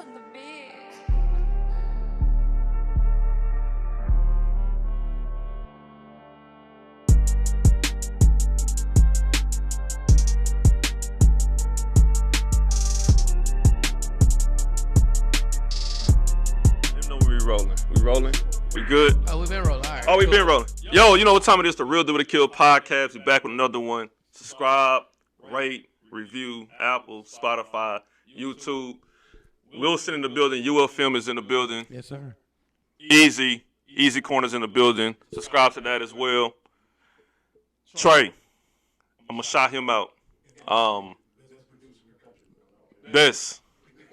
on the beat. You know we rolling. We rolling. We good? Oh, we've been rolling. All right. Oh, we been rolling. Yo, you know what time it is? The Real Deal with Akil podcast. We back with another one. Subscribe, rate, review, Apple, Spotify, YouTube. Wilson in the building. UL Film is in the building. Yes, sir. Easy Corners in the building. Subscribe to that as well. Trey, I'm gonna shout him out. Best,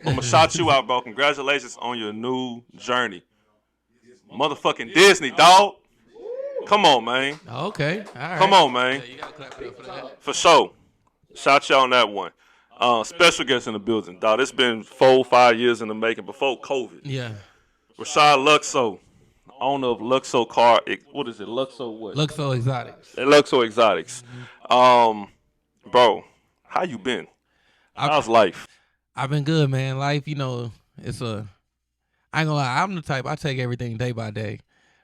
I'm gonna shout you out, bro. Congratulations on your new journey. Motherfucking Disney, dog. Come on, man. Okay. All right. Come on, man. Yeah, you gotta clap it up for that. For sure. Shout you on that one. Special guest in the building, dog. It's been 4-5 years in the making before COVID. Yeah. Rashad Luxo, owner of Luxo Car. What is it? Luxo what? Luxo Exotics. Luxo Exotics. Bro, how you been? How's life? I've been good, man. Life, I ain't gonna lie, I'm the type, I take everything day by day.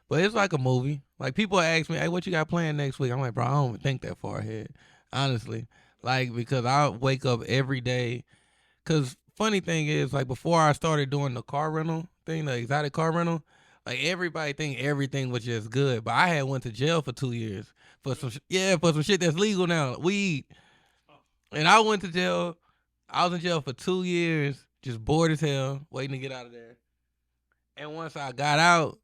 But it's like a movie. Like, people ask me, hey, what you got planned next week? I'm like, bro, I don't even think that far ahead, honestly. Like, because I wake up every day. Because funny thing is, like, before I started doing the car rental thing, the exotic car rental, like, everybody think everything was just good. But I had went to jail for 2 years for some shit that's legal now, weed. And I went to jail. I was in jail for 2 years, just bored as hell, waiting to get out of there. And once I got out,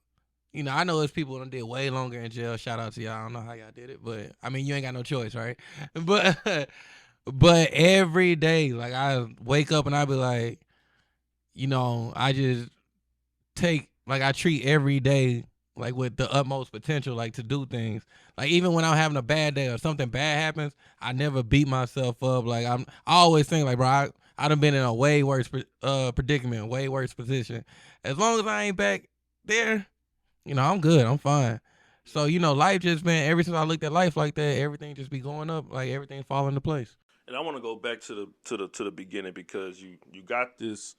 I know there's people that did way longer in jail. Shout out to y'all. I don't know how y'all did it, but I mean, you ain't got no choice, right? But every day, like, I wake up and I be like, I just I treat every day like with the utmost potential, like, to do things. Like, even when I'm having a bad day or something bad happens, I never beat myself up. Like, I always think, like, bro, I done been in a way worse predicament, way worse position. As long as I ain't back there, I'm good. I'm fine. So, life just been, ever since I looked at life like that, everything just be going up, like, everything fall into place. And I want to go back to the beginning, because you got this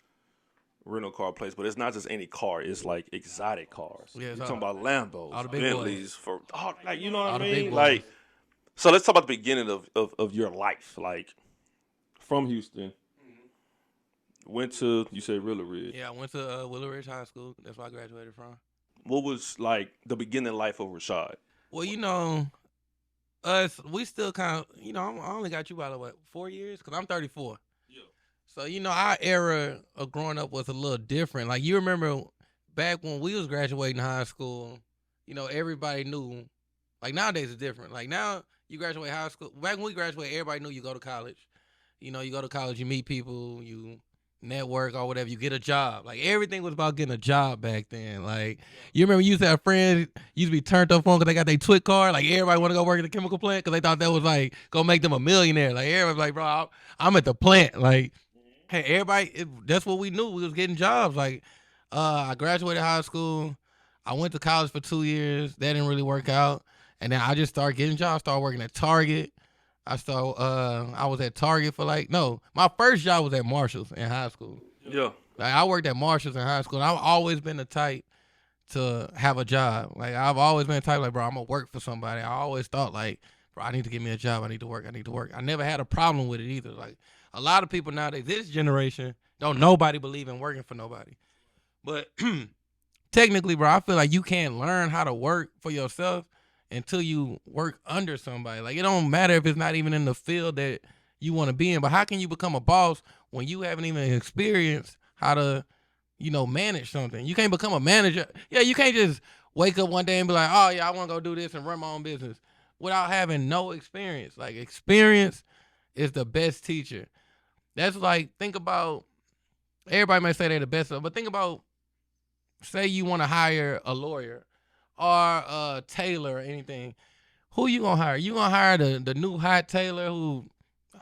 rental car place, but it's not just any car. It's like exotic cars. Yeah, You're talking about Lambos, all the big Bentleys, you know what I the mean? big boys. Like, so let's talk about the beginning of your life. Like, from Houston, went to, you said Willow Ridge. Yeah, I went to Willow Ridge High School. That's where I graduated from. What was, like, the beginning life of Rashad? Well, us, we still kind of, I only got you about, 4 years? Because I'm 34. Yeah. So, our era of growing up was a little different. Like, you remember back when we was graduating high school, everybody knew. Like, nowadays it's different. Like, now you graduate high school. Back when we graduated, everybody knew you go to college. You go to college, you meet people, you network or whatever, you get a job. Like, everything was about getting a job back then. Like, you remember you used to have friends used to be turned up on because they got their twit card. Like, everybody want to go work at the chemical plant because they thought that was, like, gonna make them a millionaire. Like, everybody was like, bro, I'm at the plant. Like, hey, everybody, that's what we knew. We was getting jobs. Like, I graduated high school. I went to college for 2 years. That didn't really work out. And then I just started getting jobs. Started working at Target. I was at Target for my first job was at Marshall's in high school. Yeah. Like, I worked at Marshall's in high school. And I've always been the type to have a job. Like, I've always been the type, like, bro, I'm going to work for somebody. I always thought, like, bro, I need to get me a job. I need to work. I never had a problem with it either. Like, a lot of people nowadays, this generation, don't nobody believe in working for nobody. But technically, bro, I feel like you can't learn how to work for yourself until you work under somebody. Like, it don't matter if it's not even in the field that you want to be in, but how can you become a boss when you haven't even experienced how to, manage something? You can't become a manager. Yeah, you can't just wake up one day and be like, oh, yeah, I want to go do this and run my own business without having no experience. Like, experience is the best teacher. That's like, think about, everybody might say they're the best, but think about, say you want to hire a lawyer or a tailor or anything. Who you gonna hire? You gonna hire the new hot tailor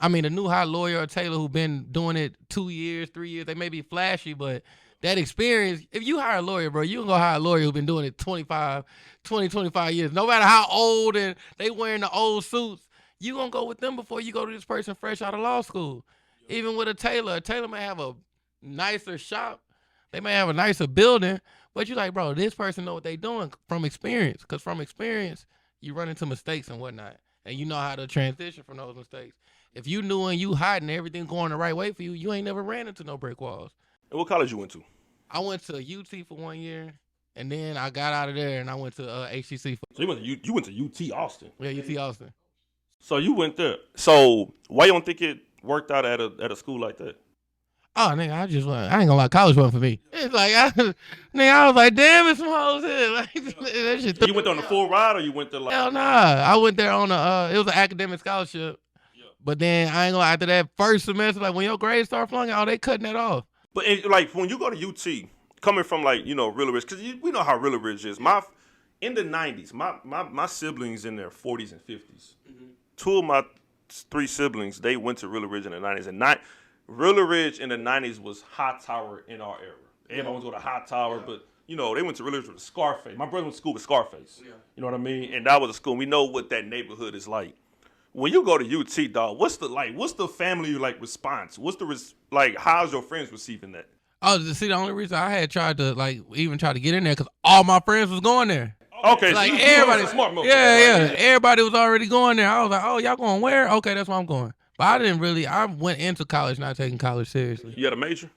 the new hot lawyer or tailor who been doing it 2 years, 3 years. They may be flashy, but that experience, if you hire a lawyer, bro, you gonna hire a lawyer who been doing it 25 years. No matter how old and they wearing the old suits, you gonna go with them before you go to this person fresh out of law school. Even with a tailor may have a nicer shop. They may have a nicer building, but you like, bro, this person know what they doing from experience. Because from experience, you run into mistakes and whatnot, and you know how to transition from those mistakes. If you knew and you hiding everything going the right way for you, you ain't never ran into no brick walls. And what college you went to? I went to UT for 1 year, and then I got out of there and I went to HCC. So you went to UT Austin. Yeah, UT Austin. So you went there. So why you don't think it worked out at a school like that? Oh, nigga, I ain't gonna lie, college wasn't for me. It's like, I was like, damn, it's some hoes here. Like, that shit. You went on a full ride, or you went there like? Hell nah. I went there on it was an academic scholarship. Yeah. But then I ain't gonna lie, after that first semester, like when your grades start flunking, they cutting that off. But like when you go to UT, coming from like Real Ridge, because we know how Real Ridge is. In the 90s, my siblings in their 40s and 50s. Mm-hmm. Two of my 3 siblings, they went to Real Ridge in the 90s, and Real Ridge in the 90s was High Tower in our era. Everyone was going to High Tower, but, they went to Real Ridge with Scarface. My brother went to school with Scarface. Yeah. You know what I mean? And that was a school. We know what that neighborhood is like. When you go to UT, dog, what's the family, response? How's your friends receiving that? Oh, see, the only reason I had tried to, even try to get in there, because all my friends was going there. Okay. Like, so everybody. Smart move. Yeah. Everybody was already going there. I was like, oh, y'all going where? Okay, that's where I'm going. But I went into college not taking college seriously. You had a major?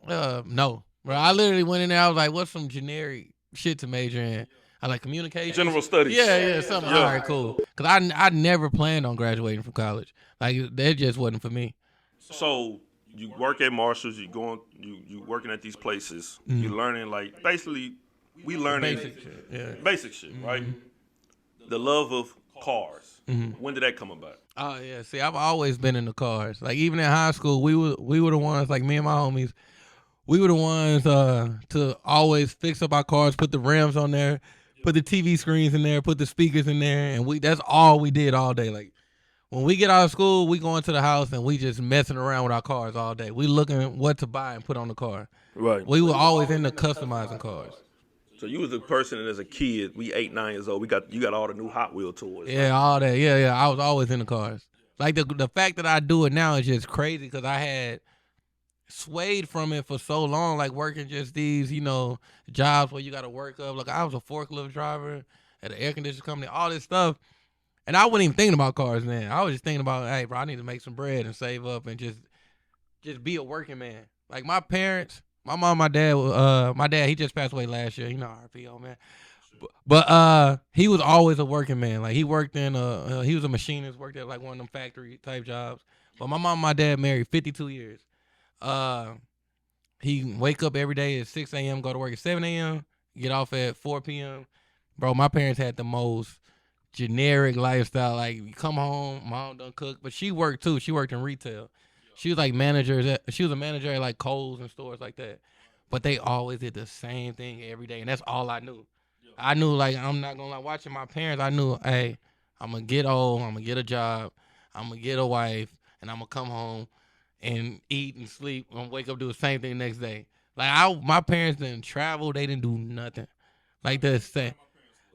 No. Bro, I literally went in there, I was like, what's some generic shit to major in? I like communication. General studies. Yeah, something. Yeah. All right, cool. Because I never planned on graduating from college. Like, that just wasn't for me. So, you work at Marshall's, you working at these places, you learning, basically, we learning basic shit. Yeah. Basic shit, right? The love of cars. When did that come about? Oh yeah, see, I've always been into cars. Like even in high school, we were the ones, like me and my homies, we were the ones to always fix up our cars, put the rims on there, put the TV screens in there, put the speakers in there, and that's all we did all day. Like when we get out of school, we go into the house and we just messing around with our cars all day. We looking at what to buy and put on the car. Right. We were always into customizing cars. So you was the person that as a kid, we 8, 9 years old, you got all the new Hot Wheel toys. Yeah, right? All that. Yeah. I was always into cars. Like the fact that I do it now is just crazy because I had swayed from it for so long, like working just these, jobs where you got to work up. Like I was a forklift driver at an air conditioning company, all this stuff. And I wasn't even thinking about cars then. I was just thinking about, hey, bro, I need to make some bread and save up and just be a working man. Like my parents, my mom, my dad, he just passed away last year. RPO, man. But he was always a working man. Like he worked in he was a machinist, worked at like one of them factory type jobs. But my mom and my dad married 52 years. He wake up every day at 6 a.m., go to work at 7 a.m., get off at 4 p.m. Bro, my parents had the most generic lifestyle. Like you come home, mom done cook, but she worked too. She worked in retail. She was like she was a manager at like Kohl's and stores like that. But they always did the same thing every day, and that's all I knew. I knew, like, I'm not gonna lie, watching my parents, I knew, hey, I'm gonna get old, I'm gonna get a job, I'm gonna get a wife, and I'm gonna come home and eat and sleep and wake up, do the same thing the next day. Like my parents didn't travel, they didn't do nothing. Like the same.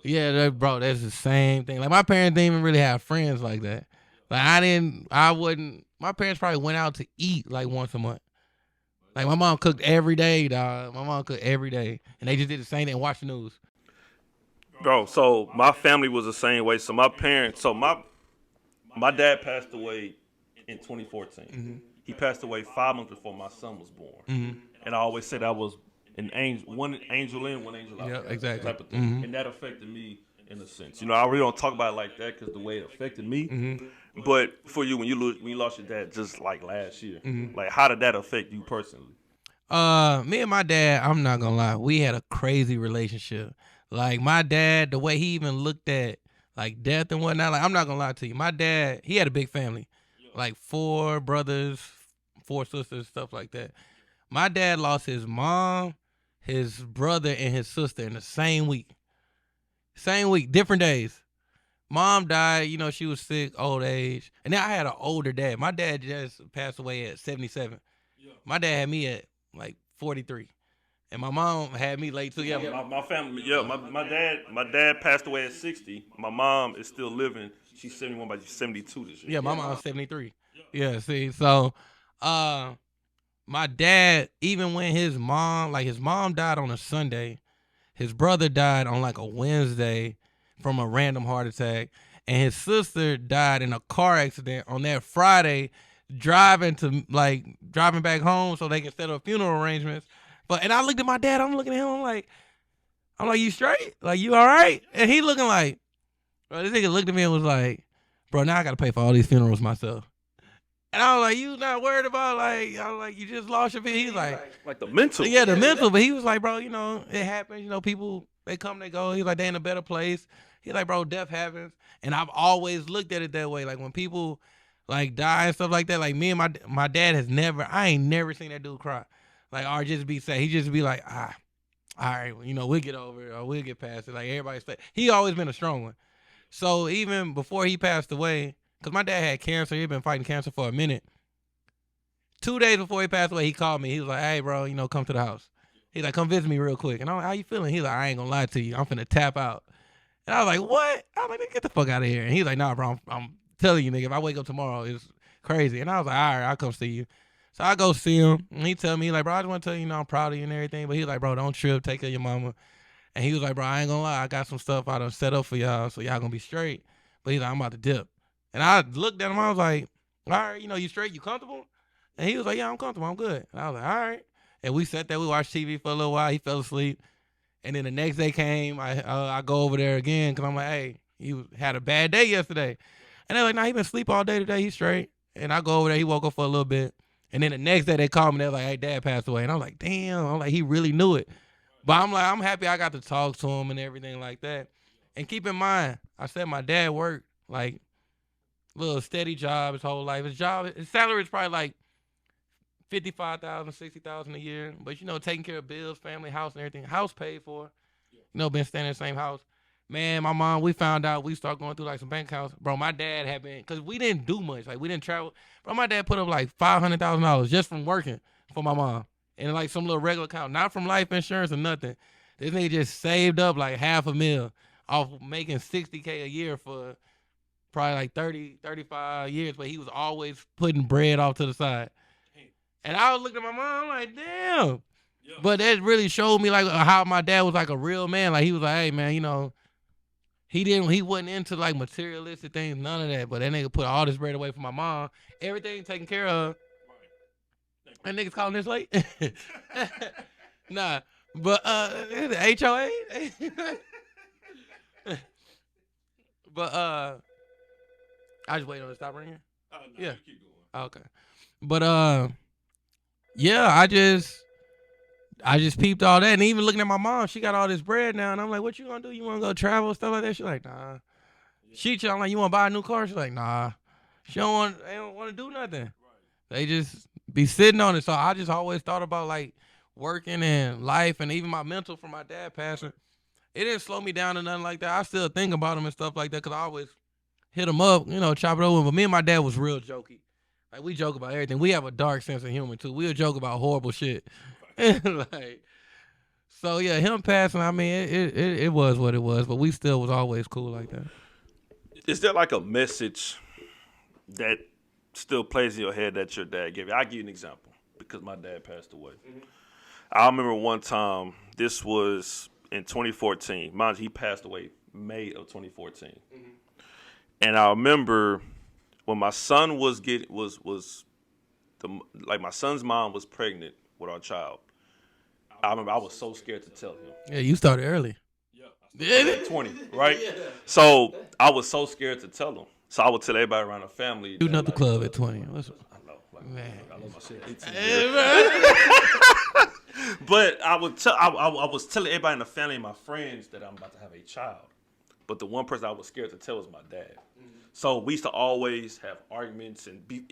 Yeah, bro, that's the same thing. Like my parents didn't even really have friends like that. Like my parents probably went out to eat like once a month. Like my mom cooked every day, dog. My mom cooked every day. And they just did the same thing and watched the news. Bro, so my family was the same way. So my parents, my dad passed away in 2014. Mm-hmm. He passed away 5 months before my son was born. Mm-hmm. And I always said I was an angel, one angel in, one angel out. Yeah, exactly. Type of thing. Mm-hmm. And that affected me in a sense. I really don't talk about it like that because the way it affected me. Mm-hmm. But for you, when you lost your dad just like last year, like how did that affect you personally? Me and my dad, I'm not gonna lie, we had a crazy relationship. Like my dad, the way he even looked at like death and whatnot, like I'm not gonna lie to you. My dad, he had a big family, like 4 brothers, 4 sisters, stuff like that. My dad lost his mom, his brother, and his sister in the same week. Same week, different days. Mom died, she was sick, old age. And then I had an older dad. My dad just passed away at 77. Yeah. My dad had me at like 43. And my mom had me late too. Yeah, my family. Yeah, my dad passed away at 60. My mom is still living. She's 71, but she's 72 this year. Yeah, my mom's 73. Yeah, see, so my dad, even when his mom died on a Sunday, his brother died on like a Wednesday from a random heart attack, and his sister died in a car accident on that Friday, driving back home so they can set up funeral arrangements. And I looked at my dad. I'm looking at him. I'm like, you straight? Like, you all right? And he looking like, bro. This nigga looked at me and was like, bro, now I gotta pay for all these funerals myself. And I was like, you not worried about you just lost your vehicle. He's like the mental. Yeah, the mental. But he was like, bro, it happens. People, they come, they go. He's like, they in a better place. He's like, bro, death happens. And I've always looked at it that way. Like when people like die and stuff like that, like me and my dad I ain't never seen that dude cry. Like, or just be sad. He just be like, all right, we'll get over it or we'll get past it. Like everybody say, he always been a strong one. So even before he passed away, because my dad had cancer, he'd been fighting cancer for a minute. 2 days before he passed away, he called me. He was like, hey, bro, come to the house. He's like, come visit me real quick. And I'm like, how you feeling? He's like, I ain't gonna lie to you. I'm finna tap out. And I was like, what? I was like, get the fuck out of here. And he's like, nah, bro, I'm telling you, nigga, if I wake up tomorrow, it's crazy. And I was like, all right, I'll come see you. So I go see him. And he tell me, like, bro, I just want to tell you, I'm proud of you and everything. But he's like, bro, don't trip. Take care of your mama. And he was like, bro, I ain't gonna lie. I got some stuff I done set up for y'all, so y'all gonna be straight. But he's like, I'm about to dip. And I looked at him. I was like, all right, you straight? You comfortable? And he was like, yeah, I'm comfortable. I'm good. And I was like, all right. And we sat there. We watched TV for a little while. He fell asleep. And then the next day came. I go over there again because I'm like, hey, he had a bad day yesterday. And they're like, nah, he been asleep all day today. He's straight. And I go over there. He woke up for a little bit. And then the next day they called me. They're like, hey, Dad passed away. And I'm like, damn. I'm like, he really knew it. But I'm like, I'm happy I got to talk to him and everything like that. And keep in mind, I said my dad worked like little steady job his whole life. His salary is probably like $55,000, $60,000 a year. But taking care of bills, family, house, and everything. House paid for. Been staying in the same house. Man, my mom, we found out we started going through like some bank accounts. Bro, my dad had been, because we didn't do much. Like we didn't travel. Bro, my dad put up like $500,000 just from working for my mom. And like some little regular account, not from life insurance or nothing. This nigga just saved up like $500,000 off making $60K a year for probably like 30, 35 years, but he was always putting bread off to the side. And I was looking at my mom, I'm like, damn. Yeah. But that really showed me like how my dad was like a real man. Like he was like, hey man, he wasn't into like materialistic things, none of that. But that nigga put all this bread away for my mom. Everything taken care of. That nigga's calling this late? Nah. But HOA? But I just wait on it to stop ringing. No, yeah. Keep going. Okay. But yeah, I just peeped all that, and even looking at my mom, she got all this bread now, and I'm like, what you gonna do? You wanna go travel stuff like that? She's like, nah. Yeah. I'm like, you wanna buy a new car? She's like, nah. They don't want to do nothing. Right. They just be sitting on it. So I just always thought about like working and life, and even my mental from my dad passing. It didn't slow me down or nothing like that. I still think about him and stuff like that because I always hit him up, chop it over. But me and my dad was real jokey. Like, we joke about everything. We have a dark sense of humor, too. We'll joke about horrible shit. So, yeah, him passing, I mean, it was what it was. But we still was always cool like that. Is there like a message that still plays in your head that your dad gave you? I'll give you an example because my dad passed away. Mm-hmm. I remember one time, this was in 2014. Mind you, he passed away May of 2014. Mm-hmm. And I remember when my son my son's mom was pregnant with our child. I remember I was so scared to tell him. Yeah, you started early. Yeah, at 20, right? Yeah. So I was so scared to tell him. So I would tell everybody around the family. Shooting up the club at 20. I know. Man. I love my shit. 18 But I was telling everybody in the family and my friends that I'm about to have a child. But the one person I was scared to tell was my dad. Mm-hmm. So we used to always have arguments and be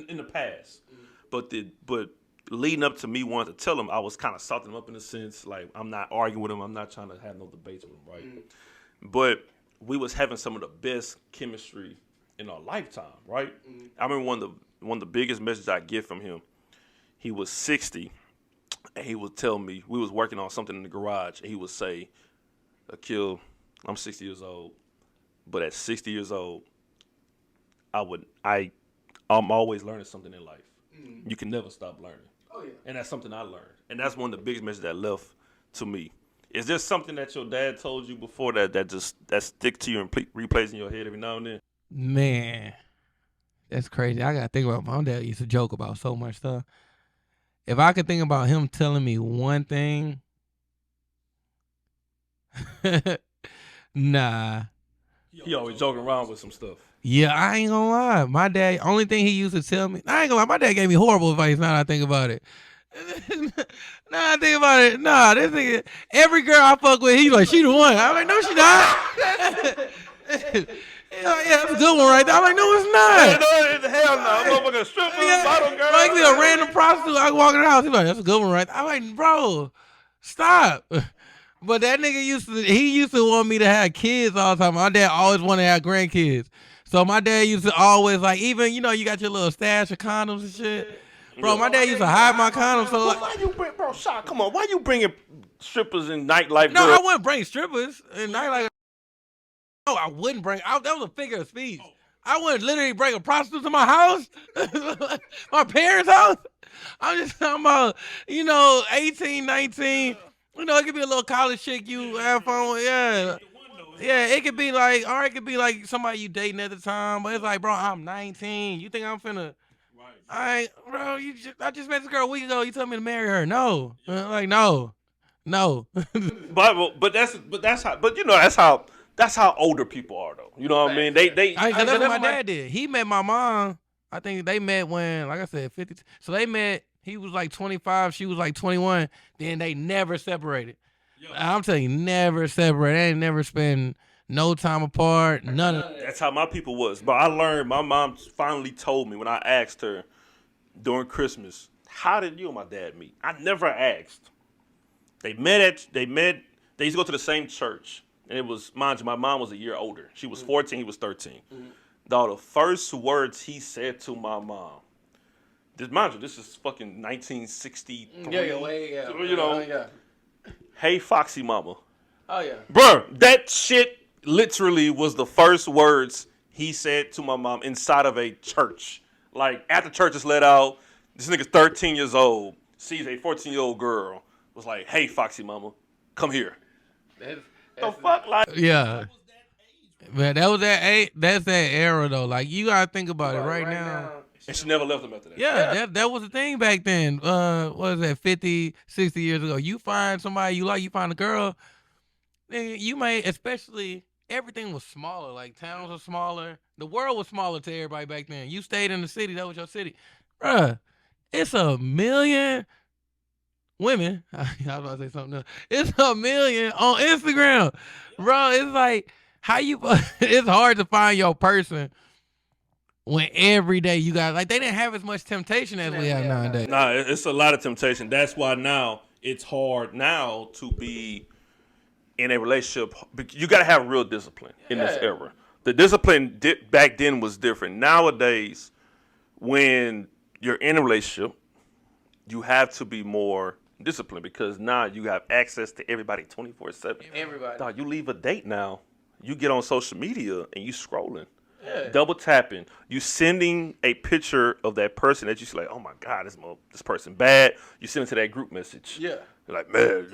in the past. Mm-hmm. But leading up to me wanting to tell him, I was kind of salting him up in a sense. Like, I'm not arguing with him. I'm not trying to have no debates with him, right? Mm-hmm. But we was having some of the best chemistry in our lifetime, right? Mm-hmm. I remember one of the biggest messages I get from him. He was 60, and he would tell me, we was working on something in the garage, and he would say, Akil, I'm 60 years old, but at 60 years old, I'm always learning something in life. Mm-hmm. You can never stop learning. Oh, Oh, yeah. And that's something I learned. And that's one of the biggest messages that left to me. Is there something that your dad told you before that sticks to you and replays in your head every now and then? Man, that's crazy. I gotta think about my dad used to joke about so much stuff. If I could think about him telling me one thing, nah. He always joking around with some stuff. Yeah, I ain't gonna lie. My dad, only thing he used to tell me, I ain't gonna lie, my dad gave me horrible advice now that I think about it. Nah, I think about it. Nah, this nigga, every girl I fuck with, he like, she the one. I'm like, no, she not. Yeah, that's a good one right there. I'm like, no, it's not. Hell no. Motherfucking stripper, bottle girl. Like, a random prostitute, I walk in the house, he's like, that's a good one right there. I'm like, bro, stop. But that nigga used to want me to have kids all the time. My dad always wanted to have grandkids. So my dad used to always, like, even, you got your little stash of condoms and shit. Bro, my dad used to hide my condoms. So like, why you bring, bro, Shot, come on. Why you bringing strippers and nightlife? No, I wouldn't bring strippers and nightlife. No, I wouldn't bring. That was a figure of speech. I wouldn't literally bring a prostitute to my house, my parents' house. I'm just talking about, 18, 19. It could be a little college chick you have fun with. Yeah. Yeah, it could be like, or it could be like somebody you dating at the time. But it's like, bro, I'm 19. You think I'm finna? Right. Bro, I just met this girl a week ago. You told me to marry her. No. Like, no. But that's how older people are though. You know what I mean? That's what my dad did. He met my mom. I think they met when, like I said, 50. So they met. He was like 25. She was like 21. Then they never separated. I'm telling you, never separated. They ain't never spend no time apart. None of that. That's how my people was. But I learned. My mom finally told me when I asked her during Christmas, how did you and my dad meet? I never asked. They met. They used to go to the same church. And it was, mind you, my mom was a year older. She was 14, he was 13. The first words he said to my mom, mind you, this is fucking 1963. Yeah. Hey, Foxy Mama. Oh, yeah. Bruh, that shit literally was the first words he said to my mom inside of a church. Like, after church is let out, this nigga's 13 years old, sees a 14-year-old girl, was like, hey, Foxy Mama, come here. The fuck, like? Yeah. Man, that was that age. That's that era though. Like, you gotta think about it right now. And she never left him after that. Yeah. That was the thing back then. What was that, 50, 60 years ago? You find somebody you like, you find a girl, then you may, especially, everything was smaller. Like, towns were smaller. The world was smaller to everybody back then. You stayed in the city. That was your city. Bruh, it's 1 million women. I was about to say something else. It's 1 million on Instagram. Bro, it's like, it's hard to find your person when every day you got, like, they didn't have as much temptation as we have nowadays. Nah, it's a lot of temptation. That's why now it's hard now to be in a relationship. You got to have real discipline in this era. The discipline back then was different. Nowadays, when you're in a relationship, you have to be more disciplined because now you have access to everybody 24/7. Everybody. Dog, you leave a date now, you get on social media and you scrolling. Double tapping, you sending a picture of that person that you see like, oh my God, this person bad. You send it to that group message. Yeah. You're like, man,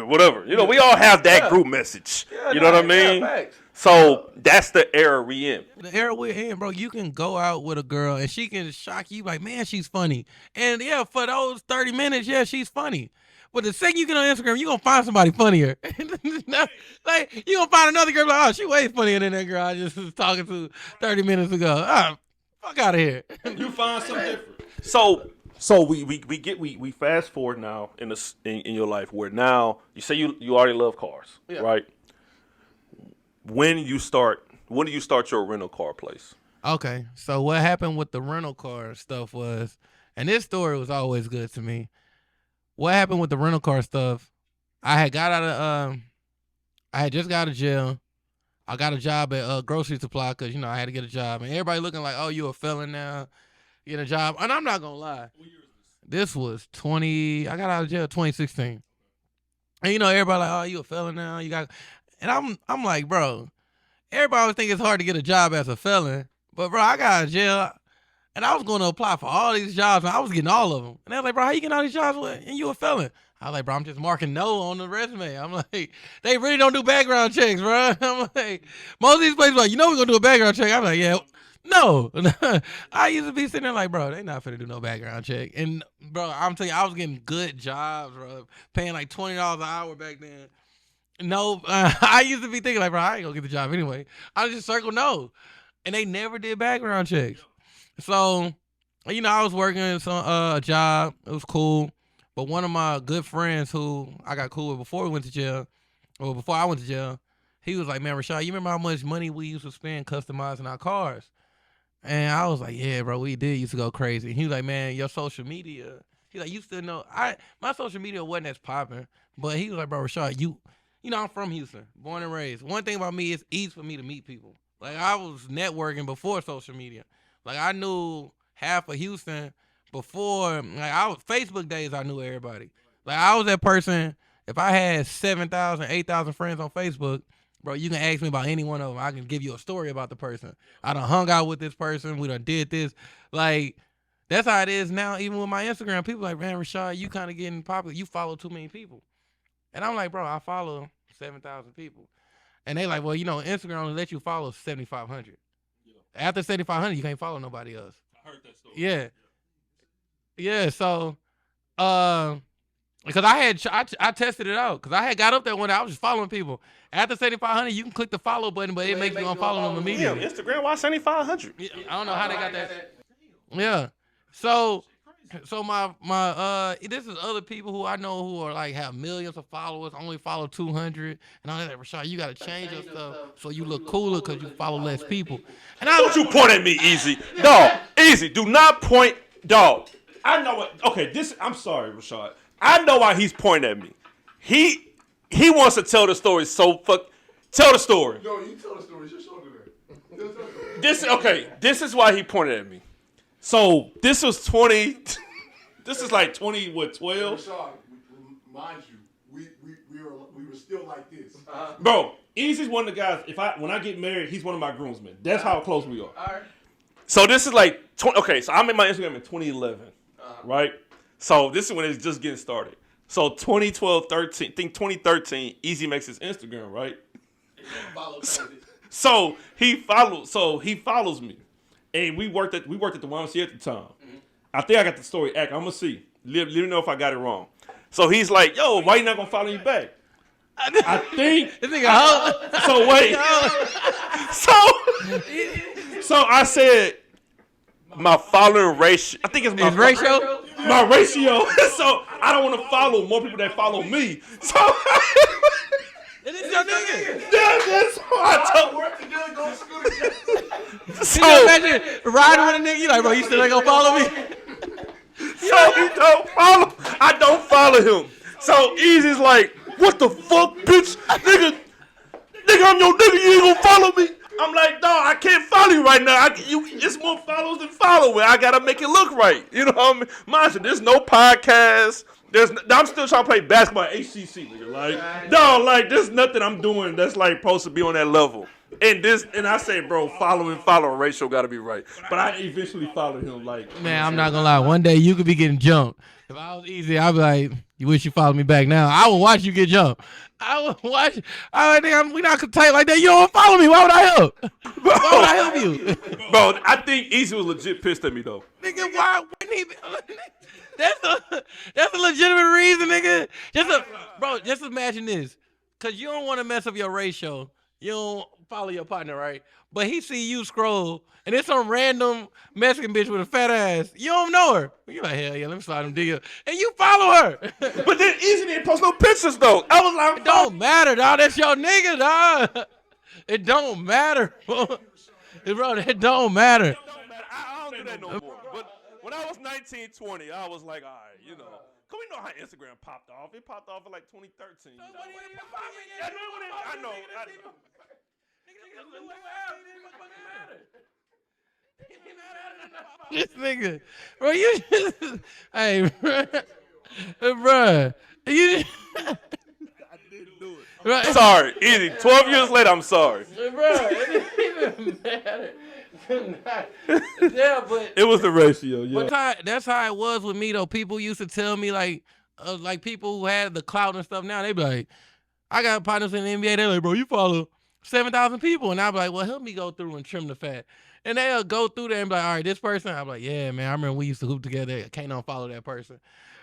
whatever. We all have that group message. You know what I mean? So that's the era we in. The era we're in, bro, you can go out with a girl and she can shock you like, man, she's funny. And yeah, for those 30 minutes, yeah, she's funny. But the second you get on Instagram, you're going to find somebody funnier. Like, you're going to find another girl like, oh, she way funnier than that girl I just was talking to 30 minutes ago. Fuck out of here. You find something different. So we fast forward now in your life where now you say you already love cars, right? When do you start your rental car place? Okay, so what happened with the rental car stuff was, and this story was always good to me. What happened with the rental car stuff? I had just got out of jail. I got a job at grocery supply because I had to get a job, and everybody looking like, oh, you a felon now, get a job. And I'm not gonna lie, what year is this? This was I got out of jail 2016, and everybody like, oh, you a felon now, you got, and I'm like, bro, everybody always think it's hard to get a job as a felon, but bro, I got out of jail. And I was going to apply for all these jobs, and I was getting all of them. And they was like, bro, how you getting all these jobs and you a felon? I was like, bro, I'm just marking no on the resume. I'm like, they really don't do background checks, bro. I'm like, most of these places like, we're going to do a background check. I'm like, yeah, no. I used to be sitting there like, bro, they not finna do no background check. And, bro, I'm telling you, I was getting good jobs, bro, paying like $20 an hour back then. No, I used to be thinking like, bro, I ain't going to get the job anyway. I just circle no. And they never did background checks. So, I was working some a job. It was cool. But one of my good friends who I got cool with before we went to jail, or before I went to jail, he was like, man, Rashad, you remember how much money we used to spend customizing our cars? And I was like, yeah, bro, we did used to go crazy. He was like, man, your social media. He's like, you still know. My social media wasn't as popping. But he was like, bro, Rashad, I'm from Houston, born and raised. One thing about me, it's easy for me to meet people. Like, I was networking before social media. Like, I knew half of Houston before, like, Facebook days, I knew everybody. Like, I was that person, if I had 7,000, 8,000 friends on Facebook, bro, you can ask me about any one of them. I can give you a story about the person. I done hung out with this person. We done did this. Like, that's how it is now, even with my Instagram. People like, man, Rashad, you kind of getting popular. You follow too many people. And I'm like, bro, I follow 7,000 people. And they like, well, Instagram only let you follow 7,500. Yeah. After 7,500, you can't follow nobody else. I heard that story. Yeah. Yeah, so, because I tested it out. Because I had got up there one day, I was just following people. After 7,500, you can click the follow button, but it makes you unfollow them immediately. Yeah, Instagram, why 7,500? Yeah, I don't know how they got that. Yeah. So my this is other people who I know who are like have millions of followers, only follow 200, and I'm like, Rashad, you gotta change your stuff so you look cooler because you follow less people. And Don't you point at me, Easy, dog. Easy, do not point, dog. I know what. Okay, I'm sorry, Rashad. I know why he's pointing at me. He wants to tell the story. Tell the story. No, you tell the story. It's your shoulder there. This is why he pointed at me. So this was 20. This is like 20. What 12? Rashad, mind you, we were still like this. Bro, Easy's one of the guys. When I get married, he's one of my groomsmen. That's how close we are. All right. So this is like 20. Okay, so I made my Instagram in 2011, right? So this is when it's just getting started. So 2012, 13, I think 2013, Easy makes his Instagram, right? So he follows me. And we worked at the YMCA at the time. Mm-hmm. I think I got the story accurate. I'm gonna see. Let me know if I got it wrong. So he's like, "Yo, why you not gonna follow you back?" I think. So wait. So I said my following ratio. I think it's my ratio. My ratio. So I don't want to follow more people that follow me. So. It is your nigga. Yeah, that's what I told. Work together, go to school together. So you imagine riding with a nigga, you like, bro, you still ain't gonna follow me? So he don't follow. I don't follow him. So Easy's like, what the fuck, bitch? Nigga, I'm your nigga, you ain't gonna follow me? I'm like, dog, I can't follow you right now. It's more followers than following. I gotta make it look right. You know what I mean? Mind you, there's no podcast. I'm still trying to play basketball at HCC, nigga. Like, dog, like, there's nothing I'm doing that's like supposed to be on that level. And I say, bro, follow ratio got to be right. But I eventually followed him. Like, man, I'm not gonna lie. One day you could be getting jumped. If I was Easy, I'd be like, you wish you followed me back now. I would watch you get jumped. I would watch. We not tight like that. You don't follow me. Why would I help? Why would I help you? Bro, I think Easy was legit pissed at me though. Nigga, why wouldn't he? That's a legitimate reason, nigga. Just imagine this. Cause you don't want to mess up your ratio. You don't follow your partner, right? But he see you scroll, and it's some random Mexican bitch with a fat ass. You don't know her. You're like, hell yeah, let me slide him dig. And you follow her. But then Easy didn't post no pictures though. I was like, it don't matter, dog. That's your nigga, dog. It don't matter, bro. It don't matter. I don't do that no more. But when I was 19, 20, I was like, all right, you know. Cause we know how Instagram popped off. It popped off in like 2013. I know. This nigga, bro, you just, hey, bro, you. I didn't do it. I'm sorry, Easy. 12 years later, I'm sorry. Bro, it didn't even matter. Yeah, but It was the ratio, yeah. but that's how it was with me though. People used to tell me like people who had the clout and stuff. Now they be like, I got partners in the NBA. They're like, bro, you follow 7,000 people, and I be like, well, help me go through and trim the fat. And they'll go through there and be like, all right, this person. I'm like, yeah, man, I remember we used to hoop together. I can't unfollow that person.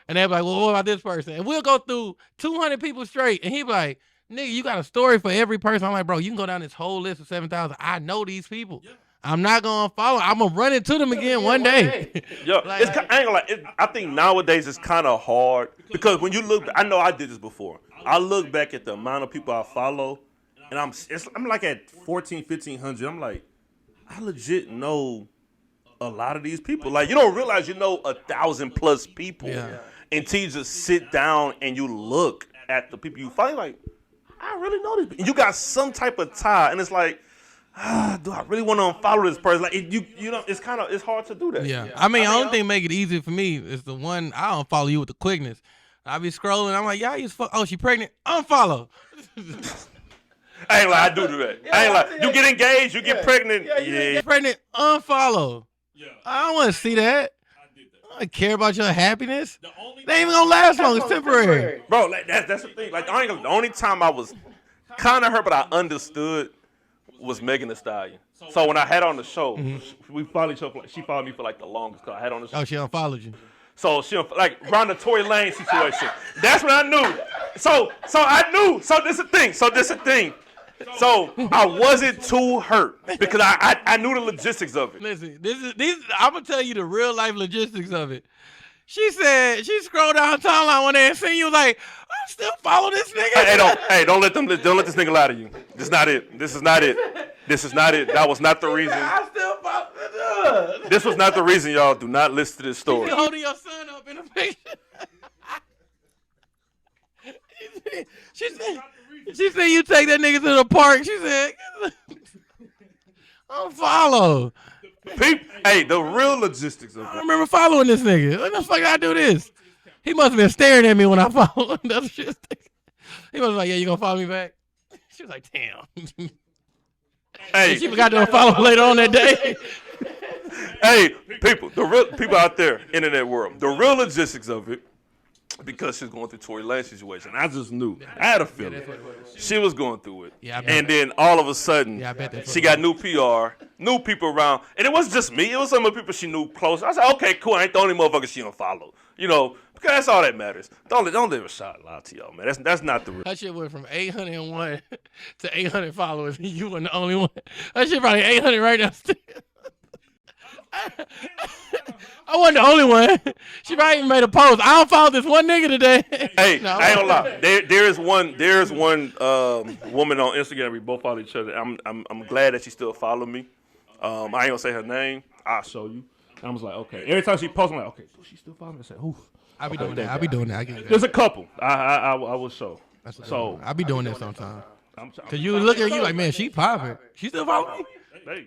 And they'll be like, well, what about this person? And we'll go through 200 people straight, and he be like, nigga, you got a story for every person. I'm like, bro, you can go down this whole list of 7,000. I know these people. Yeah. I'm not gonna follow. I'm gonna run into them again one day. Yo, I ain't gonna lie. I think nowadays it's kind of hard because when you look, I know I did this before. I look back at the amount of people I follow, and I'm like at 1,500. I'm like, I legit know a lot of these people. Like, you don't realize you know 1,000+ people until you just sit down and you look at the people you follow. Like, I really know this. And you got some type of tie, and it's like, do I really want to unfollow this person? Like, you know, it's hard to do that. Yeah. I mean, the only thing make it easy for me is the one I unfollow you with the quickness. I be scrolling. I'm like, yeah, she pregnant. Unfollow. I ain't like I do that. I ain't like you get engaged, you get pregnant. Yeah, you get pregnant. Unfollow. Yeah. I don't want to see that. I don't care about your happiness. They ain't even gonna last long. It's temporary. Bro, like, that's the thing. Like, the only time I was kind of hurt, but I understood was Megan Thee Stallion. So when I had on the show, we followed each other. She followed me for like the longest because I had on the show. Oh, she unfollowed you. So she like around the Tory Lane situation. That's when I knew. So I knew. So this is the thing. So I wasn't too hurt because I knew the logistics of it. Listen, I'm gonna tell you the real life logistics of it. She said she scrolled down her timeline one day and seen you like, I still follow this nigga. Don't let this nigga lie to you. This is not it. This is not it. That was not the reason. I still follow. This was not the reason, y'all. Do not listen to this story. You holding your son up in a picture. She said you take that nigga to the park. She said, unfollow. Hey, the real logistics of it. I remember following this nigga. What the fuck did I do this? He must have been staring at me when I followed him. That's just. He was like, yeah, you gonna follow me back? She was like, damn. Hey, and she forgot to unfollow later on that day. Hey, the real people out there, internet world, the real logistics of it, because she's going through Tory Lane's situation. I just knew. I had a feeling. She was going through it. Yeah, and then all of a sudden, she got new PR, new people around. And it wasn't just me. It was some of the people she knew close. I said, okay, cool. I ain't the only motherfucker she don't follow. You know, because that's all that matters. Don't let Rashad lie to y'all, man. That's not the real. That shit went from 801 to 800 followers. And you were the only one. That shit probably 800 right now still. I wasn't the only one. She probably even made a post. I don't follow this one nigga today. Hey, no, I ain't gonna lie. There's one woman on Instagram. We both follow each other. I'm glad that she still follow me. I ain't gonna say her name. I'll show you. I was like, okay. Every time she posts, I'm like, okay, do she still follow me? I said, oof. I be doing that. I get that. There's a couple. I will show. So I be doing that sometimes. Cause you look at you like, man, she popping. She still follow me.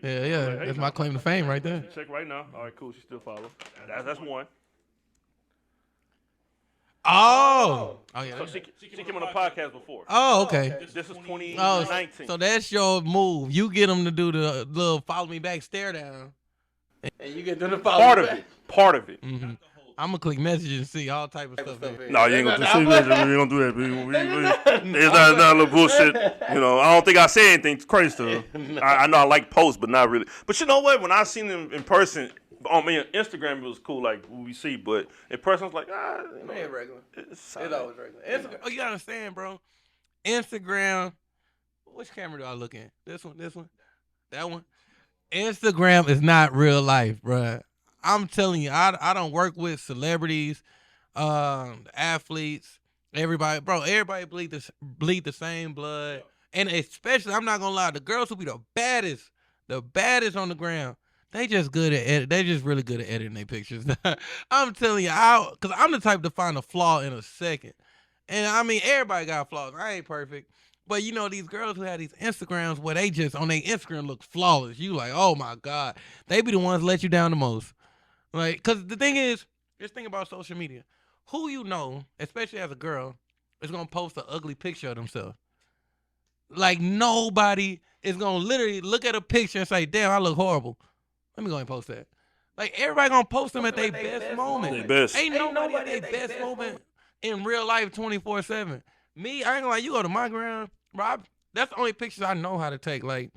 Hey, yeah. That's my claim to fame right there. Check right now. All right, cool. She still follow. That's one. Oh yeah. So she came on the podcast before. Oh, okay. This is 2019. So that's your move. You get them to do the little follow me back stare down, and you get them to follow me back. Part of it. Mm-hmm. I'm gonna click messages and see all type of stuff. No, you ain't gonna do that. It's not a little bullshit. You know, I don't think I say anything crazy to her. I know I like posts, but not really. But you know what? When I seen him in person, on Instagram it was cool, like we see. But in person, I was like, you know, it's regular. It's always regular. Oh, you gotta understand, bro. Instagram. Which camera do I look in? This one, that one. Instagram is not real life, bro. I'm telling you, I don't work with celebrities, athletes, everybody. Bro, everybody bleed the same blood. And especially, I'm not going to lie, the girls who be the baddest on the ground, they just good at edit. They just really good at editing their pictures. I'm telling you, because I'm the type to find a flaw in a second. And, I mean, everybody got flaws. I ain't perfect. But, you know, these girls who have these Instagrams where they just, on their Instagram, look flawless. You like, oh, my God. They be the ones that let you down the most. Like, because the thing is, just think about social media. Who you know, especially as a girl, is going to post an ugly picture of themselves. Like, nobody is going to literally look at a picture and say, damn, I look horrible. Let me go ahead and post that. Like, everybody gonna post them at their best moment. They best. Ain't nobody at their best moment in real life 24/7. Me, I ain't gonna lie, you go to my ground, bro, that's the only pictures I know how to take. Like,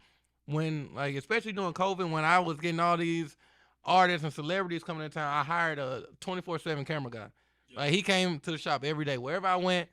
when, like, especially during COVID, when I was getting all these artists and celebrities coming to town, I hired a 24/7 camera guy. Like, he came to the shop every day. Wherever I went,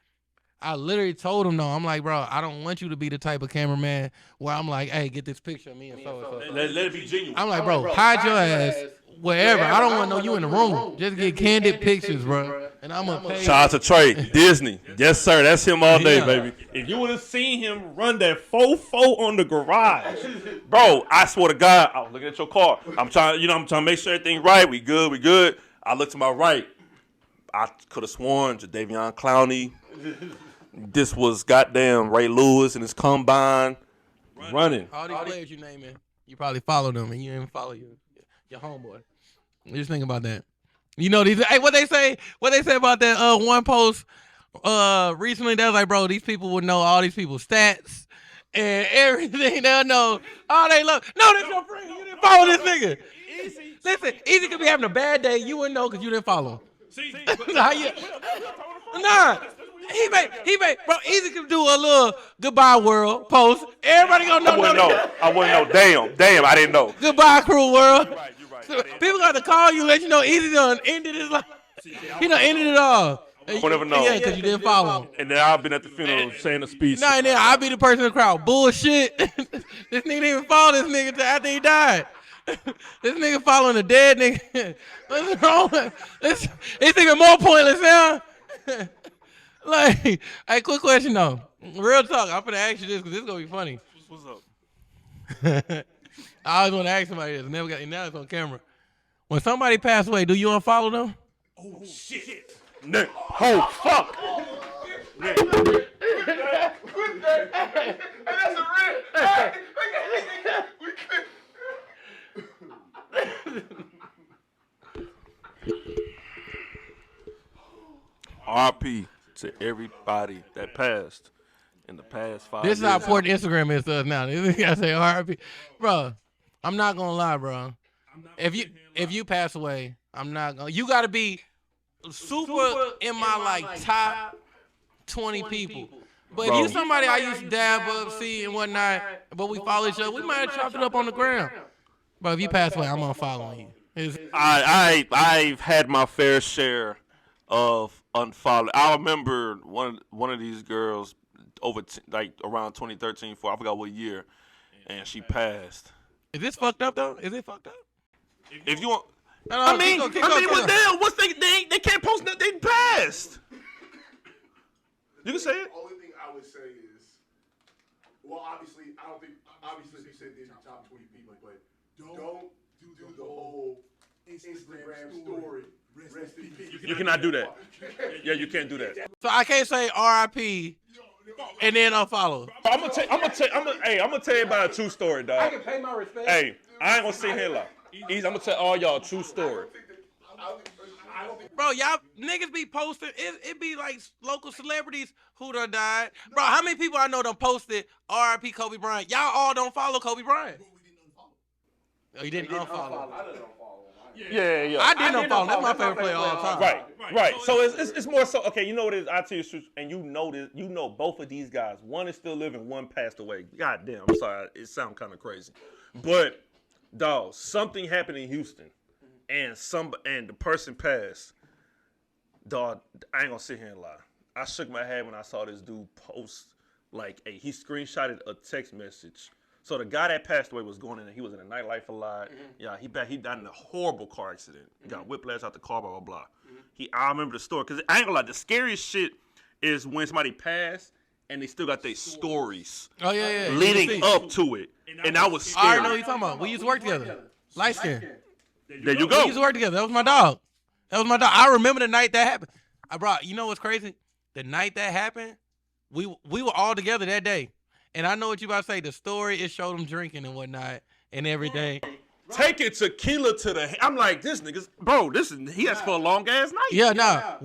I literally told him, no, I'm like, bro, I don't want you to be the type of cameraman where I'm like, hey, get this picture of me and so. Let it be genuine. I'm like, bro, hide your ass wherever. I don't want to know you in the room. Just get candid pictures, bro. And I'm going to pay. Shout out to Trey, Disney. Yes, sir. That's him all day, baby. If you would have seen him run that 4-4 on the garage, bro, I swear to God, I was looking at your car. I'm trying to make sure everything's right. We good. I looked to my right. I could have sworn Jadeveon Clowney. This was goddamn Ray Lewis and his combine running. All these players you naming, you probably follow them and you didn't follow your homeboy. Just think about that. You know these. Hey, what they say about that one post recently? That was like, bro, these people would know all these people's stats and everything. They'll know all they love. No, that's your friend. You didn't follow this nigga. Listen, Easy could be having a bad day. You wouldn't know because you didn't follow him. Nah. He made, bro, Easy could do a little goodbye world post. Everybody gonna know. I wouldn't know. Damn, I didn't know. Goodbye, cruel world. You're right. So people got to call you, let you know Easy done ended his life. He done ended it all. I never know. Yeah, because you didn't follow him. And then I've been at the funeral saying a speech. Nah, and then I'll be the person in the crowd. Bullshit. This nigga didn't even follow this nigga till after he died. This nigga following a dead nigga. What's wrong? It's even more pointless now. Like, hey, quick question though. Real talk. I'm finna ask you this because this is gonna be funny. What's up? I always want to ask somebody this. Now it's on camera. When somebody pass away, do you unfollow them? Oh shit! Nick. Oh fuck! Nick. That's a real. RP to everybody that passed in the past 5 years. This is how important Instagram is to us now. This is I say RP, bro. I'm not gonna lie, bro. If you pass away, I'm not gonna. You gotta be super in my like top 20 people. But Bro. if you somebody I used to dab up, see and whatnot, but we follow each other, we might have chopped it up on the ground. But if you pass away, I'm unfollowing you. I've had my fair share of unfollow. I remember one of these girls around 2013, I forgot what year, and she passed. Is this fucked up though? Is it fucked up? If you want, No, I keep mean, going. what the hell? What's they can't post nothing. They passed. You can say it. Only thing I would say is, well, obviously, I don't think, obviously they said they're the top 20 people, but don't do the whole Instagram story. Rest in peace. You cannot do that. Yeah, you can't do that. So I can't say RIP and then unfollow. I'm gonna tell you about a true story, dog. I can pay my respect. Hey, I ain't gonna sit here like. I'm gonna tell all y'all a true story. Bro, y'all niggas be posting. It be like local celebrities who done died. Bro, how many people I know done posted RIP Kobe Bryant? Y'all all don't follow Kobe Bryant. Oh, you didn't unfollow. Yeah. I didn't unfollow. That's my favorite player all the time. Right. So it's more so. Okay, you know what it is? I tell you the truth, and you know this. You know both of these guys. One is still living. One passed away. God damn. I'm sorry. It sounds kind of crazy, but dog, something happened in Houston, and the person passed. Dog, I ain't gonna sit here and lie. I shook my head when I saw this dude post he screenshotted a text message. So the guy that passed away was going in. He was in a nightlife a lot. Yeah, he died in a horrible car accident. He got whiplash out the car. Blah blah blah. I remember the story because I ain't gonna lie. The scariest shit is when somebody passed and they still got their stories. Oh yeah. Leading up to it, and I was scared. I already know what you're talking about. We used to work together. Light skin. There you go. We used to work together. That was my dog. I remember the night that happened. You know what's crazy? The night that happened, we were all together that day. And I know what you about to say. The story, it showed him drinking and whatnot and every day. Taking tequila to the. I'm like, this nigga's, bro. He has for a long ass night. Yeah,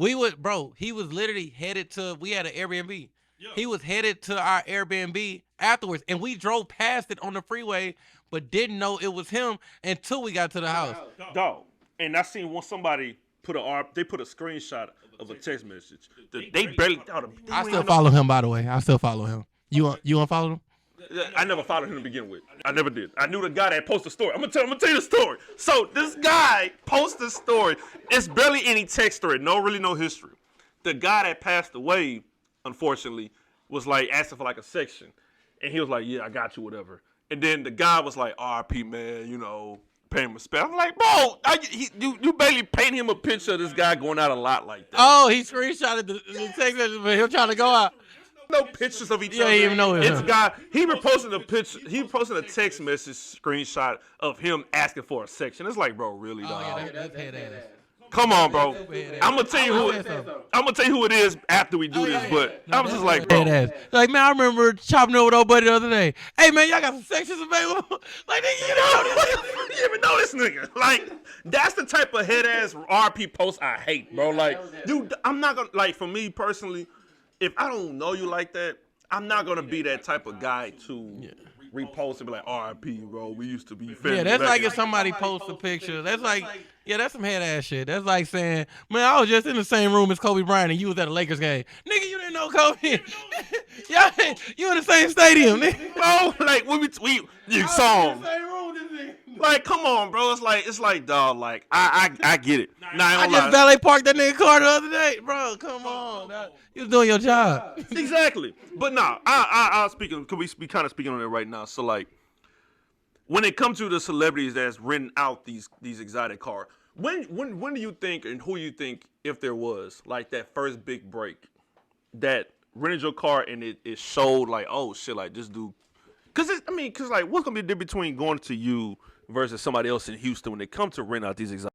he was literally headed to. We had an Airbnb. Yeah. He was headed to our Airbnb afterwards, and we drove past it on the freeway. but didn't know it was him until we got to the house. Dog. And I seen somebody put they put a screenshot of a text message. They barely thought of it. I still follow him, by the way. I still follow him. You unfollowed him? I never followed him to begin with. I never did. I knew the guy that posted the story. I'm gonna tell you the story. So this guy posted the story. It's barely any text thread. No history. The guy that passed away, unfortunately, was like asking for like a section, and he was like, "Yeah, I got you, whatever." And then the guy was like, "R.I.P. man, pay him respect." I'm like, bro, you barely paint him a picture of this guy going out a lot like that. Oh, he screenshotted the text message, but him trying to go out. No pictures of each other. Yeah, even know it. This guy, he posted a picture. He posted a text message screenshot of him asking for a section. It's like, bro, really, dog? Yeah, that's head ass. Come on, bro. I'm gonna tell you who it is after we do this. But I was just like, bro. Like, man, I remember chopping over with old buddy the other day. Hey, man, y'all got some sections available? Like, nigga, you even know this nigga. Like, that's the type of head ass RP post I hate, bro. Like, dude, I'm not gonna like. For me personally, if I don't know you like that, I'm not gonna be that type of guy to repost and be like, RIP, bro. We used to be family. Yeah, that's like if somebody posts a picture. That's like, yeah, that's some head ass shit. That's like saying, man, I was just in the same room as Kobe Bryant and you was at a Lakers game. Nigga, you didn't know Kobe. Yeah, you in the same stadium, nigga. Bro, like you saw him. Like, come on, bro. It's like, dog. Like, I get it. I just valet parked that nigga car the other day, bro. Come on, you was doing your job. Exactly. But nah, I'll speaking. Could we be kind of speaking on it right now? So like, when it comes to the celebrities that's renting out these exotic cars, when do you think and who you think, if there was like that first big break that rented your car and it showed like, oh shit, like this dude. Cause like, what's gonna be the difference between going to you versus somebody else in Houston when they come to rent out these exotic?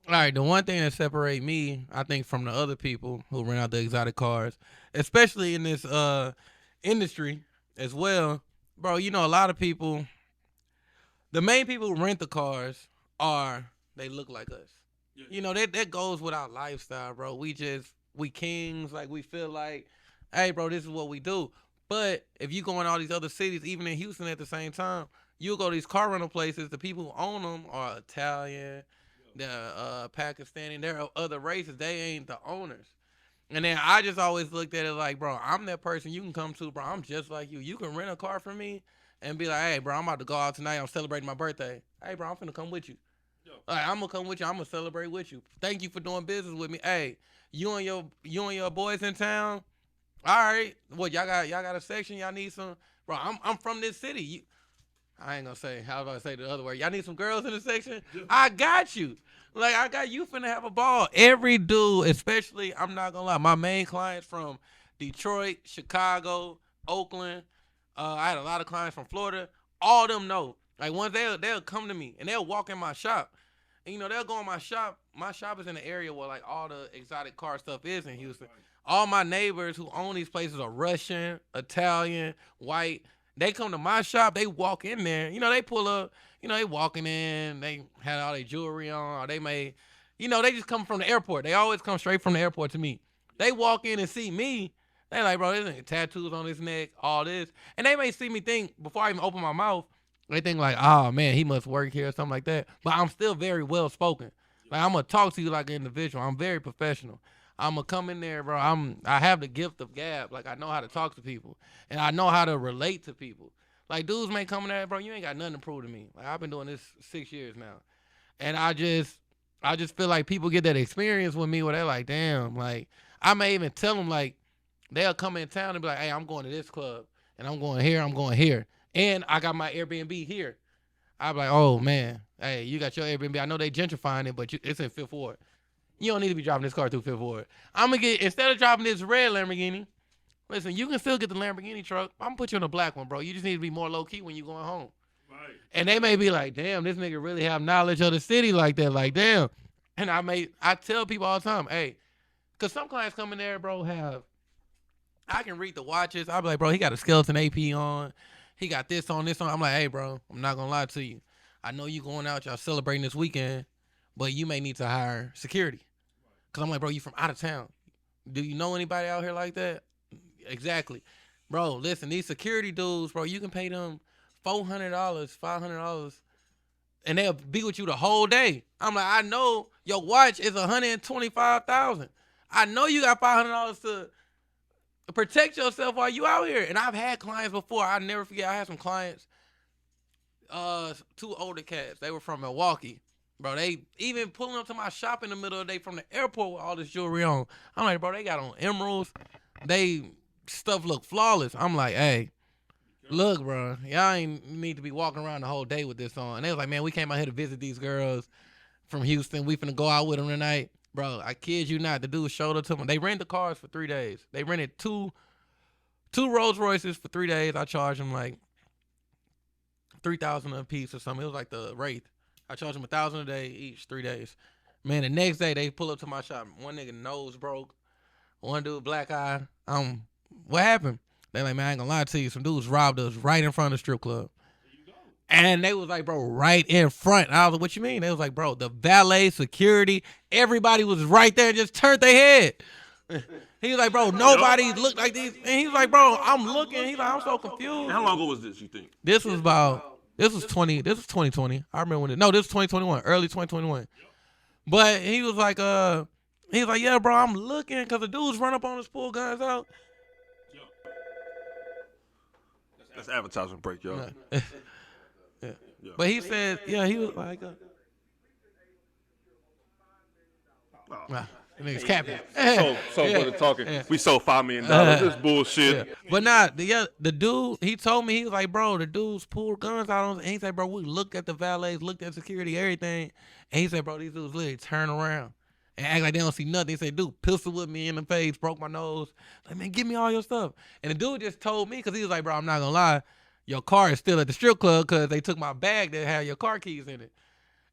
All right, the one thing that separates me, I think, from the other people who rent out the exotic cars, especially in this industry as well, bro. You know, a lot of people, the main people who rent the cars they look like us. Yeah. You know, that goes with our lifestyle, bro. We kings, like we feel like, hey, bro, this is what we do. But if you go in all these other cities, even in Houston at the same time, you'll go to these car rental places. The people who own them are Italian, they're Pakistani, they're other races. They ain't the owners. And then I just always looked at it like, bro, I'm that person you can come to, bro. I'm just like you. You can rent a car from me and be like, hey, bro, I'm about to go out tonight. I'm celebrating my birthday. Hey, bro, I'm finna come with you. All right, I'm gonna come with you. I'm gonna celebrate with you. Thank you for doing business with me. Hey, you and your boys in town. All right, what y'all got a section? Y'all need some, bro. I'm from this city. I ain't gonna say how do I say the other word. Y'all need some girls in the section. I got you. Like I got you finna have a ball. Every dude, especially I'm not gonna lie, my main clients from Detroit, Chicago, Oakland. I had a lot of clients from Florida. All of them know. Like once they'll come to me and they'll walk in my shop. And, they'll go in my shop. My shop is in the area where like all the exotic car stuff is in Houston. All my neighbors who own these places are Russian, Italian, white. They come to my shop. They walk in there. They pull up. They walking in. They had all their jewelry on. Or they may, they just come from the airport. They always come straight from the airport to me. They walk in and see me. They like, bro, there's tattoos on his neck, all this. And they may see me think, before I even open my mouth, they think like, oh, man, he must work here or something like that. But I'm still very well spoken. Like, I'm going to talk to you like an individual. I'm very professional. I'm going to come in there, bro. I have the gift of gab. Like, I know how to talk to people. And I know how to relate to people. Like, dudes may come in there, bro, you ain't got nothing to prove to me. Like, I've been doing this 6 years now. And I just feel like people get that experience with me where they're like, damn. Like, I may even tell them, like, they'll come in town and be like, hey, I'm going to this club. And I'm going here. And I got my Airbnb here. I'm like, oh, man. Hey, you got your Airbnb. I know they gentrifying it, but it's in Fifth Ward. You don't need to be driving this car through Fifth Ward. I'm going to get, instead of driving this red Lamborghini, listen, you can still get the Lamborghini truck. I'm going to put you in a black one, bro. You just need to be more low-key when you're going home. Right. And they may be like, damn, this nigga really have knowledge of the city like that. Like, damn. And I tell people all the time, hey, because some clients come in there, bro, I can read the watches. I'll be like, bro, he got a skeleton AP on. He got this on. I'm like, hey, bro, I'm not going to lie to you. I know you going out, y'all celebrating this weekend, but you may need to hire security. Because I'm like, bro, you from out of town. Do you know anybody out here like that? Exactly. Bro, listen, these security dudes, bro, you can pay them $400, $500, and they'll be with you the whole day. I'm like, I know your watch is $125,000. I know you got $500 to protect yourself while you out here. And I've had clients before. I never forget. I had some clients, 2 older cats. They were from Milwaukee. Bro, they even pulling up to my shop in the middle of the day from the airport with all this jewelry on. I'm like, bro, they got on emeralds. They stuff look flawless. I'm like, hey, look, bro, y'all ain't need to be walking around the whole day with this on. And they was like, man, we came out here to visit these girls from Houston. We finna go out with them tonight. Bro, I kid you not. The dude showed up to them. They rented the cars for 3 days. They rented two Rolls Royces for 3 days. I charged them like $3,000 a piece or something. It was like the Wraith. I charged them $1,000 a day each, 3 days. Man, the next day they pull up to my shop. One nigga nose broke. One dude black eye. What happened? They like, man, I ain't gonna lie to you. Some dudes robbed us right in front of the strip club. And they was like, bro, right in front. I was like, what you mean? They was like, bro, the valet, security, everybody was right there and just turned their head. He was like, bro, nobody looked like these. And he was like, bro, I'm looking. He's like, I'm so confused. How long ago was this, you think? This was 2020. I remember when this was 2021, early 2021. But he was like, yeah, bro, I'm looking because the dudes run up on us, pull guns out. That's advertisement break, y'all. Yeah. But he said, he was like, niggas capping. So for the talking, we sold $5 million. This bullshit. Yeah. But nah, the dude, he told me, he was like, bro, the dudes pulled guns out on us. And he said, bro, we looked at the valets, looked at security, everything. And he said, bro, these dudes literally turn around and act like they don't see nothing. He said, dude, pistol with me in the face, broke my nose. Like, man, give me all your stuff. And the dude just told me, because he was like, bro, I'm not going to lie, your car is still at the strip club because they took my bag that had your car keys in it.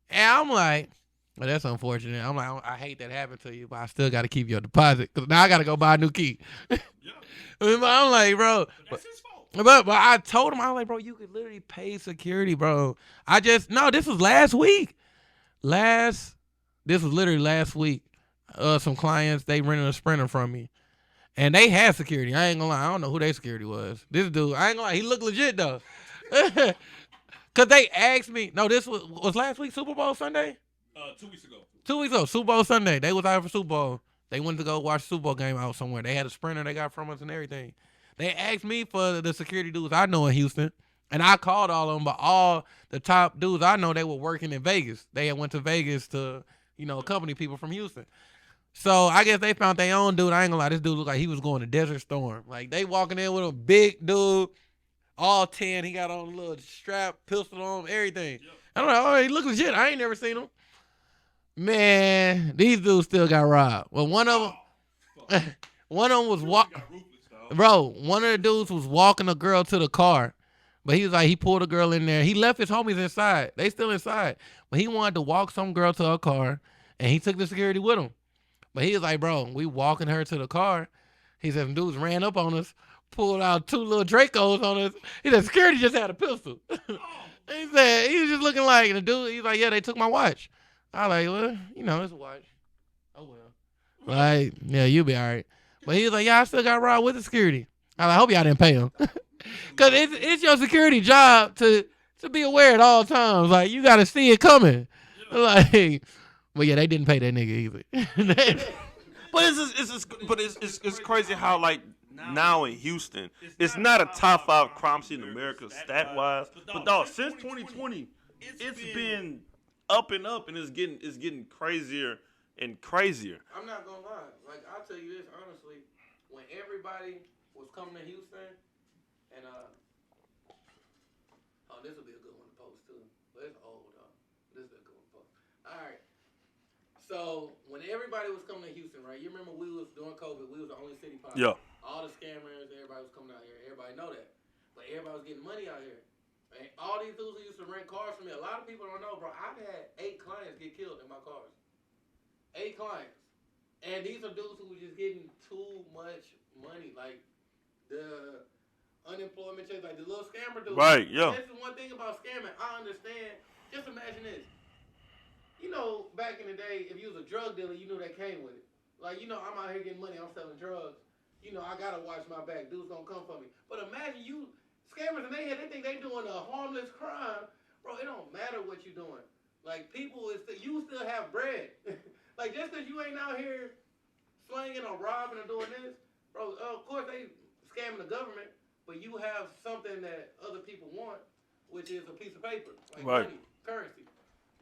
And I'm like, well, that's unfortunate. I'm like, I hate that happened to you, but I still got to keep your deposit because now I got to go buy a new key. I'm like, bro. But that's his fault. But I told him, I was like, bro, you could literally pay security, bro. This was last week. This was literally last week. Some clients, they rented a Sprinter from me. And they had security. I ain't gonna lie. I don't know who their security was. This dude, I ain't gonna lie. He looked legit, though. Because they asked me. No, this was last week, Super Bowl Sunday? 2 weeks ago. 2 weeks ago, Super Bowl Sunday. They was out for Super Bowl. They wanted to go watch the Super Bowl game out somewhere. They had a Sprinter they got from us and everything. They asked me for the security dudes I know in Houston. And I called all of them, but all the top dudes I know, they were working in Vegas. They had went to Vegas to, accompany people from Houston. So I guess they found their own dude. I ain't gonna lie, this dude looked like he was going to Desert Storm. Like they walking in with a big dude, all 10. He got on a little strap, pistol on him, everything. Yep. I'm like, oh, he look legit. I ain't never seen him. Man, these dudes still got robbed. Well, one of them was walking. Bro, one of the dudes was walking a girl to the car. But he was like, he pulled a girl in there. He left his homies inside. They still inside. But he wanted to walk some girl to her car, and he took the security with him. But he was like, bro, we walking her to the car. He said, some dudes ran up on us, pulled out 2 little Dracos on us. He said, security just had a pistol. He said, he was just looking like, and the dude, he's like, yeah, they took my watch. I was like, well, it's a watch. Oh, well. Like, yeah, you'll be all right. But he was like, yeah, I still got robbed with the security. I was like, I hope y'all didn't pay him. Because it's your security job to be aware at all times. Like, you got to see it coming. Like, well, yeah, they didn't pay that nigga either. But it's crazy how, like, now in Houston, it's not a top 5 crime scene in America stat-wise. But, dog, since 2020, it's been up and up, and it's getting crazier and crazier. I'm not going to lie. Like, I'll tell you this, honestly. When everybody was coming to Houston, and, this will be a good one to post, too. But it's old, though. This will be a good one to post. All right. So, when everybody was coming to Houston, right? You remember we was, during COVID, we was the only city popping. Yeah. All the scammers, everybody was coming out here. Everybody know that. But everybody was getting money out here. And all these dudes who used to rent cars from me, a lot of people don't know, bro. I've had 8 clients get killed in my cars. 8 clients. And these are dudes who were just getting too much money. Like, the unemployment checks, like the little scammer dudes. Right, yeah. And this is one thing about scamming. I understand. Just imagine this. Back in the day, if you was a drug dealer, you knew that came with it. Like, I'm out here getting money, I'm selling drugs. I gotta watch my back. Dudes gonna come for me. But imagine you scammers in their head, they think they doing a harmless crime. Bro, it don't matter what you doing. Like, people, you still have bread. Like, just because you ain't out here slinging or robbing or doing this, bro, of course they scamming the government, but you have something that other people want, which is a piece of paper, like money, currency.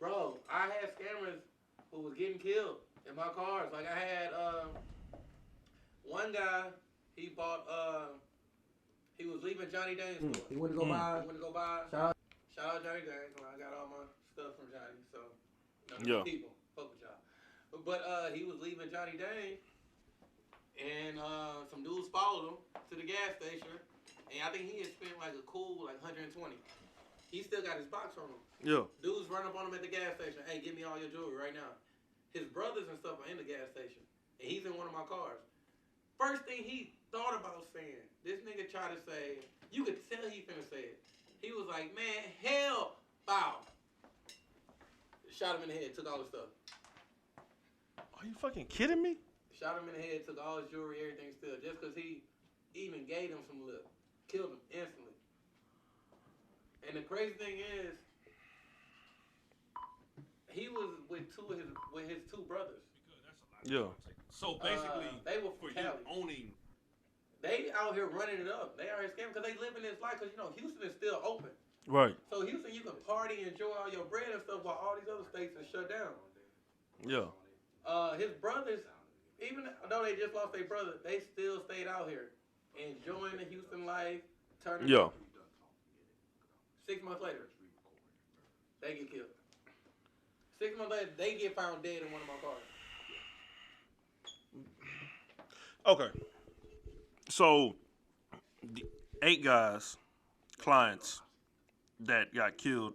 Bro, I had scammers who was getting killed in my cars. Like, I had one guy, he bought, he was leaving Johnny Dane's store. He went to go buy. Shout out Johnny Dane. I got all my stuff from Johnny, so people, fuck with y'all. But he was leaving Johnny Dane, and some dudes followed him to the gas station, and I think he had spent like a cool like 120. He still got his box on him. Yeah. Dudes run up on him at the gas station. Hey, give me all your jewelry right now. His brothers and stuff are in the gas station, and he's in one of my cars. First thing he thought about saying, this nigga tried to say, you could tell he finna say it. He was like, man, hell, bow. Shot him in the head, took all his stuff. Are you fucking kidding me? Shot him in the head, took all his jewelry, everything still, just because he even gave him some lip. Killed him instantly. And the crazy thing is, he was with his two brothers. Yeah. So basically, they were for from Cali. you owning. They out here running it up. They out here scamming because they live in this life. Because, Houston is still open. Right. So Houston, you can party, enjoy all your bread and stuff while all these other states are shut down. Yeah. His brothers, even though they just lost their brother, they still stayed out here enjoying the Houston life. Turning up. 6 months later, they get killed. 6 months later, they get found dead in one of my cars. Okay. So, the 8 guys, clients that got killed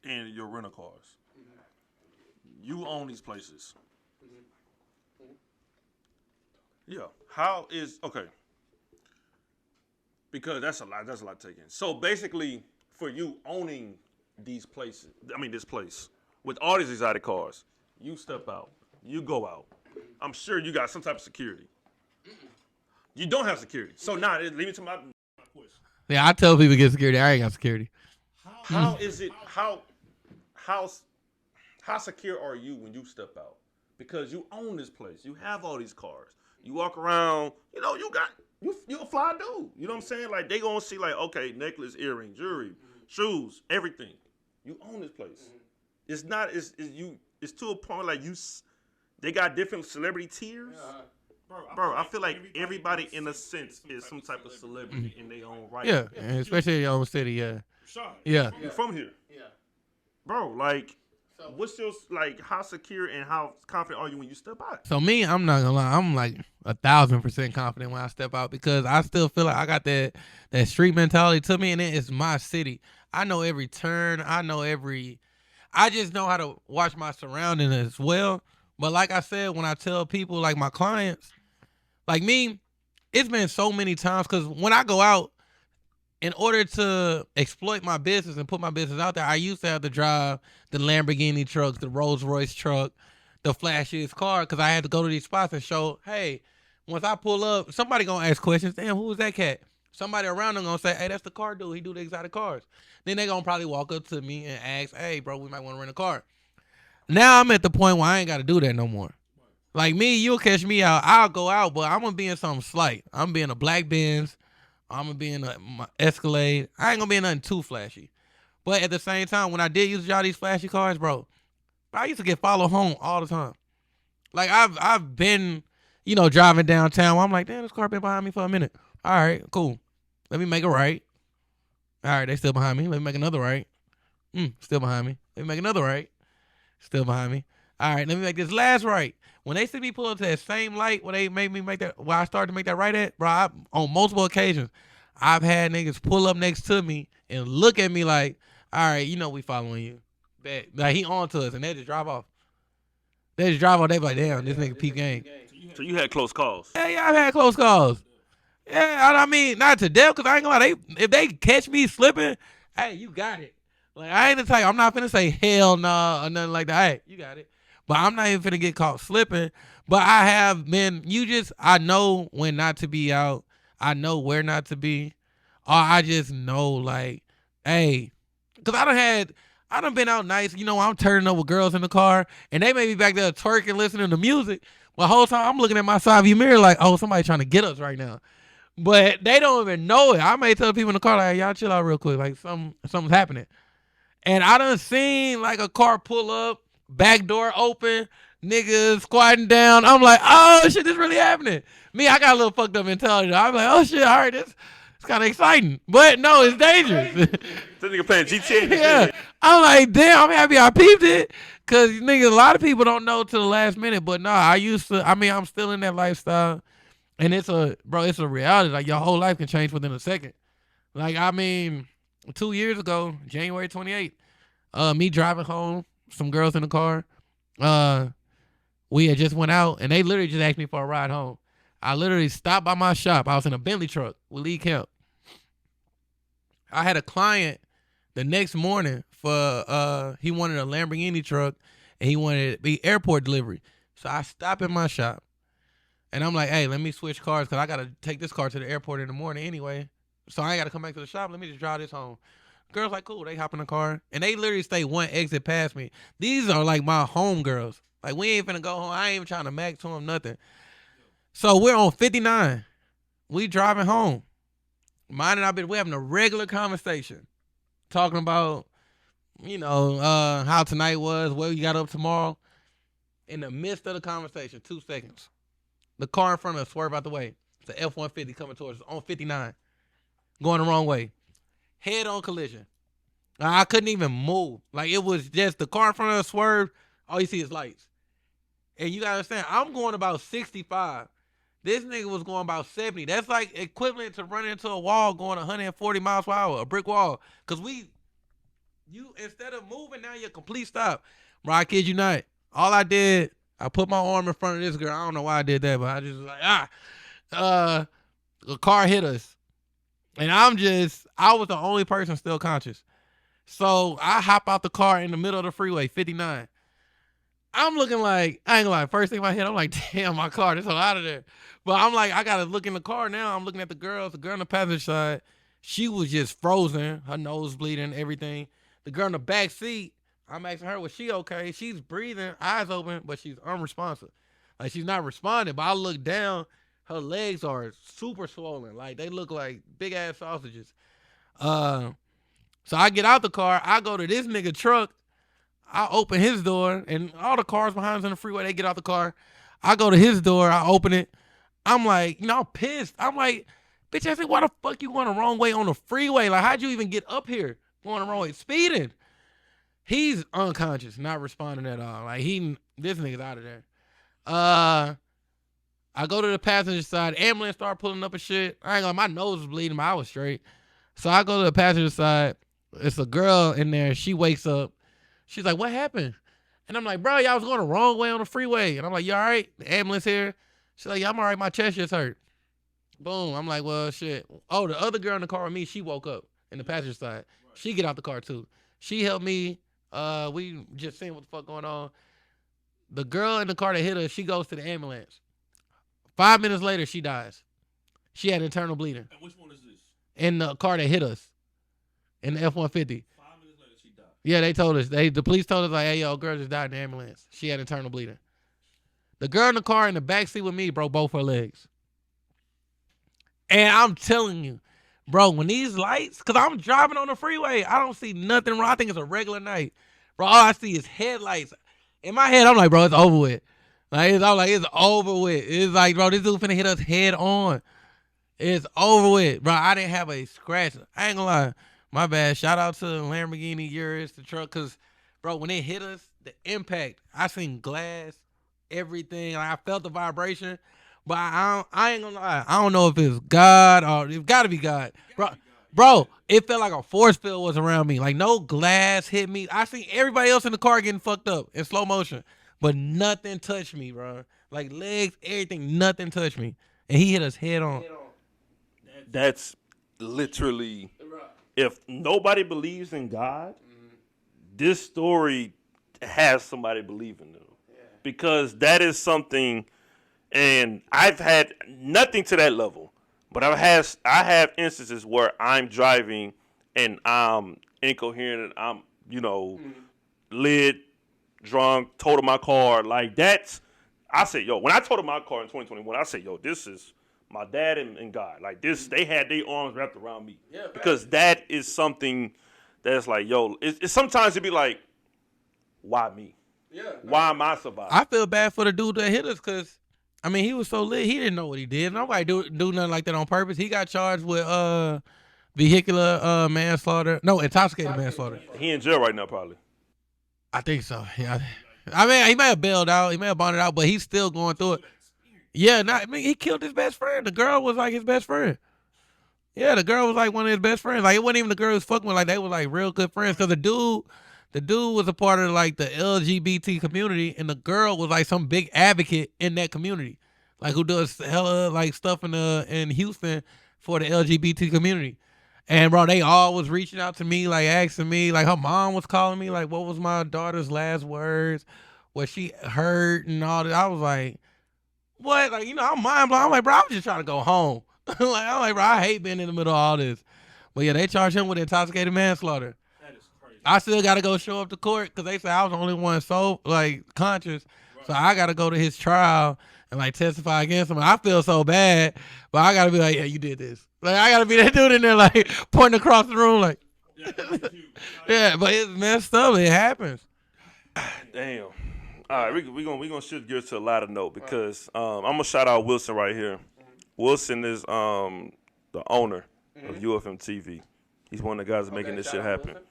in your rental cars. Mm-hmm. You own these places. Mm-hmm. Mm-hmm. Yeah. How is okay? Because that's a lot. That's a lot taken. So basically, for you owning these places, this place with all these exotic cars, you step out, you go out. I'm sure you got some type of security. You don't have security. So now, leave me to my question. Yeah, I tell people get security. I ain't got security. How is it? How secure are you when you step out? Because you own this place. You have all these cars. You walk around. You a fly dude. You know what I'm saying? Like they gonna see like, okay, necklace, earring, jewelry, shoes, everything. You own this place. It's not. It's to a point like they got different celebrity tiers. Bro, I feel like everybody in a sense is some type of celebrity in their own right. Yeah, especially in your own city, yeah. Rashad. Yeah. You from here. Yeah. Bro, like, what's your, like, how secure and how confident are you when you step out? So me, I'm not gonna lie, I'm like 1,000% confident when I step out because I still feel like I got that street mentality to me, and it's my city. I know every turn. I just know how to watch my surroundings as well. But like I said, when I tell people, like my clients, like me, it's been so many times because when I go out, in order to exploit my business and put my business out there, I used to have to drive the Lamborghini trucks, the Rolls Royce truck, the flashiest car, because I had to go to these spots and show, hey, once I pull up, somebody going to ask questions. Damn, who was that cat? Somebody around them going to say, hey, that's the car dude. He do the exotic cars. Then they going to probably walk up to me and ask, hey, bro, we might want to rent a car. Now I'm at the point where I ain't got to do that no more. Like me, you'll catch me out. I'll go out, but I'm going to be in something slight. I'm going to be in a black Benz. I'm going to be in my Escalade. I ain't going to be in nothing too flashy. But at the same time, when I did use to drive these flashy cars, bro, I used to get followed home all the time. Like, I've been, driving downtown where I'm like, damn, this car been behind me for a minute. All right, cool. Let me make a right. All right, they still behind me. Let me make another right. Still behind me. Let me make another right. Still behind me. All right, let me make this last right. When they see me pull up to that same light where they made me make that, where I started to make that right at, bro, on multiple occasions, I've had niggas pull up next to me and look at me like, all right, we following you. Like, he on to us, and they just drive off. They just drive off. They be like, damn, this nigga peep game. So you had close calls. Yeah, I've had close calls. Yeah, I mean, not to death, because I ain't gonna lie. If they catch me slipping, hey, you got it. Like, I ain't the type, I'm not finna say hell nah or nothing like that. Hey, you got it. But I'm not even finna get caught slipping. But I have been, I know when not to be out. I know where not to be. I just know, like, hey, because I done been out nice. You know, I'm turning up with girls in the car, and they may be back there twerking, listening to music. But the whole time I'm looking at my side view mirror like, oh, somebody trying to get us right now. But they don't even know it. I may tell people in the car, like, hey, y'all chill out real quick. Like, something's happening. And I done seen, like, a car pull up, back door open, niggas squatting down. I'm like, oh, shit, this really happening. Me, I got a little fucked up mentality. I'm like, oh, shit, all right, it's kind of exciting. But, no, it's dangerous. This nigga playing GTA. Yeah. I'm like, damn, I'm happy I peeped it. Because, nigga, a lot of people don't know till the last minute. But, nah, I'm still in that lifestyle. And it's a reality. Like, your whole life can change within a second. Like, 2 years ago, January 28th, me driving home, some girls in the car. We had just went out, and they literally just asked me for a ride home. I literally stopped by my shop. I was in a Bentley truck with Lee Kemp. I had a client the next morning for he wanted a Lamborghini truck, and he wanted it to be airport delivery. So I stopped at my shop, and I'm like, hey, let me switch cars because I got to take this car to the airport in the morning anyway. So I ain't got to come back to the shop. Let me just drive this home. Girls like, cool. They hop in the car, and they literally stay one exit past me. These are like my home girls. Like, we ain't finna go home. I ain't even trying to max to them, nothing. So we're on 59. We driving home. We're having a regular conversation. Talking about, how tonight was, where you got up tomorrow. In the midst of the conversation, 2 seconds. The car in front of us swerve out the way. It's an F-150 coming towards us on 59. Going the wrong way. Head-on collision. I couldn't even move. Like, it was just the car in front of us swerved. All you see is lights. And you got to understand, I'm going about 65. This nigga was going about 70. That's like equivalent to running into a wall going 140 miles per hour, a brick wall. Because instead of moving, now you're a complete stop. Bro, I kid you not. All I did, I put my arm in front of this girl. I don't know why I did that, but I just was like, the car hit us. And I was the only person still conscious. So I hop out the car in the middle of the freeway, 59. I'm looking like, I ain't gonna lie, first thing in my head, I'm like, damn, my car, this out of there. But I'm like, I gotta look in the car now. I'm looking at the girl on the passenger side. She was just frozen, her nose bleeding, everything. The girl in the back seat, I'm asking her, was she okay? She's breathing, eyes open, but she's unresponsive. Like, she's not responding, but I look down, her legs are super swollen. Like, they look like big-ass sausages. So I get out the car. I go to this nigga truck. I open his door, and all the cars behind us on the freeway, they get out the car. I go to his door. I open it. I'm like, I'm pissed. I'm like, bitch, I said, why the fuck you going the wrong way on the freeway? Like, how'd you even get up here going the wrong way? Speeding. He's unconscious, not responding at all. Like, this nigga's out of there. I go to the passenger side. Ambulance start pulling up and shit. I ain't gonna, my nose was bleeding, but I was straight. So I go to the passenger side. It's a girl in there. She wakes up. She's like, what happened? And I'm like, bro, y'all was going the wrong way on the freeway. And I'm like, you all right? The ambulance here. She's like, yeah, I'm all right. My chest just hurt. Boom. I'm like, well, shit. Oh, the other girl in the car with me, she woke up in the passenger side. Right. She get out the car too. She helped me. We just seeing what the fuck going on. The girl in the car that hit her, she goes to the ambulance. 5 minutes later, she dies. She had internal bleeding. And which one is this? In the car that hit us. In the F-150. 5 minutes later, she died. Yeah, they told us. The police told us, like, hey, yo, girl just died in the ambulance. She had internal bleeding. The girl in the car in the backseat with me broke both her legs. And I'm telling you, bro, when these lights, because I'm driving on the freeway, I don't see nothing wrong. I think it's a regular night. Bro, all I see is headlights. In my head, I'm like, bro, it's over with. It's over with. It's like, bro, this dude finna hit us head on. It's over with. Bro, I didn't have a scratch. I ain't gonna lie. My bad. Shout out to the Lamborghini Urus, the truck, because, bro, when it hit us, the impact, I seen glass, everything. Like, I felt the vibration. But I ain't gonna lie. I don't know if it's God or it's got to be God. Bro, it felt like a force field was around me. Like, no glass hit me. I seen everybody else in the car getting fucked up in slow motion. But nothing touched me, bro. Like, legs, everything, nothing touched me. And he hit us head on. That's literally, if nobody believes in God, this story has somebody believing in them. Yeah. Because that is something, and I've had nothing to that level. But I have instances where I'm driving and I'm incoherent and I'm, lit, drunk, totaled my car. Like that's, I said, yo, when I totaled my car in 2021, I said, yo, this is my dad and God. Like this, they had their arms wrapped around me. Yeah, because that is something that's like, yo, it's sometimes it'd be like, why me? Yeah. Why am I surviving? I feel bad for the dude that hit us because, I mean, he was so lit. He didn't know what he did. Nobody do nothing like that on purpose. He got charged with vehicular manslaughter. No, intoxicated manslaughter. He in jail right now, probably. I think so. Yeah. I mean, he may have bailed out. He may have bonded out, but he's still going through it. Yeah, I mean, he killed his best friend. The girl was like his best friend. Yeah, the girl was like one of his best friends. Like it wasn't even the girl he was fucking with. Like they were like real good friends. Cause the dude was a part of like the LGBT community, and the girl was like some big advocate in that community, like who does hella like stuff in Houston for the LGBT community. And bro, they all was reaching out to me, like asking me, like her mom was calling me, like what was my daughter's last words, what she heard and all that. I was like, what? Like I'm mind blown. I'm like, bro, I was just trying to go home. I'm like, bro, I hate being in the middle of all this. But yeah, they charged him with intoxicated manslaughter. That is crazy. I still got to go show up to court because they said I was the only one conscious. Right. So I got to go to his trial and like testify against him. I feel so bad, but I got to be like, yeah, you did this. Like I got to be that dude in there like pointing across the room like, yeah, but it's messed up. It happens. Damn. All right, we gonna shift gears to a lighter note because I'm gonna shout out Wilson right here. Wilson is the owner of UFM TV. He's one of the guys that making this shit happen. Wilson.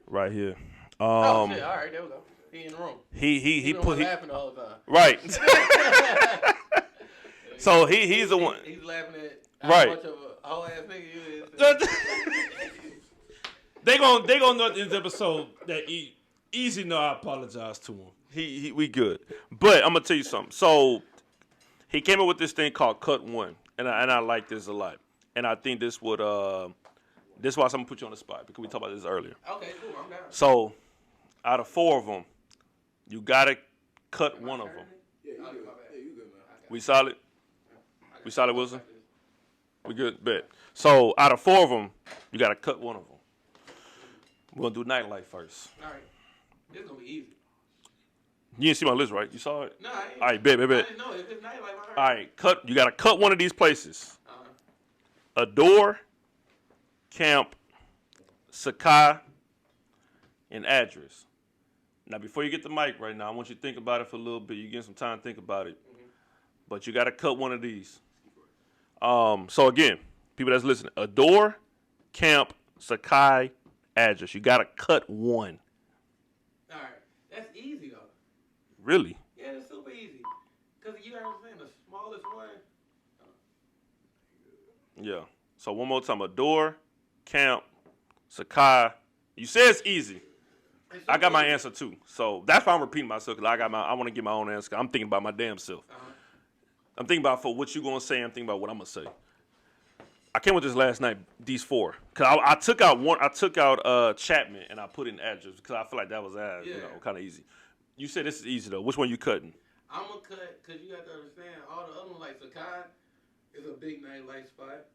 Right here. Shit! All right, there we go. He in the room. He put laughing the whole time. Right. So he's the one. He's laughing at how much of a whole ass nigga you is. They gonna know this episode that Easy know I apologize to him. We good. But I'm gonna tell you something. So he came up with this thing called Cut One, and I like this a lot. And I think this would this is why I'm gonna put you on the spot because we talked about this earlier. Okay, cool. I'm down. So out of 4 of them, you gotta cut one of them. Yeah, you good. Yeah, you good, man. We solid? We solid, Wilson? We good? Bet. So out of 4 of them, you gotta cut one of them. We're gonna do nightlife first. All right. This is gonna be easy. You didn't see my list, right? You saw it? No, I ain't. All right, bet. I didn't know. If it's night, like, All right, you gotta cut one of these places. Uh-huh. Adore, Camp, Sakai, and address. Now, before you get the mic right now, I want you to think about it for a little bit. You get some time to think about it. Mm-hmm. But you got to cut one of these. So, again, people that's listening, Adore, Camp, Sakai, address. You got to cut one. All right. That's easy, though. Really? Yeah, it's super easy. Because you understand the smallest one. Yeah. So, one more time. Adore, Camp, Sakai. You say it's easy. I got my answer too, so that's why I'm repeating myself. Cause I want to get my own answer. I'm thinking about my damn self. Uh-huh. I'm thinking about for what you gonna say. I'm thinking about what I'm gonna say. I came with this last night. These 4, cause I took out one. I took out Chapman and I put in address because I feel like that was kind of easy. You said this is easy though. Which one you cutting? I'm gonna cut because you got to understand all the other ones like Sakai is a big nightlife spot.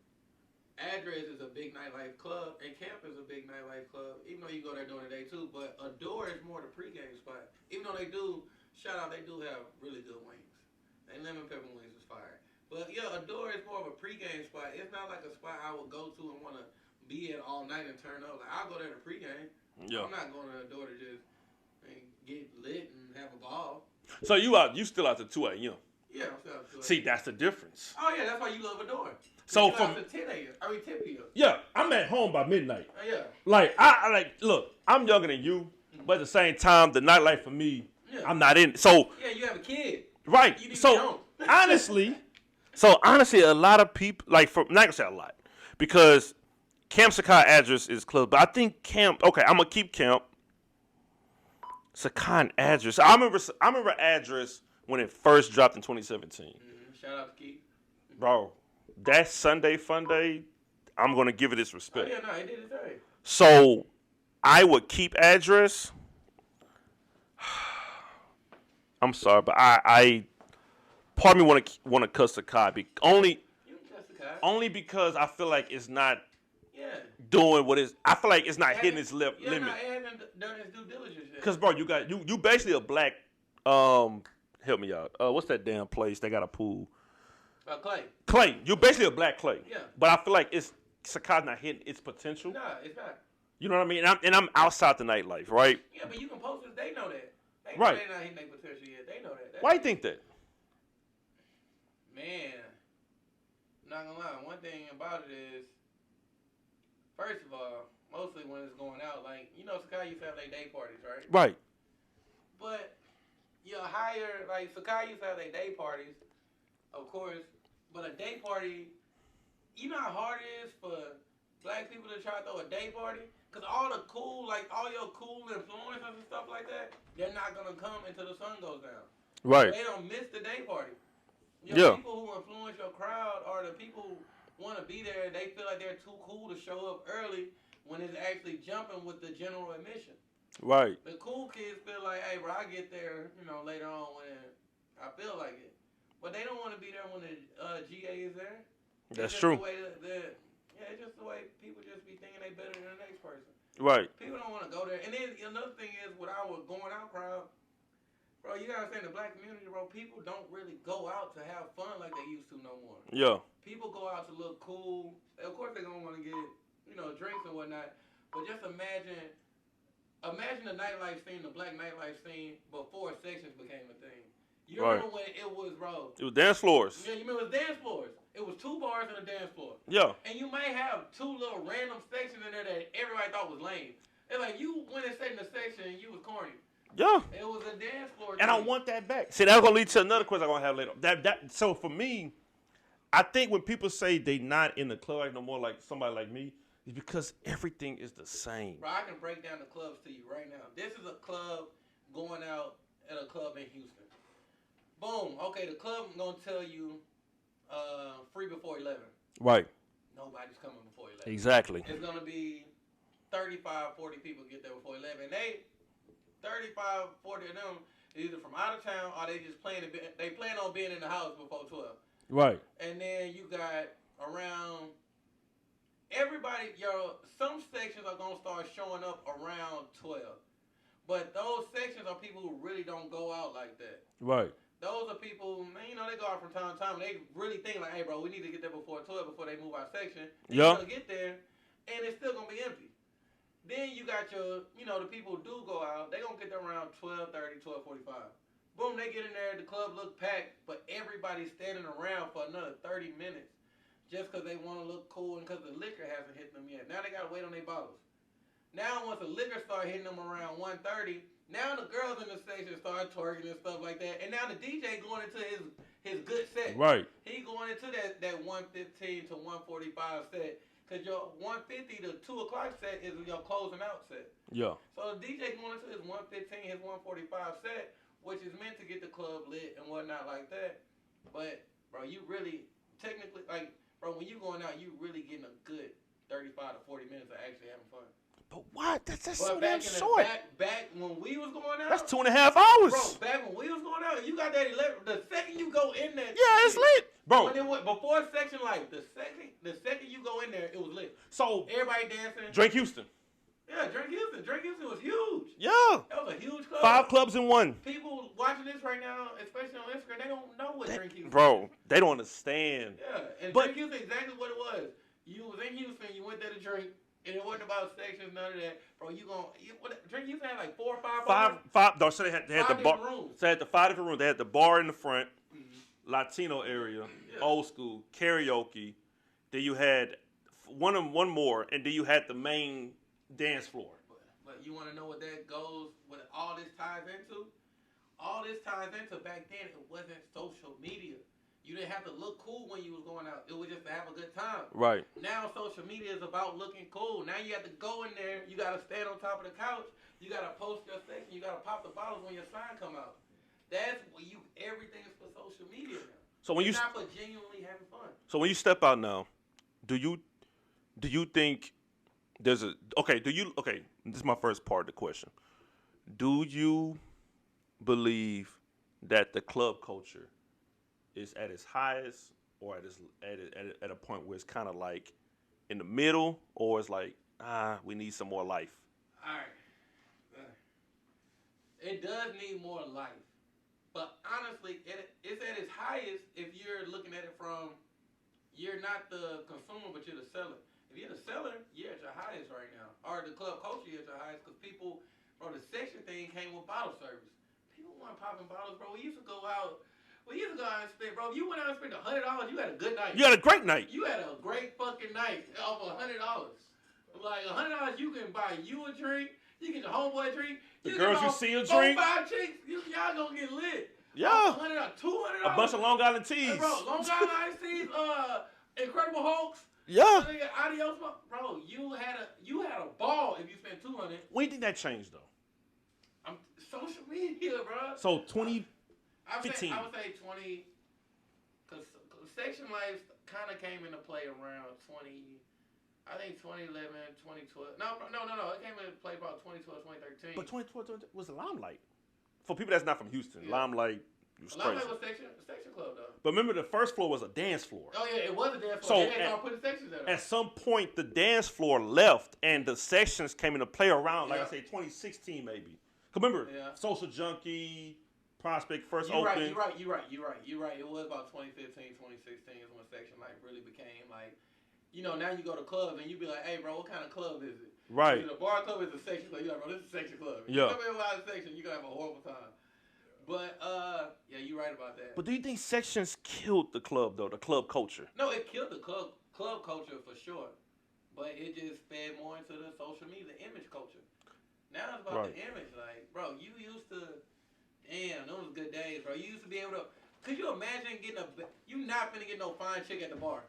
Address is a big nightlife club, and Camp is a big nightlife club, even though you go there during the day too. But Adore is more the pregame spot. Even though they do have really good wings. They lemon pepper wings is fire. But yeah, Adore is more of a pregame spot. It's not like a spot I would go to and want to be at all night and turn up. Like I'll go there to pregame. Yeah. I'm not going to Adore to just get lit and have a ball. So you still out to 2 a.m. Yeah, I'm still out to 2 a.m. See, that's the difference. Oh yeah, that's why you love Adore. So you from 10 a.m. 10 p.m. Yeah, I'm at home by midnight. Yeah. Like I look, I'm younger than you, but at the same time, the nightlife for me, I'm not in. So yeah, you have a kid. right. You So honestly, a lot of people not gonna say a lot because Camp Sakai address is club, but I think Camp. Okay, I'm gonna keep Camp Sakai address. I remember address when it first dropped in 2017. Mm-hmm. Shout out to Keith. Bro, that Sunday Fun Day, I'm gonna give it its respect. Oh yeah, no, it did its thing. So I would keep address. I'm sorry, but I part of me want to cut Sakai. Only You can cut Sakai. Only because I feel like it's not Yeah. doing what is. I feel like it's not hitting its limit. Yeah, no, it hasn't done its due diligence yet. Because, bro, you basically a black. Help me out. What's that damn place? They got a pool. Clay. Clay. You're basically a black Clay. Yeah. But I feel like Sakai's not hitting its potential. Nah, it's not. You know what I mean? And I'm outside the nightlife, right? Yeah, but you can post this. They know that. They Right. They're not hitting their potential yet. They know that. Why you think that? Man, I'm not gonna lie. One thing about it is, first of all, mostly when it's going out, like, you know, Sakai used to have their day parties, right? Right. But you hire, like, Sakai used to have their day parties, of course, but a day party, you know how hard it is for black people to try to throw a day party? Because all the cool, like, all your cool influencers and stuff like that, they're not going to come until the sun goes down. Right. They don't miss the day party. Yeah. People who influence your crowd are the people who want to be there. They feel like they're too cool to show up early when it's actually jumping with the general admission. Right. The cool kids feel like, hey, bro, I get there, you know, later on when I feel like it. But they don't want to be there when the GA is there. That's just true. The way it's just the way people just be thinking they better than the next person. Right. People don't want to go there. And then another thing is with our going out crowd, bro, you gotta understand the black community, bro, people don't really go out to have fun like they used to no more. Yeah. People go out to look cool. Of course they're gonna want to get, you know, drinks and whatnot. But just imagine the nightlife scene, the black nightlife scene before sections became a thing. You remember when it was, bro? It was dance floors. Yeah, you remember it was dance floors. It was 2 bars and a dance floor. Yeah. And you may have 2 little random sections in there that everybody thought was lame. It's like you went and sat in the section and you was corny. Yeah. It was a dance floor. And I want that back. See, that's gonna lead to another question I'm gonna have later. So for me, I think when people say they not in the club like no more, like somebody like me, is because everything is the same. Bro, I can break down the clubs to you right now. This is a club going out at a club in Houston. Boom. Okay, the club gonna tell you free before 11. Right. Nobody's coming before 11. Exactly. It's gonna be 35, 40 people get there before 11. They 35, 40 of them either from out of town or they just plan on being in the house before 12. Right. And then you got around everybody, some sections are gonna start showing up around 12. But those sections are people who really don't go out like that. Right. Those are people, man, you know, they go out from time to time and they really think like, hey bro, we need to get there before 12 before they move our section. Yeah. You're gonna get there and it's still gonna be empty. Then you got your, you know, the people who do go out, they gonna get there around 12:30, 12:45. Boom, they get in there, the club look packed, but everybody's standing around for another 30 minutes just because they want to look cool and because the liquor hasn't hit them yet. Now they gotta wait on their bottles. Now once the liquor start hitting them around 1:30, now the girls in the station start twerking and stuff like that, and now the DJ going into his good set. Right. He going into that 1:15 to 1:45 set. Because your 1:50 to 2 o'clock set is your closing out set. Yeah. So the DJ going into his 1:15, his 1:45 set, which is meant to get the club lit and whatnot like that. But, bro, you really, technically, like, bro, when you going out, you really getting a good 35 to 40 minutes of actually having fun. But what? That's But so damn back short. Back when we was going out. That's 2.5 hours. Bro, back when we was going out, you got that 11. The second you go in there. Yeah, it's lit. Bro. When it went, before section life, the second you go in there, it was lit. So everybody dancing. Drake Houston. Yeah, Drake Houston. Drake Houston was huge. Yeah. That was a huge club. 5 clubs in one. People watching this right now, especially on Instagram, they don't know what Drake Houston is. Bro, they don't understand. Yeah, and Drake Houston exactly what it was. You was in Houston, you went there to drink, and it wasn't about sections, none of that. Bro, Drake Houston had like 4 or 5 bars? Five. No, so they had the bar. Rooms. So they had the 5 different rooms. They had the bar in the front, Latino area, old school, karaoke. Then you had one more, and then you had the main dance floor. But you want to know what that goes, what all this ties into? All this ties into back then, it wasn't social media. You didn't have to look cool when you was going out. It was just to have a good time. Right. Now social media is about looking cool. Now you have to go in there. You got to stand on top of the couch. You got to post your section. You got to pop the bottles when your sign come out. That's what everything is for social media now. So when it's not for genuinely having fun. So when you step out now, do you think there's okay, this is my first part of the question. Do you believe that the club culture is at its highest or at a point where it's kind of like in the middle, or it's like we need some more life? All right. It does need more life. But honestly, it's at its highest if you're looking at it from, you're not the consumer, but you're the seller. If you're the seller, you're at your highest right now. Or the club culture, you're at your highest because people, bro, the section thing came with bottle service. People weren't popping bottles, bro. We used to go out and spend, bro. You went out and spent $100, you had a good night. You had a great night. You had a great fucking night off of $100. Like $100, you can buy you a drink. You get your homeboy a drink. The girls you see a drink. 4-5 chicks. Y'all gonna get lit. Yeah. $100, $200. A bunch of Long Island teas. Hey, bro, Long Island iced teas. Incredible Hulks. Yeah. Adios, bro. You had a ball if you spent $200. When do you think that changed though? Social media, bro. So 2015. I would say 20. Cause section life kind of came into play around 20. I think 2011, 2012. No. It came into play about 2012, 2013. But 2012 was Limelight. For people that's not from Houston, Limelight was crazy. Limelight was section club though. But remember, the first floor was a dance floor. Oh yeah, it was a dance So floor. They started putting sections there. At some point, the dance floor left, and the sections came into play around, like I say, 2016 maybe. Remember, Social Junkie, Prospect first opened. You're right. It was about 2015, 2016 is when section life really became like. You know, now you go to clubs and you be like, hey, bro, what kind of club is it? Right. The bar club is a section club. You're like, bro, this is a section club. Yeah. You come in without a section, you're going to have a horrible time. But, yeah, you're right about that. But do you think sections killed the club, though, the club culture? No, it killed the club culture for sure. But it just fed more into the social media, the image culture. Now it's about the image. Like, bro, you used to, damn, those was good days, bro. You used to be able to, could you imagine you not finna get no fine chick at the bar?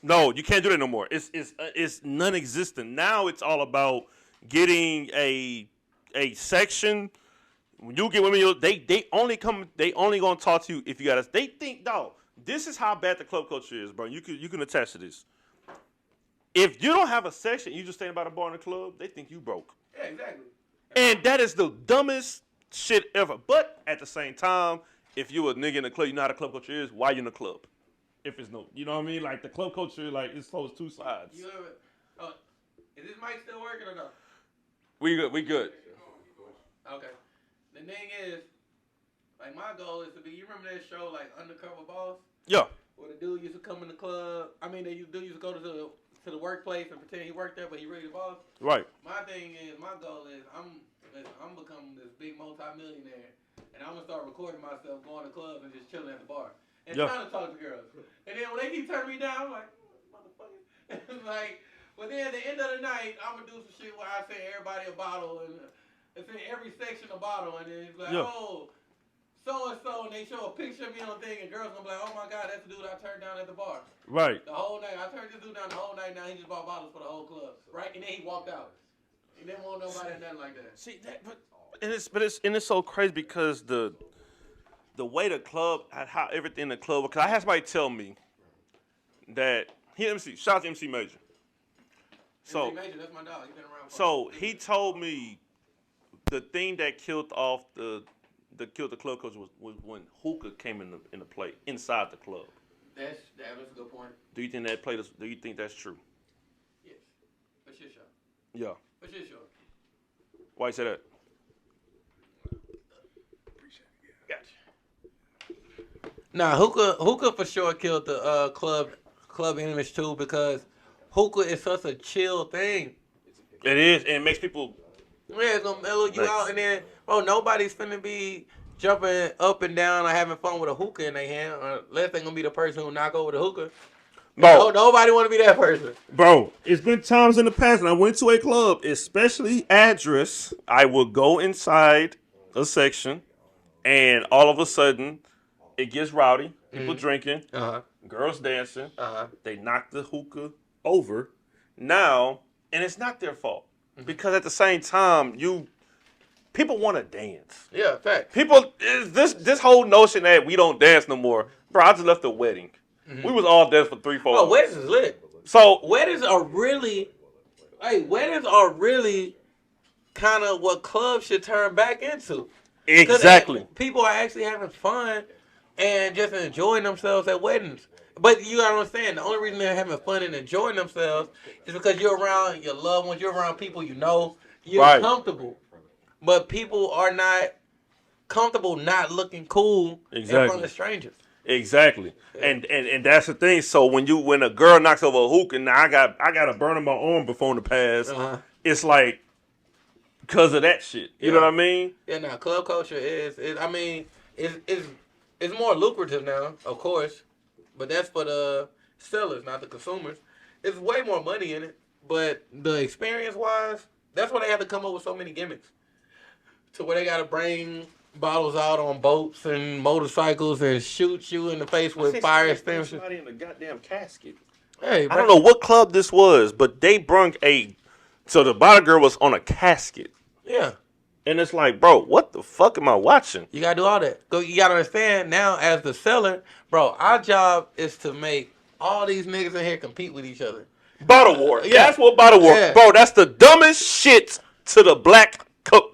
No, you can't do that no more. It's non-existent. Now it's all about getting a section. When you get women, they only gonna talk to you if you got us. They think, dog, this is how bad the club culture is, bro. You can attest to this. If you don't have a section, you just standing by the bar in the club, they think you broke. Yeah, exactly. And that is the dumbest shit ever. But at the same time, if you a nigga in the club, you know how the club culture is. Why you in the club? If it's no, you know what I mean? Like the club culture, like it's those two sides. Is this mic still working or no? We good. Okay. The thing is, like my goal is to be. You remember that show, like Undercover Boss? Yeah. Where the dude used to come in the club. I mean, the dude used to go to the workplace and pretend he worked there, but he really the boss. Right. My goal is I'm becoming this big multi-millionaire, and I'm gonna start recording myself going to clubs and just chilling at the bar. And trying to talk to girls. And then when they keep turning me down, I'm like, motherfucker. Like, but then at the end of the night, I'm going to do some shit where I send everybody a bottle and send every section a bottle. And then it's like, oh, so-and-so. And they show a picture of me on the thing. And girls going to be like, oh, my God, that's the dude I turned down at the bar. Right. The whole night. I turned this dude down the whole night. Now he just bought bottles for the whole club. Right? And then he walked out. He didn't want nobody nothing like that. See, it's so crazy because the way the club, how everything in the club, because I had somebody tell me that, shout out to MC Major. So, MC Major, that's my dog. He's been around for so he told me the thing that killed off the club culture was when hookah came into play inside the club. That's a good point. Do you think that's true? Yes. For sure. Yeah. For sure. Why you say that? Nah, hookah for sure killed the club image too because hookah is such a chill thing. It is, and it makes people. Yeah, it's gonna mellow you out, and then nobody's finna be jumping up and down or having fun with a hookah in their hand, unless they're gonna be the person who knock over the hookah. Bro, nobody want to be that person. Bro, it's been times in the past when I went to a club, especially address, I would go inside a section, and all of a sudden, it gets rowdy. People drinking, girls dancing. They knock the hookah over. Now, and it's not their fault because at the same time, people want to dance. Yeah, fact. People, this whole notion that we don't dance no more. Bro, I just left a wedding. We was all dancing for 3-4 hours. Oh, weddings is lit. So weddings are really kind of what clubs should turn back into. Exactly. People are actually having fun and just enjoying themselves at weddings. But you gotta understand, the only reason they're having fun and enjoying themselves is because you're around your loved ones, you're around people you know, you're comfortable. But people are not comfortable not looking cool in front of strangers. Exactly. Yeah. And that's the thing. So when a girl knocks over a hookah, and I got a burn on my arm before the past, it's like because of that shit. You know what I mean? Yeah, now club culture is it's more lucrative now, of course. But that's for the sellers, not the consumers. It's way more money in it. But the experience-wise, that's why they have to come up with so many gimmicks. To where they got to bring bottles out on boats and motorcycles and shoot you in the face with fire extinguishers. Somebody in a goddamn casket. Hey, I don't know what club this was, but they brung so the bottle girl was on a casket. Yeah. And it's like, bro, what the fuck am I watching? You gotta do all that. You gotta understand now, as the seller, bro, our job is to make all these niggas in here compete with each other. Bottle war. Yeah. That's what bottle war. Yeah. Bro, that's the dumbest shit to the black cook.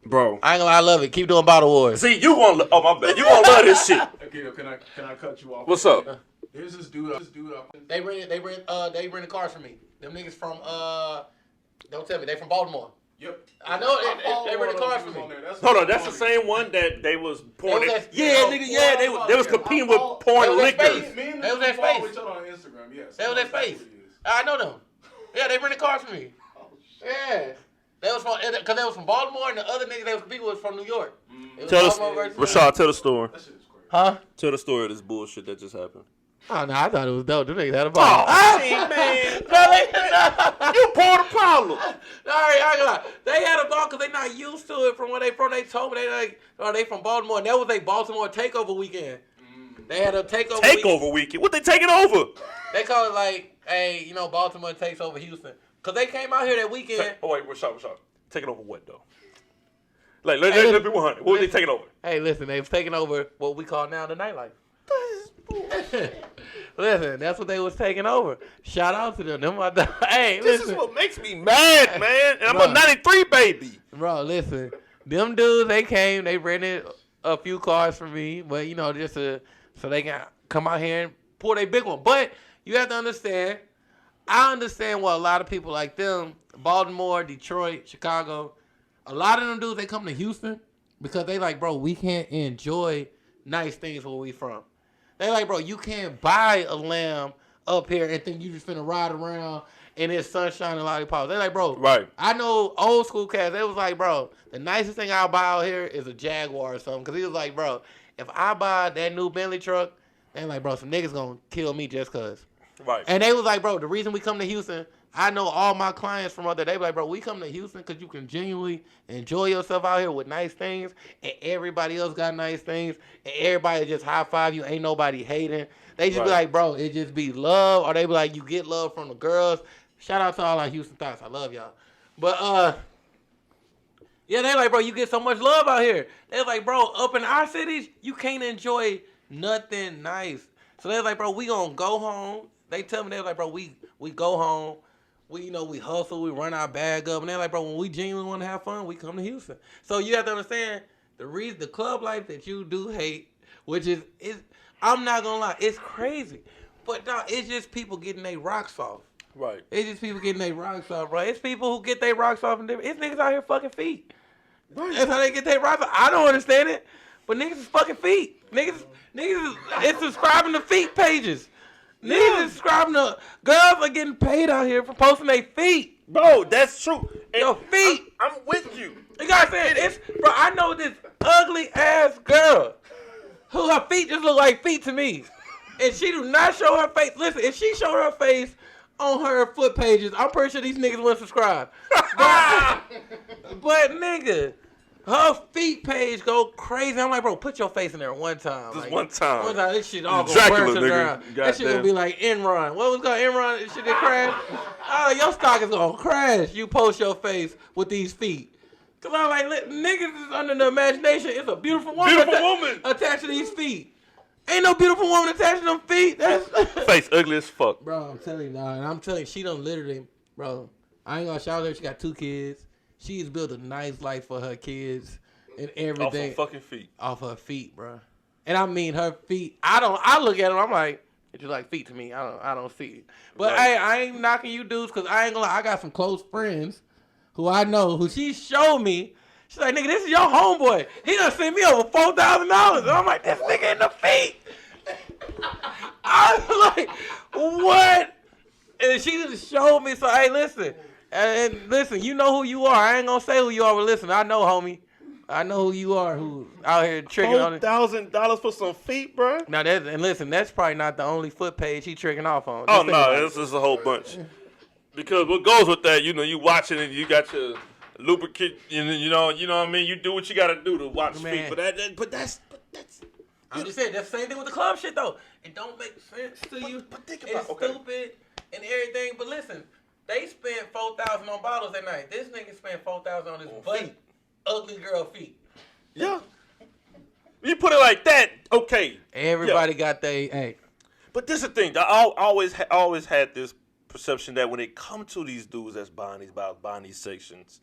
Bro. I ain't gonna lie, I love it. Keep doing bottle wars. See, you gonna, my bad. You gonna love this shit. Okay, can I cut you off? What's up? There's this dude. They rent the cars for me. Them niggas from don't tell me, they from Baltimore. Yep. I know they rent the cars for me. Hold on, that's the same one that they was pouring. They was competing with pouring liquor. They was at Space. Each other on Instagram, yes. They was at Space. I know them. Yeah, they rent the cars for me. Oh, yeah. They was from, because they was from Baltimore, and the other niggas they was competing with was from New York. Rashad, tell the story. That shit is crazy. Huh? Tell the story of this bullshit that just happened. Oh, no, I thought it was dope. Them niggas had a ball. Man. You poured a problem. They had a ball because they not used to it from where they from. They told me they from Baltimore, and that was a Baltimore takeover weekend. They had a takeover weekend. What they taking over? They call it like, hey, Baltimore takes over Houston. Because they came out here that weekend. Rashad. Taking over what, though? Like, let's be 100. What were they taking over? Hey, listen, they was taking over what we call now the nightlife. Listen, that's what they was taking over. Shout out to them. Hey, this is what makes me mad, man. And I'm a 93 baby. Bro, listen. Them dudes, they came, they rented a few cars for me, but just so they can come out here and pull their big one. But you have to understand, I understand what a lot of people like them, Baltimore, Detroit, Chicago, a lot of them dudes, they come to Houston because they like, bro, we can't enjoy nice things where we from. They like, bro, you can't buy a lamb up here and think you just finna ride around in this sunshine and lollipops. They like, bro, right. I know old school cats. They was like, bro, the nicest thing I'll buy out here is a Jaguar or something. Because he was like, bro, if I buy that new Bentley truck, they like, bro, some niggas gonna kill me just cause. Right. And they was like, bro, the reason we come to Houston, I know all my clients from they be like, bro, we come to Houston because you can genuinely enjoy yourself out here with nice things, and everybody else got nice things, and everybody just high five you, ain't nobody hating. They just be like, bro, it just be love, or they be like, you get love from the girls. Shout out to all our Houston thoughts. I love y'all. But, yeah, they like, bro, you get so much love out here. They like, bro, up in our cities, you can't enjoy nothing nice. So they like, bro, we gonna go home. They tell me, they like, bro, we go home. We hustle, we run our bag up, and they're like, bro, when we genuinely want to have fun, we come to Houston. So you have to understand the club life that you do hate, which is I'm not gonna lie, it's crazy, but no, it's just people getting their rocks off. Right. It's just people getting their rocks off, bro. It's people who get their rocks off, and it's niggas out here fucking feet. Right. That's how they get their rocks off. I don't understand it, but niggas is fucking feet. Niggas is subscribing to feet pages. Niggas subscribing to girls are getting paid out here for posting their feet. Bro, that's true. And your feet. I'm with you. You gotta say bro, I know this ugly ass girl who her feet just look like feet to me. And she do not show her face. Listen, if she showed her face on her foot pages, I'm pretty sure these niggas wouldn't subscribe. But nigga, her feet page go crazy. I'm like, bro, put your face in there one time. Just one time. One time, this shit all gonna burn to the ground. That shit gonna be like Enron. What was called Enron? This shit that crashed. Your stock is gonna crash. You post your face with these feet. Cause I'm like, niggas is under the imagination. It's a beautiful woman. Attached to these feet. Ain't no beautiful woman attached to them feet. That's face ugly as fuck. Bro, I'm telling you, and I'm telling you, she done literally, bro. I ain't gonna shout her. She got 2 kids. She's built a nice life for her kids and everything. Off her fucking feet. Off her feet, bro. And I mean her feet. I look at them, I'm like, it's just like feet to me. I don't see it. But hey, I ain't knocking you dudes because I ain't gonna lie. I got some close friends who I know who she showed me. She's like, nigga, this is your homeboy. He done sent me over $4,000. And I'm like, this nigga in the feet. I was like, what? And she just showed me. So, hey, listen. And listen, you know who you are. I ain't gonna say who you are, but listen, I know, homie. I know who you are, who out here tricking on it. $4,000 for some feet, bro? Now, and listen, that's probably not the only foot page he tricking off on. Oh, no, this is a whole bunch. Because what goes with that, you know, you watching it, you got your lubricant, you know what I mean? You do what you got to do to watch feet. But that's. I'm just saying, that's the same thing with the club shit, though. It don't make sense to you. But think about it's stupid and everything. But listen, they spent $4,000 on bottles that night. This nigga spent $4,000 on his butt. Ugly girl feet. Yeah. You put it like that, okay. Everybody got they, hey. But this is the thing. I always had this perception that when it come to these dudes that's buying these sections,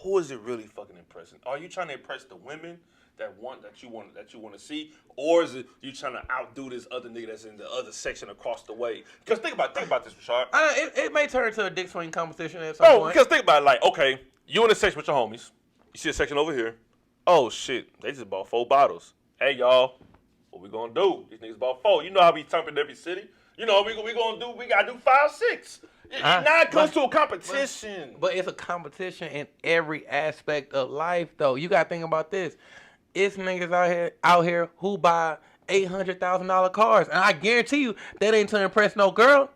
who is it really fucking impressing? Are you trying to impress the women that you want to see, or is it you trying to outdo this other nigga that's in the other section across the way? Because think about this, Rashad. It may turn into a dick swing competition at some point. Because think about it, like, okay, you in a section with your homies. You see a section over here. Oh, shit. They just bought 4 bottles. Hey, y'all. What we gonna do? These niggas bought 4. You know how we thumping every city? You know what we gonna do? We gotta do 5, 6. Now it comes to a competition. But it's a competition in every aspect of life, though. You gotta think about this. It's niggas out here who buy $800,000 cars. And I guarantee you, that ain't to impress no girl.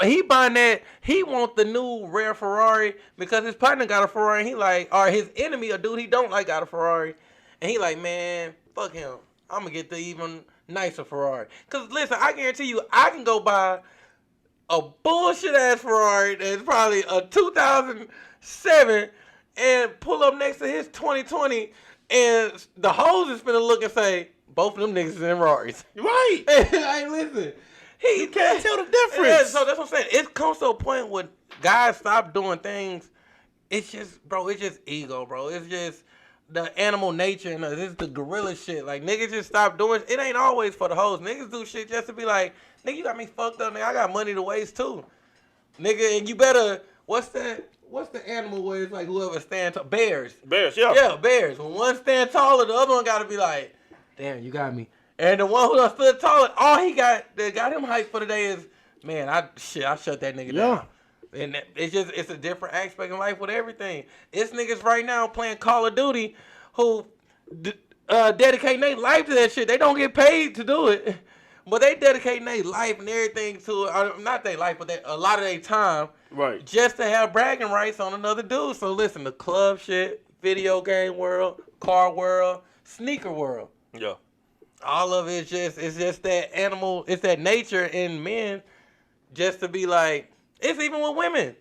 He buying that. He want the new rare Ferrari because his partner got a Ferrari. And he like, or his enemy, a dude he don't like, got a Ferrari, and he like, man, fuck him. I'm gonna get the even nicer Ferrari. Cause listen, I guarantee you, I can go buy a bullshit ass Ferrari that's probably a 2007 and pull up next to his 2020, and the hoes is finna look and say, both of them niggas is in Ferraris. Right. Hey, listen. You can't tell the difference. Yeah, so that's what I'm saying. It comes to a point when guys stop doing things. It's just ego, bro. It's just the animal nature and it's the gorilla shit. Like, niggas just stop doing it. Ain't always for the hoes. Niggas do shit just to be like, nigga, you got me fucked up, nigga. I got money to waste too. Nigga, and you better, what's the animal where it's like whoever stands tall? Bears. Bears, yeah. Yeah, bears. When one stand taller, the other one gotta be like, damn, you got me. And the one who done stood taller, all that got him hyped for the day is, man, I shut that nigga down. And it's a different aspect in life with everything. It's niggas right now playing Call of Duty who dedicate their life to that shit. They don't get paid to do it, but they dedicate their life and everything to it. Not their life, but a lot of their time, right? Just to have bragging rights on another dude. So listen, the club shit, video game world, car world, sneaker world. Yeah. All of it's just that animal, it's that nature in men just to be like, it's even with women.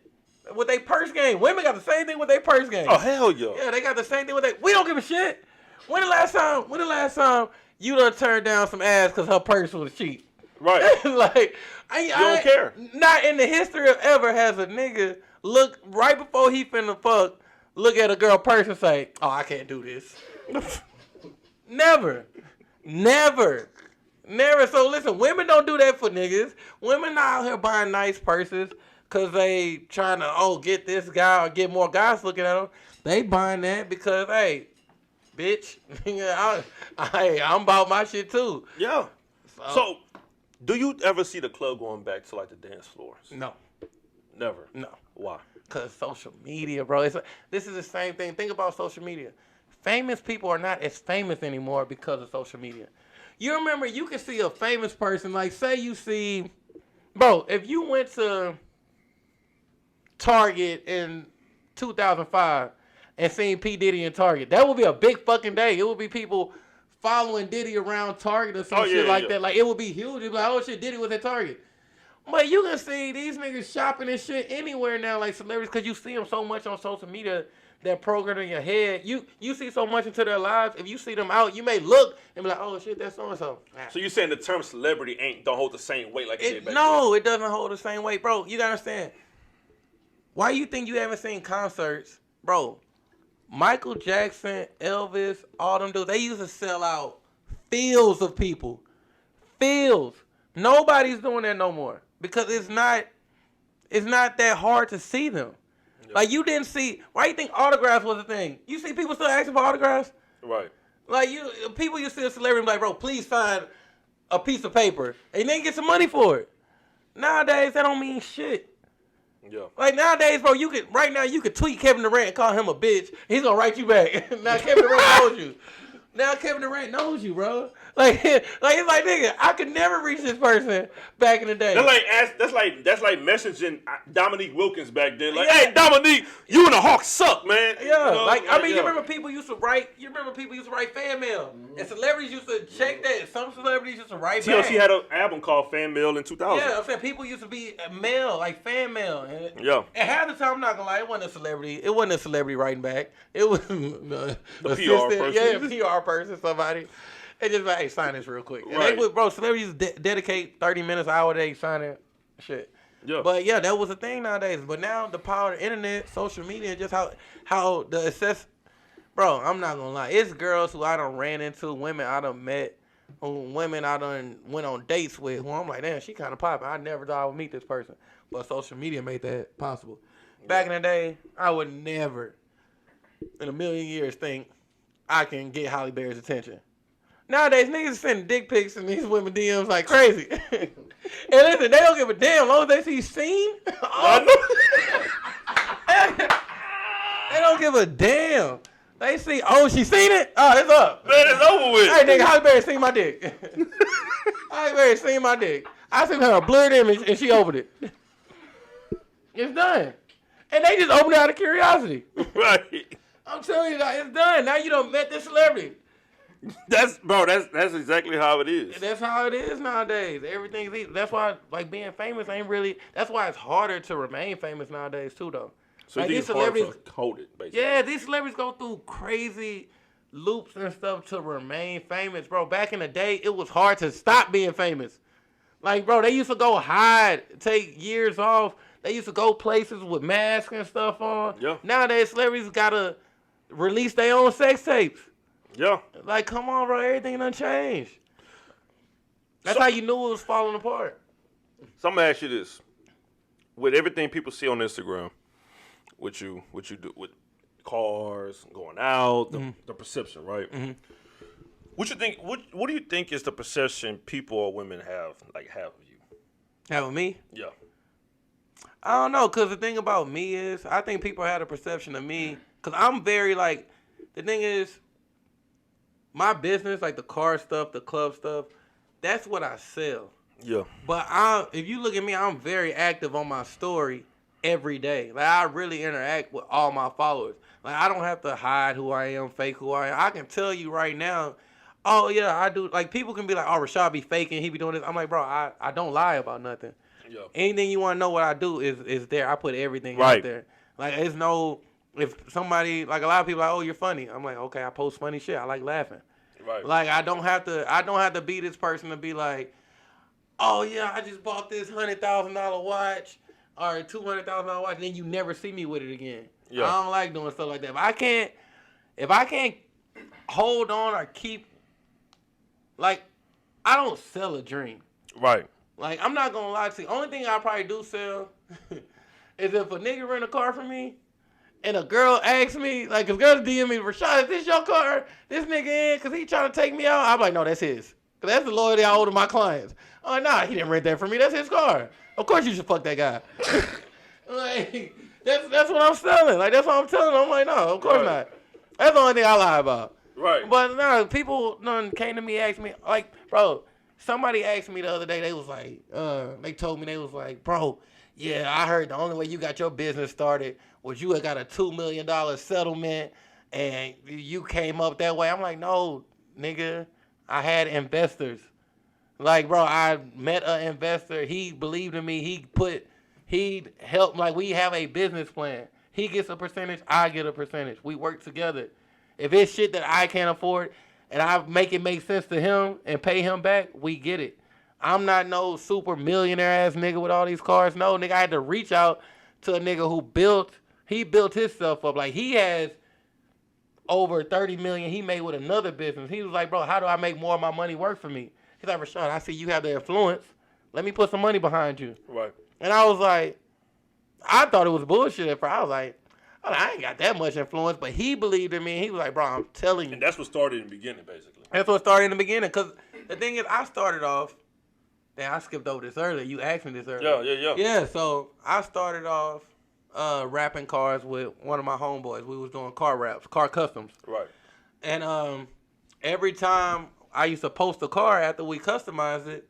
With their purse game. Women got the same thing with their purse game. Oh, hell yeah. Yeah, they got the same thing with we don't give a shit. When the last time you done turned down some ass because her purse was cheap? Right. Like, you don't care. Not in the history of ever has a nigga look right before he finna fuck, look at a girl purse and say, oh, I can't do this. Never. So listen, women don't do that for niggas. Women not out here buying nice purses because they trying to, get this guy or get more guys looking at them. They buying that because, hey, bitch, I'm about my shit too. Yeah. So, do you ever see the club going back to like the dance floors? No. Never? No. Why? Because social media, bro. This is the same thing. Think about social media. Famous people are not as famous anymore because of social media. You remember, you can see a famous person, like say you see, bro, if you went to Target in 2005 and seen P. Diddy in Target, that would be a big fucking day. It would be people following Diddy around Target or some shit like that. Like, it would be huge. It'd be like, oh shit, Diddy was at Target. But you can see these niggas shopping and shit anywhere now, like celebrities, because you see them so much on social media. That program in your head, you see so much into their lives. If you see them out, you may look and be like, "Oh shit, that's so and so." So you saying the term celebrity don't hold the same weight like it did back No, it doesn't hold the same weight, bro. You gotta understand. Why you think you haven't seen concerts, bro? Michael Jackson, Elvis, all them dudes, they used to sell out fields of people. Fields. Nobody's doing that no more because it's not that hard to see them. Yep. Like you didn't see. Why you think autographs was a thing? You see people still asking for autographs? Right. Like people used to see a celebrity and be like, bro, please sign a piece of paper and then get some money for it. Nowadays, that don't mean shit. Yeah. Like nowadays, bro, you could tweet Kevin Durant and call him a bitch. He's gonna write you back. Now Kevin Durant knows you. Now Kevin Durant knows you, bro. Like it's like nigga, I could never reach this person back in the day. That's like messaging Dominique Wilkins back then. Like, hey Dominique, you and the Hawks suck, man. Yeah, you know, you remember people used to write. You remember people used to write fan mail, and celebrities used to check that. Some celebrities used to write. TLC had an album called Fan Mail in 2000. Yeah, I'm saying people used to be mail, like fan mail. And half the time, I'm not gonna lie, it wasn't a celebrity. It wasn't a celebrity writing back. It was the PR person. Yeah, a PR person, somebody. They just like, hey, sign this real quick. And they would, bro, celebrities dedicate 30 minutes, an hour a day signing shit. Yeah. But yeah, that was a thing nowadays. But now the power of the internet, social media, just how the access, bro, I'm not gonna lie. It's girls who I done ran into, women I done met, women I done went on dates with, who I'm like, damn, she kind of popping. I never thought I would meet this person. But social media made that possible. Back in the day, I would never in a million years think I can get Halle Berry's attention. Nowadays, niggas sending dick pics in these women DMs like crazy. And listen, they don't give a damn. As long as they see seen, they don't give a damn. They see, oh, she seen it? Oh, it's up. Man, it's over with. Hey, nigga, Halle Berry seen my dick. Halle Berry seen my dick. I sent her a blurred image and she opened it. It's done. And they just opened it out of curiosity. Right. I'm telling you, it's done. Now you done met this celebrity. That's exactly how it is. That's how it is nowadays. Everything's easy. That's why, like, being famous ain't really. That's why it's harder to remain famous nowadays too, though. So like, these celebrities coded, basically. Yeah, these celebrities go through crazy loops and stuff to remain famous, bro. Back in the day, it was hard to stop being famous. Like, bro, they used to go hide, take years off. They used to go places with masks and stuff on. Yeah. Nowadays, celebrities gotta release their own sex tapes. Yeah. Like, come on, bro. Everything done changed. That's how you knew it was falling apart. So I'm going to ask you this. With everything people see on Instagram, what you do with cars, going out, the perception, right? Mm-hmm. What you think? What do you think is the perception people or women have of you? Have with me? Yeah. I don't know, because the thing about me is, I think people had a perception of me, because I'm very, like, the thing is, my business, like the car stuff, the club stuff, that's what I sell. Yeah. But if you look at me, I'm very active on my story every day. Like, I really interact with all my followers. Like, I don't have to hide who I am, fake who I am. I can tell you right now, oh, yeah, I do. Like, people can be like, oh, Rashad be faking, he be doing this. I'm like, bro, I don't lie about nothing. Yeah. Anything you want to know what I do is there. I put everything out there. Like, it's no... If somebody, like a lot of people, like, oh, you're funny. I'm like, okay, I post funny shit. I like laughing. Right. Like, I don't have to be this person to be like, oh yeah, I just bought this $100,000 watch or $200,000 watch, and then you never see me with it again. Yeah. I don't like doing stuff like that. If I can't hold on or keep, like, I don't sell a dream. Right. Like, I'm not gonna lie to you. Only thing I probably do sell is if a nigga rent a car for me. And a girl asks me, like, if girls DM me, Rashad, is this your car? This nigga in, because he trying to take me out? I'm like, no, that's his. Because that's the loyalty I owe to my clients. I'm like, nah, he didn't rent that for me. That's his car. Of course you should fuck that guy. Like, that's what I'm selling. Like, that's what I'm telling them. I'm like, no, of course not. That's the only thing I lie about. Right. But, no, people came to me, asked me, like, bro, somebody asked me the other day, they was like, they told me, they was like, bro, yeah, I heard the only way you got your business started was you got a $2 million settlement and you came up that way. I'm like, no, nigga, I had investors. Like, bro, I met an investor. He believed in me. He helped. Like, we have a business plan. He gets a percentage. I get a percentage. We work together. If it's shit that I can't afford and I make it make sense to him and pay him back, we get it. I'm not no super millionaire ass nigga with all these cars. No, nigga, I had to reach out to a nigga who built himself up. Like, he has over $30 million he made with another business. He was like, bro, how do I make more of my money work for me? He's like, Rashad, I see you have the influence. Let me put some money behind you. Right. And I was like, I thought it was bullshit at first. I was like, I ain't got that much influence. But he believed in me. And he was like, bro, I'm telling you. And that's what started in the beginning, basically. That's what started in the beginning. Because the thing is, I started off. Damn, I skipped over this earlier. You asked me this earlier. Yeah. Yeah, so I started off wrapping cars with one of my homeboys. We was doing car wraps, car customs. Right. And every time I used to post a car after we customized it,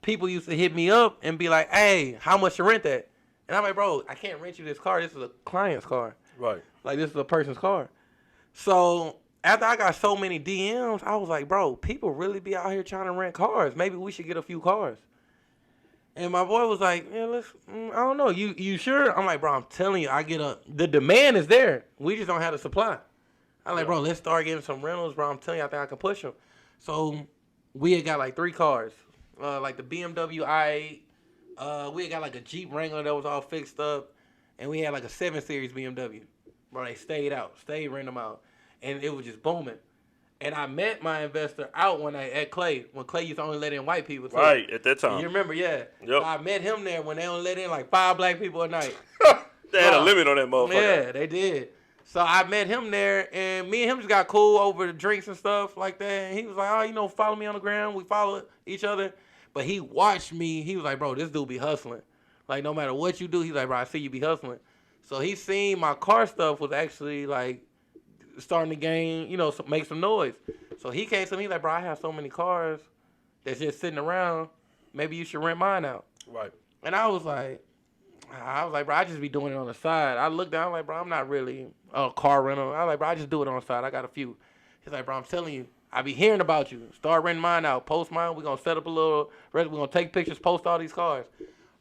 people used to hit me up and be like, hey, how much you rent that? And I'm like, bro, I can't rent you this car. This is a client's car. Right. Like, this is a person's car. So after I got so many DMs, I was like, bro, people really be out here trying to rent cars. Maybe we should get a few cars. And my boy was like, yeah, I don't know. You sure? I'm like, bro, I'm telling you, the demand is there. We just don't have the supply. I'm like, bro, let's start getting some rentals, bro. I'm telling you, I think I can push them. So we had got like 3 cars, like the BMW i8. We had got like a Jeep Wrangler that was all fixed up. And we had like a 7 Series BMW. Bro, they stayed renting them out. And it was just booming. And I met my investor out one night at Clay, when Clay used to only let in white people. Too. Right, at that time. You remember, yeah. Yep. So I met him there when they only let in like 5 black people a night. They had a limit on that motherfucker. Yeah, they did. So I met him there, and me and him just got cool over the drinks and stuff like that. And he was like, oh, follow me on the ground. We follow each other. But he watched me. He was like, bro, this dude be hustling. Like, no matter what you do, he's like, bro, I see you be hustling. So he seen my car stuff was actually, like, starting to gain, make some noise. So he came to me, like, bro, I have so many cars that's just sitting around. Maybe you should rent mine out. Right. And I was like, bro, I just be doing it on the side. I looked down, like, bro, I'm not really a car rental. I was like, bro, I just do it on the side. I got a few. He's like, bro, I'm telling you, I be hearing about you. Start renting mine out. Post mine. We're going to set up a little, we're going to take pictures, post all these cars.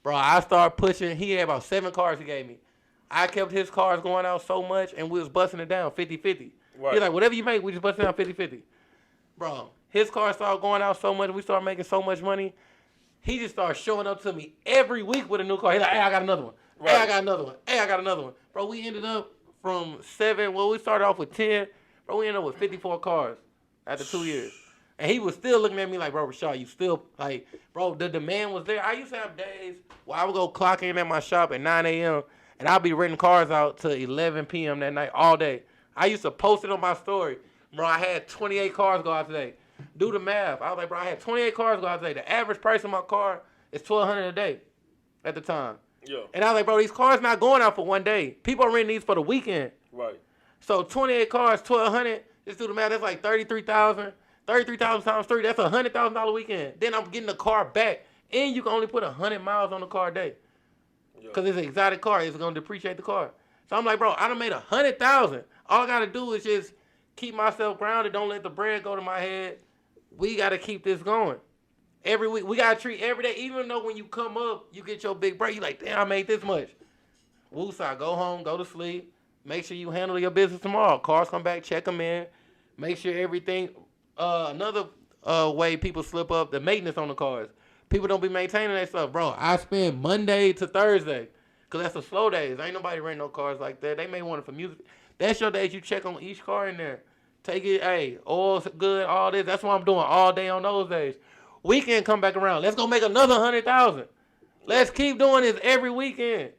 Bro, I started pushing. He had about 7 cars he gave me. I kept his cars going out so much, and we was busting it down 50-50. Right. He's like, whatever you make, we just bust it down 50-50. Bro, his car started going out so much, we started making so much money. He just started showing up to me every week with a new car. He's like, hey, I got another one. Right. Hey, I got another one. Hey, I got another one. Bro, we ended up from 7, we started off with 10. Bro, we ended up with 54 cars after 2 years. And he was still looking at me like, bro, Rashad, you still, like, bro, the demand was there. I used to have days where I would go clock in at my shop at 9 a.m., and I'll be renting cars out till 11 p.m. that night all day. I used to post it on my story. Bro, I had 28 cars go out today. Do the math. I was like, bro, I had 28 cars go out today. The average price of my car is $1,200 a day at the time. Yeah. And I was like, bro, these cars not going out for one day. People are renting these for the weekend. Right. So 28 cars, $1,200. Just do the math. That's like $33,000. $33,000 times 3. That's $100,000 weekend. Then I'm getting the car back. And you can only put 100 miles on the car a day. Because it's an exotic car. It's going to depreciate the car. So I'm like, bro, I done made $100,000. All I got to do is just keep myself grounded. Don't let the bread go to my head. We got to keep this going. Every week. We got to treat every day. Even though when you come up, you get your big break. You like, damn, I made this much. Woosah, go home, go to sleep. Make sure you handle your business tomorrow. Cars come back, check them in. Make sure everything. Another way people slip up, the maintenance on the cars. People don't be maintaining that stuff. Bro, I spend Monday to Thursday because that's the slow days. Ain't nobody renting no cars like that. They may want it for music. That's your days you check on each car in there. Take it, hey, oil's good, all this. That's what I'm doing all day on those days. Weekend come back around. Let's go make another $100,000. Let's keep doing this every weekend.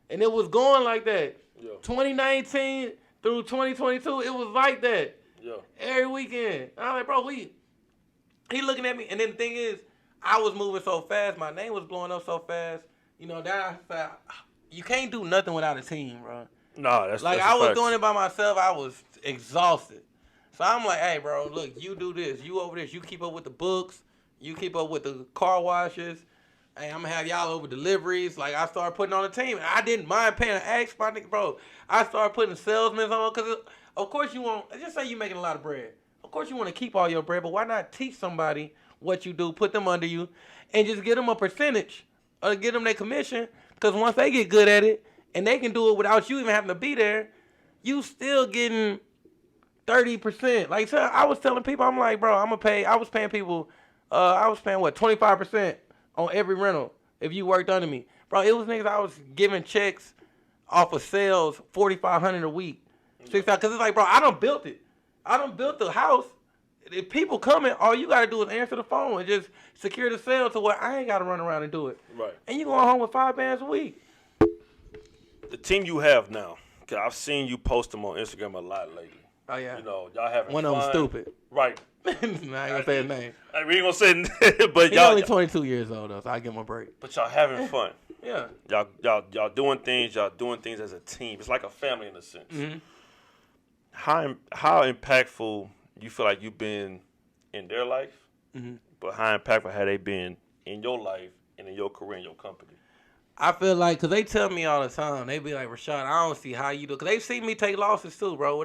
And it was going like that. Yeah. 2019 through 2022, it was like that. Yeah. Every weekend. I was like, bro, he looking at me. And then the thing is, I was moving so fast. My name was blowing up so fast. That I said, you can't do nothing without a team, bro. Nah, that's like, that's I was doing it by myself. I was exhausted. So I'm like, hey, bro, look, you do this. You over this. You keep up with the books. You keep up with the car washes. Hey, I'm going to have y'all over deliveries. Like, I started putting on a team. And I didn't mind paying an X, my nigga, bro. I started putting salesmen on because, of course, you want, just say you're making a lot of bread. Of course, you want to keep all your bread, but why not teach somebody what you do, put them under you, and just get them a percentage or get them their commission? Because once they get good at it and they can do it without you even having to be there, you still getting 30%. Like, so I was telling people, I'm like, bro, I was paying people, 25% on every rental if you worked under me. Bro, it was niggas I was giving checks off of sales, $4,500 a week. $6,000, because it's like, bro, I done built it. I done built the house. If people coming, all you gotta do is answer the phone and just secure the sale to where I ain't gotta run around and do it. Right. And you going home with 5 bands a week. The team you have now, cause I've seen you post them on Instagram a lot lately. Oh yeah. You know, y'all having One fun. of them stupid. Right. I ain't gonna say his name. We ain't gonna say, but He's y'all only 22 years old though, so I give him a break. But y'all having fun. Yeah. Y'all doing things. Y'all doing things as a team. It's like a family in a sense. Mm-hmm. How impactful you feel like you've been in their life, but how impactful have they been in your life and in your career and your company? I feel like, cause they tell me all the time, they be like, Rashad, I don't see how you do, cause they see me take losses too, bro.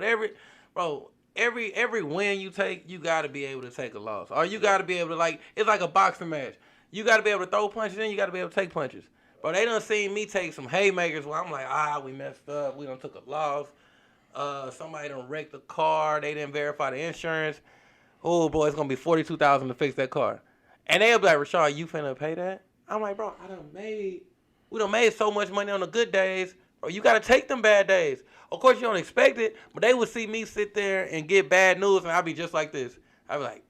Every win you take, you gotta be able to take a loss, or you gotta be able to it's like a boxing match. You gotta be able to throw punches, and you gotta be able to take punches. Bro, they done seen me take some haymakers where I'm like, we messed up, we done took a loss. Somebody done wrecked the car, they didn't verify the insurance. Oh boy, it's gonna be $42,000 to fix that car, and they'll be like, Rashad, you finna pay that? I'm like, bro, we done made so much money on the good days, bro. You gotta take them bad days. Of course, you don't expect it, but they would see me sit there and get bad news, and I'd be just like this. I'd be like,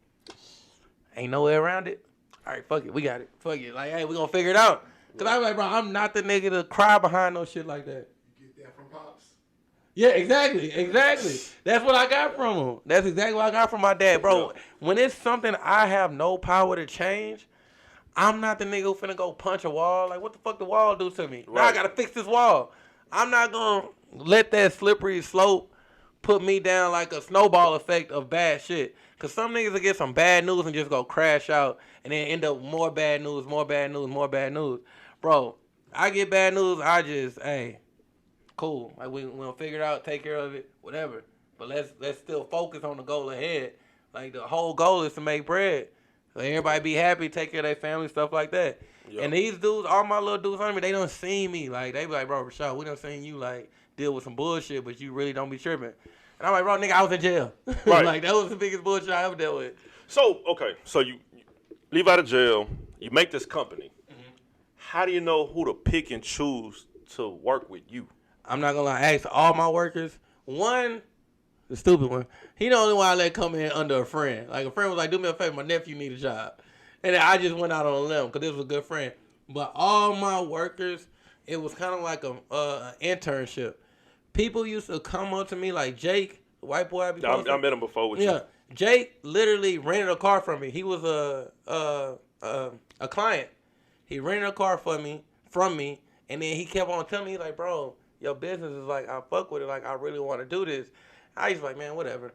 ain't no way around it. All right, fuck it, we got it. Fuck it, like, hey, we gonna figure it out. Cause I be like, bro, I'm not the nigga to cry behind no shit like that. You get that from Pops? Yeah, exactly. That's what I got from him. That's exactly what I got from my dad, bro. When it's something I have no power to change, I'm not the nigga who finna go punch a wall. Like, what the fuck the wall do to me? Right. Now I gotta fix this wall. I'm not gonna let that slippery slope put me down like a snowball effect of bad shit. Cause some niggas will get some bad news and just go crash out and then end up more bad news. Bro, I get bad news, I just, cool. Like, we'll figure it out, take care of it, whatever. But let's still focus on the goal ahead. Like, the whole goal is to make bread. So everybody be happy, take care of their family, stuff like that. Yep. And these dudes, all my little dudes under me, they done seen me. Like, they be like, bro, Rashad, we done seen you, like, deal with some bullshit, but you really don't be tripping. And I'm like, bro, nigga, I was in jail. Right. Like, that was the biggest bullshit I ever dealt with. So, okay, so you leave out of jail, you make this company. Mm-hmm. How do you know who to pick and choose to work with you? I'm not gonna lie, I asked all my workers. One, the stupid one, he the only one I let come in under a friend. Like, a friend was like, do me a favor, my nephew need a job. And then I just went out on a limb because this was a good friend. But all my workers, it was kind of like an internship. People used to come up to me like Jake, the white boy I met him before with you. Yeah, Jake literally rented a car from me. He was a client. He rented a car from me, and then he kept on telling me, like, bro, your business is like, I fuck with it. Like, I really want to do this. I was like, man, whatever.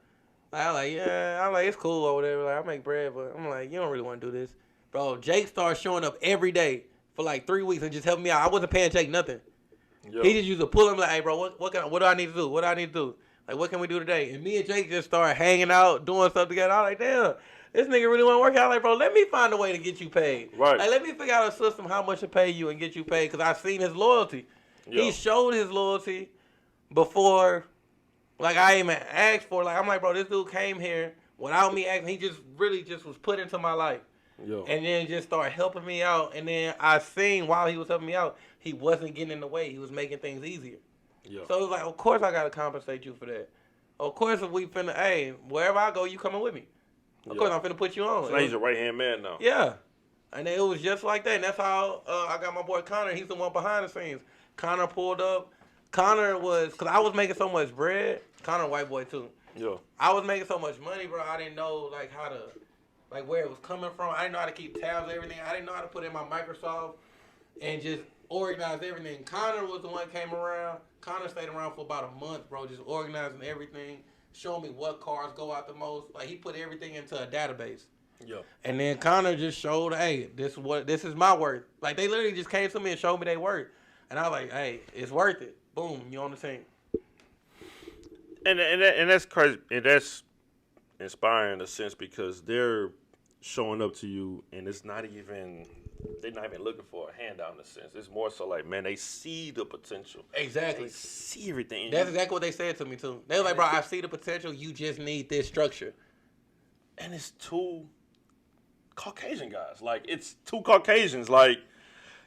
I'm like, it's cool or whatever. Like, I make bread, but I'm like, you don't really want to do this. Bro, Jake started showing up every day for like 3 weeks and just helping me out. I wasn't paying Jake nothing. Yo. He just used to pull him like, hey, bro, what do I need to do? What do I need to do? Like, what can we do today? And me and Jake just started hanging out, doing stuff together. I was like, damn, this nigga really want to work out. Like, bro, let me find a way to get you paid. Right. Like, let me figure out a system how much to pay you and get you paid because I've seen his loyalty. Yo. He showed his loyalty before, like, I even asked for. Like, I'm like, bro, this dude came here without me asking. He just really just was put into my life. Yo. And then just started helping me out. And then I seen while he was helping me out, he wasn't getting in the way. He was making things easier. Yo. So it was like, of course I got to compensate you for that. Of course if we finna, hey, wherever I go, you coming with me. Of course I'm finna put you on. So now he's a right-hand man now. Yeah. And then it was just like that. And that's how I got my boy Connor. He's the one behind the scenes. Connor pulled up. Connor was, because I was making so much bread. Connor, white boy too. Yeah. I was making so much money, bro. I didn't know, like, how to, like, where it was coming from. I didn't know how to keep tabs of everything. I didn't know how to put in my Microsoft and just organize everything. Connor was the one that came around. Connor stayed around for about a month, bro, just organizing everything, showing me what cars go out the most. Like, he put everything into a database. Yeah. And then Connor just showed, hey, this is my worth. Like, they literally just came to me and showed me their worth. And I was like, hey, it's worth it. Boom, you on the team. And that's crazy. And that's inspiring in a sense because they're showing up to you and it's not even, they're not even looking for a handout in a sense. It's more so like, man, they see the potential. Exactly. They see everything. That's exactly what they said to me too. They was like, bro, I see the potential. You just need this structure. And it's two Caucasian guys. Like, it's two Caucasians. Like,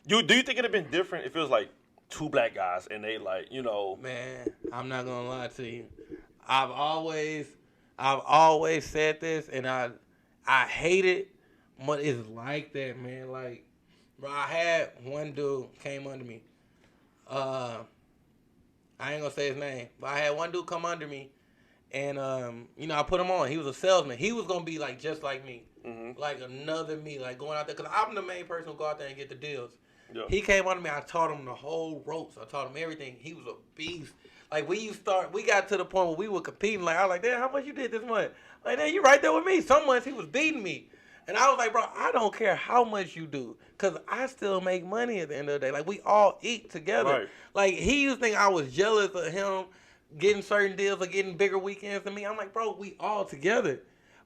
do you think it'd have been different if it was like two black guys and they like, you know? Man, I'm not gonna lie to you. I've always I've always said this, and I hate it, but it's like that, man. Like, bro, I had one dude came under me. I ain't gonna say his name, but I had one dude come under me, and I put him on. He was a salesman. He was gonna be like just like me, like another me, like going out there, cause I'm the main person who go out there and get the deals. Yeah. He came under me. I taught him the whole ropes. I taught him everything. He was a beast. Like we got to the point where we were competing. Like I was like, damn, how much you did this month? Like, damn, you right there with me. Some months he was beating me. And I was like, bro, I don't care how much you do, because I still make money at the end of the day. Like, we all eat together. Right. Like, he used to think I was jealous of him getting certain deals or getting bigger weekends than me. I'm like, bro, we all together.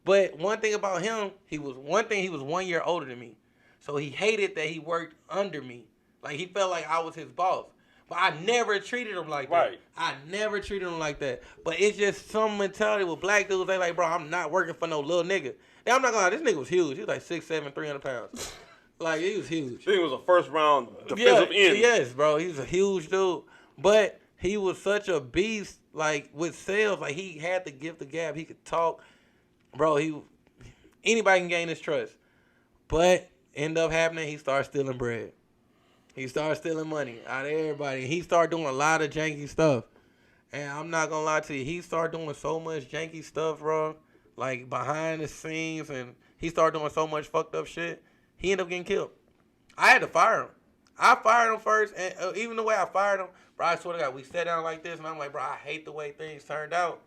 But one thing about him, he was 1 year older than me. So he hated that he worked under me. Like, he felt like I was his boss. But I never treated him like that. Right. I never treated him like that. But it's just some mentality with black dudes. They like, bro, I'm not working for no little nigga. Now, I'm not gonna lie, this nigga was huge. He was like 6'7", 300 pounds. Like, he was huge. He was a first round defensive end. Yes, bro. He was a huge dude. But he was such a beast, like, with sales. Like, he had the gift of gab. He could talk. Bro, anybody can gain his trust. But end up happening, he started stealing bread. He started stealing money out of everybody. He started doing a lot of janky stuff. And I'm not gonna lie to you, he started doing so much janky stuff, bro. Like, behind the scenes, and he started doing so much fucked up shit, he ended up getting killed. I had to fire him. I fired him first, and even the way I fired him, bro, I swear to God, we sat down like this, and I'm like, bro, I hate the way things turned out.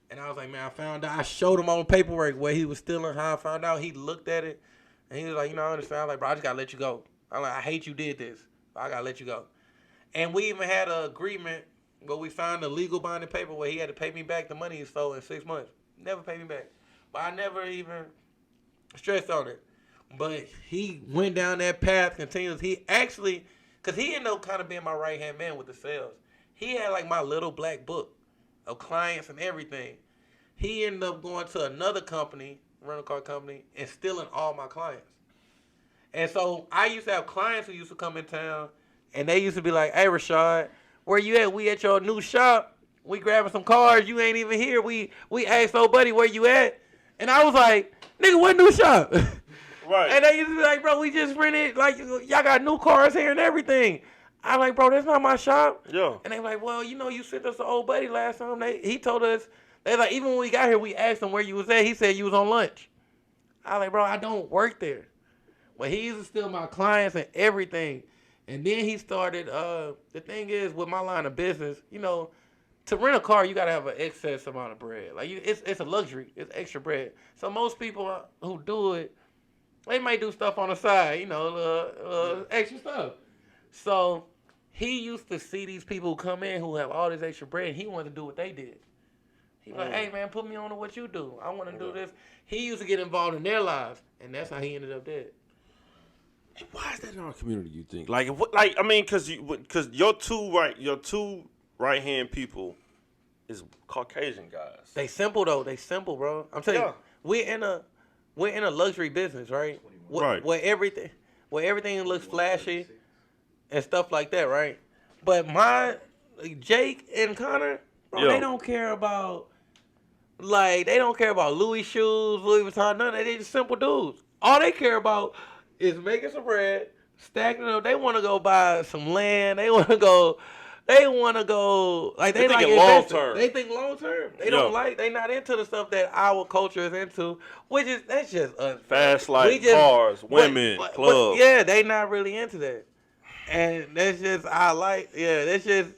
And I was like, man, I showed him on paperwork where he was stealing, how I found out. He looked at it, and he was like, I understand. I was like, bro, I just gotta let you go. I'm like, I hate you did this, but I gotta let you go. And we even had an agreement where we signed a legal binding paper where he had to pay me back the money he stole in 6 months. Never paid me back. But I never even stressed on it. But he went down that path continuously. He actually, because he ended up kind of being my right-hand man with the sales. He had like my little black book of clients and everything. He ended up going to another company, rental car company, and stealing all my clients. And so I used to have clients who used to come in town, and they used to be like, hey, Rashad, where you at? We at your new shop. We grabbing some cars. You ain't even here. We asked old buddy, where you at? And I was like, nigga, what new shop? Right. And they used to be like, bro, we just rented. Like, y'all got new cars here and everything. I like, bro, that's not my shop. Yeah. And they were like, well, you sent us an old buddy last time. He told us, they like, even when we got here, we asked him where you was at. He said you was on lunch. I like, bro, I don't work there. But he used to steal my clients and everything. And then he started, the thing is, with my line of business, to rent a car, you got to have an excess amount of bread. Like, it's a luxury. It's extra bread. So most people who do it, they might do stuff on the side, extra stuff. So he used to see these people come in who have all this extra bread, and he wanted to do what they did. He was like, hey, man, put me on to what you do. I want to do this. He used to get involved in their lives, and that's how he ended up dead. And why is that in our community, you think? Because your two right-hand people is Caucasian guys. They simple, though. They simple, bro. I'm telling you, we're in a luxury business, right? Where everything looks flashy and stuff like that, right? But Jake and Connor, bro, they don't care about Louis shoes, Louis Vuitton, none of that. They just simple dudes. All they care about is making some bread, stacking it up. They want to go buy some land. They want to go, like, they like long term. They think long term. They don't they not into the stuff that our culture is into, that's just us. Fast life, cars, women, clubs. Yeah, they not really into that. And that's just, that's just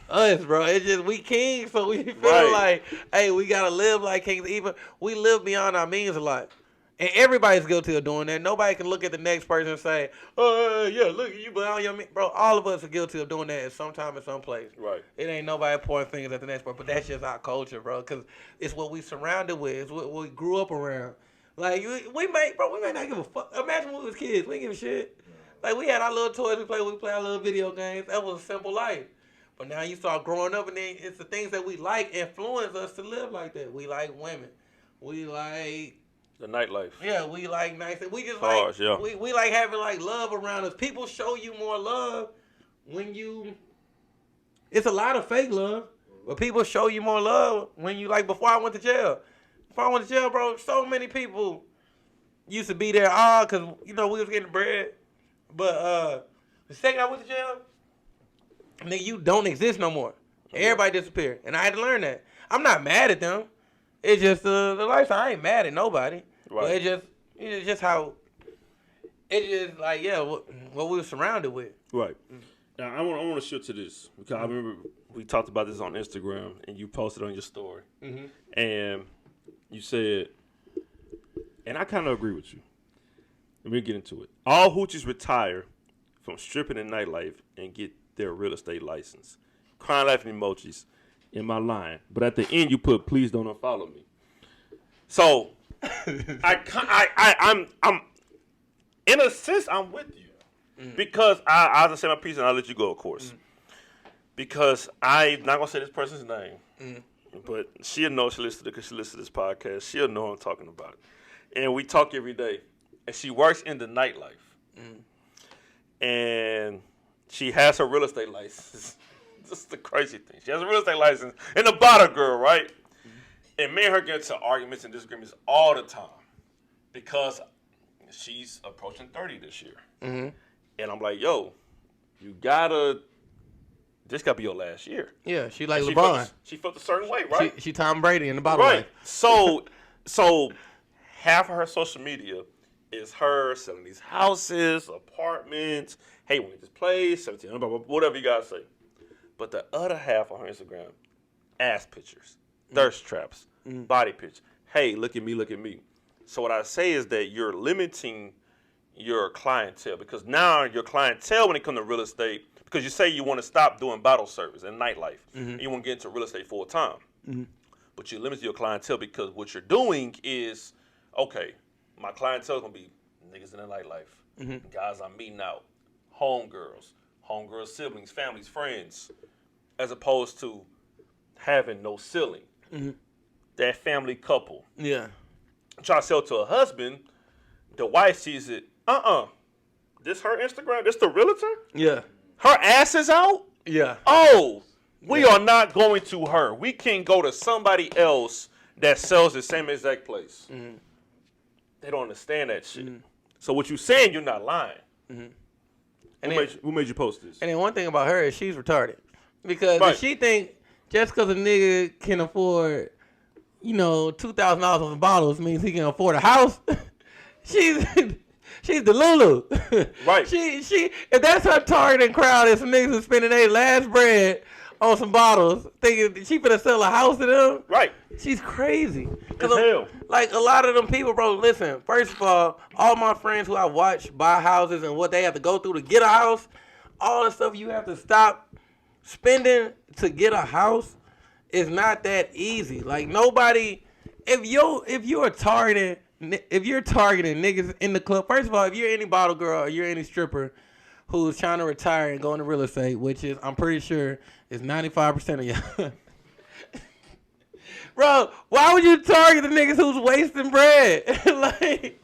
us, bro. It's just, we kings, so we feel like, hey, we got to live like kings. Even, we live beyond our means a lot. And everybody's guilty of doing that. Nobody can look at the next person and say, look at you, but all your means. Bro, all of us are guilty of doing that at some time, at some place. Right. It ain't nobody pointing fingers at the next person, but that's just our culture, bro, because it's what we surrounded with. It's what we grew up around. Like, we may not give a fuck. Imagine when we was kids. We didn't give a shit. Like, we had our little toys we play our little video games. That was a simple life. But now you start growing up, and then it's the things that we like influence us to live like that. We like women. We like the nightlife. Yeah, we like nice. We just cars, we like having like love around us. People show you more love when you. It's a lot of fake love, But people show you more love when you like. Before I went to jail, bro, so many people used to be there because we was getting bread. But the second I went to jail, nigga, you don't exist no more. Everybody disappeared, and I had to learn that. I'm not mad at them. It's just the lifestyle. I ain't mad at nobody. Right. But it's just how. It's just like what we were surrounded with. Right. Now I want to shift to this because I remember we talked about this on Instagram and you posted on your story, and you said, and I kind of agree with you. Let me get into it. All hoochies retire from stripping and nightlife and get their real estate license. Crying laughing emojis in my line, but at the end you put please don't unfollow me. So I'm in a sense I'm with you because I just say my piece and I'll let you go, of course, because I'm not gonna say this person's name, but she'll know she listens to this podcast. She'll know I'm talking about it, and we talk every day. And she works in the nightlife, and she has her real estate license. This is the crazy thing. She has a real estate license and a bottle girl, right? And me and her get into arguments and disagreements all the time because she's approaching 30 this year. And I'm like, yo, this gotta be your last year. Yeah, she like LeBron. She felt a certain way, right? She Tom Brady in the bottle right. life. So half of her social media is her selling these houses, apartments. Hey, we need this place, 1700, blah, blah, blah, whatever you gotta say. But the other half on her Instagram, ass pictures, thirst traps, body pictures. Hey, look at me, look at me. So what I say is that you're limiting your clientele because now your clientele when it comes to real estate, because you say you want to stop doing bottle service and nightlife, and you want to get into real estate full time. But you limit your clientele because what you're doing is, okay, my clientele is going to be niggas in the nightlife, guys I'm meeting out, homegirls siblings, families, friends, as opposed to having no ceiling. That family couple. Yeah. Try to sell to a husband, the wife sees it, this her Instagram, this the realtor? Yeah. Her ass is out? Yeah. Oh, we are not going to her. We can go to somebody else that sells the same exact place. They don't understand that shit. So what you saying, you're not lying. Who made you post this? And then one thing about her is she's retarded. Because if she think just because a nigga can afford, $2,000 on the bottles means he can afford a house, she's the Lulu. Right. She if that's her targeting crowd is some niggas who spending their last bread on some bottles, thinking she finna sell a house to them. Right. She's crazy. As hell. Like a lot of them people, bro, listen, first of all my friends who I watch buy houses and what they have to go through to get a house, all the stuff you have to stop spending to get a house is not that easy. Like nobody, if you're targeting niggas in the club, first of all, if you're any bottle girl or you're any stripper who's trying to retire and go into real estate, which is, I'm pretty sure, is 95% of y'all. Bro, why would you target the niggas who's wasting bread? like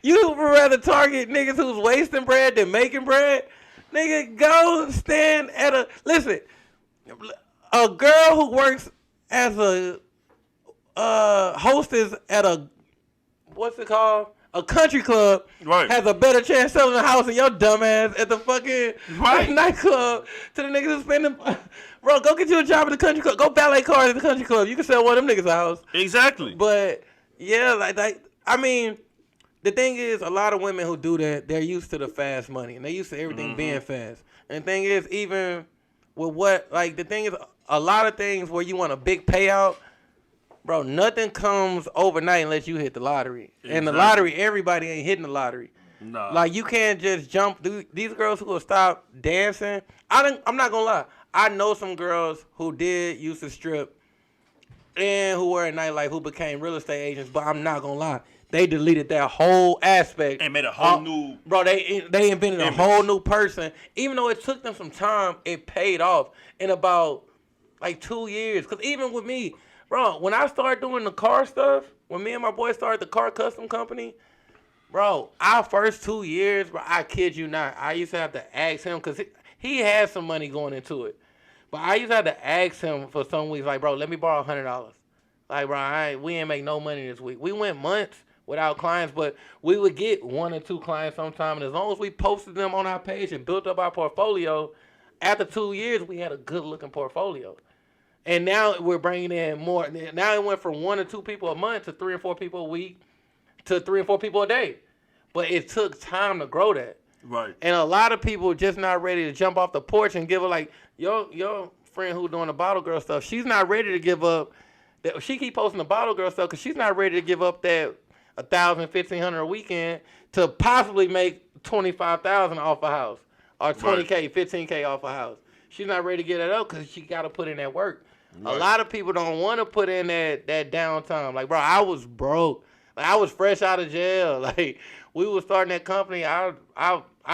you would rather target niggas who's wasting bread than making bread? Nigga, go stand at listen, a girl who works as a hostess at what's it called? A country club has a better chance selling a house than your dumb ass at the fucking nightclub to the niggas who spending. Bro, go get you a job at the country club. Go valet cars at the country club. You can sell one of them niggas a house. Exactly. But yeah, I mean, the thing is, a lot of women who do that, they're used to the fast money and they're used to everything being fast. And the thing is, even with the thing is, a lot of things where you want a big payout. Bro, nothing comes overnight unless you hit the lottery. Exactly. And the lottery, everybody ain't hitting the lottery. No. Like, you can't just jump. These girls who will stop dancing, I'm not going to lie. I know some girls who used to strip and who were in nightlife who became real estate agents, but I'm not going to lie. They deleted that whole aspect. And made a whole new... Bro, they invented a whole new person. Even though it took them some time, it paid off in about, 2 years. Because even with me... Bro, when I started doing the car stuff, when me and my boy started the car custom company, bro, our first 2 years, bro, I kid you not, I used to have to ask him because he had some money going into it. But I used to have to ask him for some weeks, like, bro, let me borrow $100. Like, bro, we ain't make no money this week. We went months without clients, but we would get 1 or 2 clients sometime. And as long as we posted them on our page and built up our portfolio, after 2 years, we had a good-looking portfolio. And now we're bringing in more. Now it went from 1 or 2 people a month to 3 or 4 people a week to 3 or 4 people a day. But it took time to grow that. Right. And a lot of people just not ready to jump off the porch and give her, like, your friend who doing the bottle girl stuff, she's not ready to give up. She keep posting the bottle girl stuff because she's not ready to give up that $1,000, $1,500 a weekend to possibly make $25,000 off a house or $20K, $15K off a house. She's not ready to get it up because she got to put in that work. Right. A lot of people don't want to put in that downtime. Like, bro, I was broke. Like, I was fresh out of jail. Like, we was starting that company. I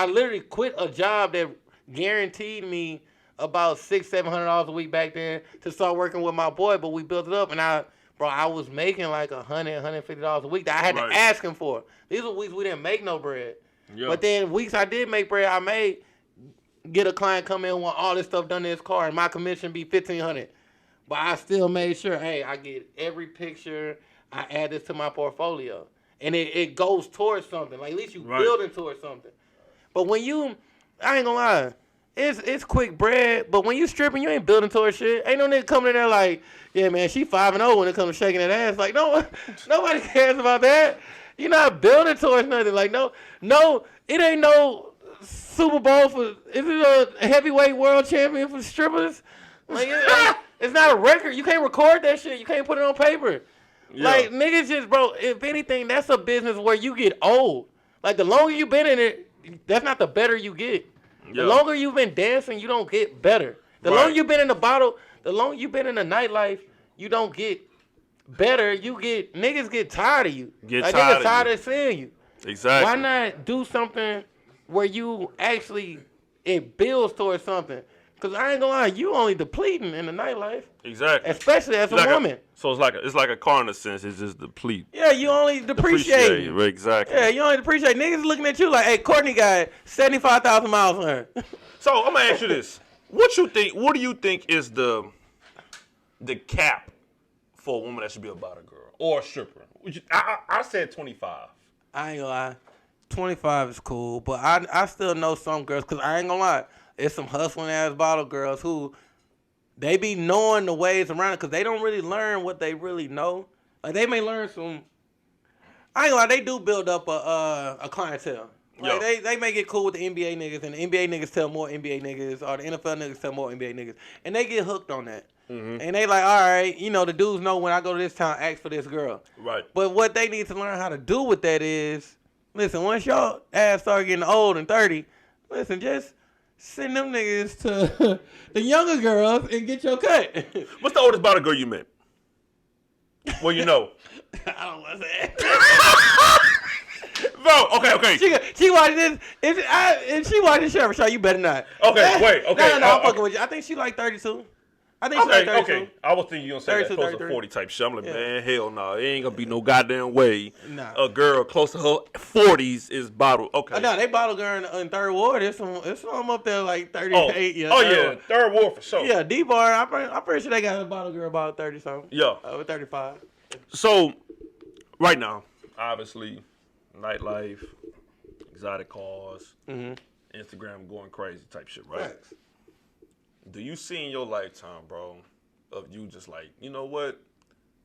literally quit a job that guaranteed me about $600-$700 a week back then to start working with my boy, but we built it up, and I was making like $100-$150 a week that I had to ask him for. These were weeks we didn't make no bread. Yep. But then weeks I did make bread, I made get a client come in and want all this stuff done in his car, and my commission be $1,500. But I still made sure, hey, I get every picture, I add this to my portfolio. And it goes towards something. Like, at least you building towards something. But when I ain't gonna lie, it's quick bread, but when you stripping, you ain't building towards shit. Ain't no nigga coming in there like, yeah, man, she 5-0 when it comes to shaking that ass. Like, no, nobody cares about that. You're not building towards nothing. Like, no, it ain't no Super Bowl for, is it a heavyweight world champion for strippers? Like, it's not a record. You can't record that shit. You can't put it on paper. Yeah. Like, niggas just, bro, if anything, that's a business where you get old. Like, the longer you been in it, that's not the better you get. The longer you've been dancing, you don't get better. The longer you've been in the bottle, the longer you've been in the nightlife, you don't get better. Niggas get tired of you. Niggas tired of seeing you. Exactly. Why not do something where you actually, it builds towards something? Because I ain't gonna lie, you only depleting in the nightlife. Exactly. Especially as a woman. So it's like a car in a sense. It's just deplete. Yeah, you only depreciate. Exactly. Yeah, you only depreciate. Niggas looking at you like, hey, Courtney got 75,000 miles on her. So I'm gonna ask you this: What do you think is the cap for a woman that should be a bottle girl or a stripper? I said 25. I ain't gonna lie, 25 is cool, but I still know some girls, because I ain't gonna lie, it's some hustling ass bottle girls who they be knowing the ways around it because they don't really learn what they really know. Like, they may learn some. I ain't gonna lie, they do build up a clientele. Like, they may get cool with the NBA niggas, and the NBA niggas tell more NBA niggas, or the NFL niggas tell more NBA niggas, and they get hooked on that. Mm-hmm. And they like, all right, the dudes know when I go to this town, ask for this girl. Right. But what they need to learn how to do with that is, listen, once y'all ass start getting old and 30, listen, just send them niggas to the younger girls and get your cut. What's the oldest bottle girl you met? Well, you know. I don't want to say it. Bro, okay. She watching this. If she watching Sheriff Shaw, you better not. Okay, wait, okay. No, I'm fucking with you. I think she like 32. I think she's like 32. Okay. I was thinking you gonna say that close to 40 type shit. I'm like, man, hell no. It ain't gonna be no goddamn way. Nah. A girl close to her 40s is bottled. Okay. No, they bottle girl in Third Ward. It's some up there like 38. Yeah. Third Ward for sure. Yeah, D-Bar. I'm pretty sure they got a bottle girl about 30 something. Yeah. 35. So, right now, obviously, nightlife, exotic cars, Instagram going crazy type shit, right? Facts. Do you see in your lifetime, bro, of you just like, you know what?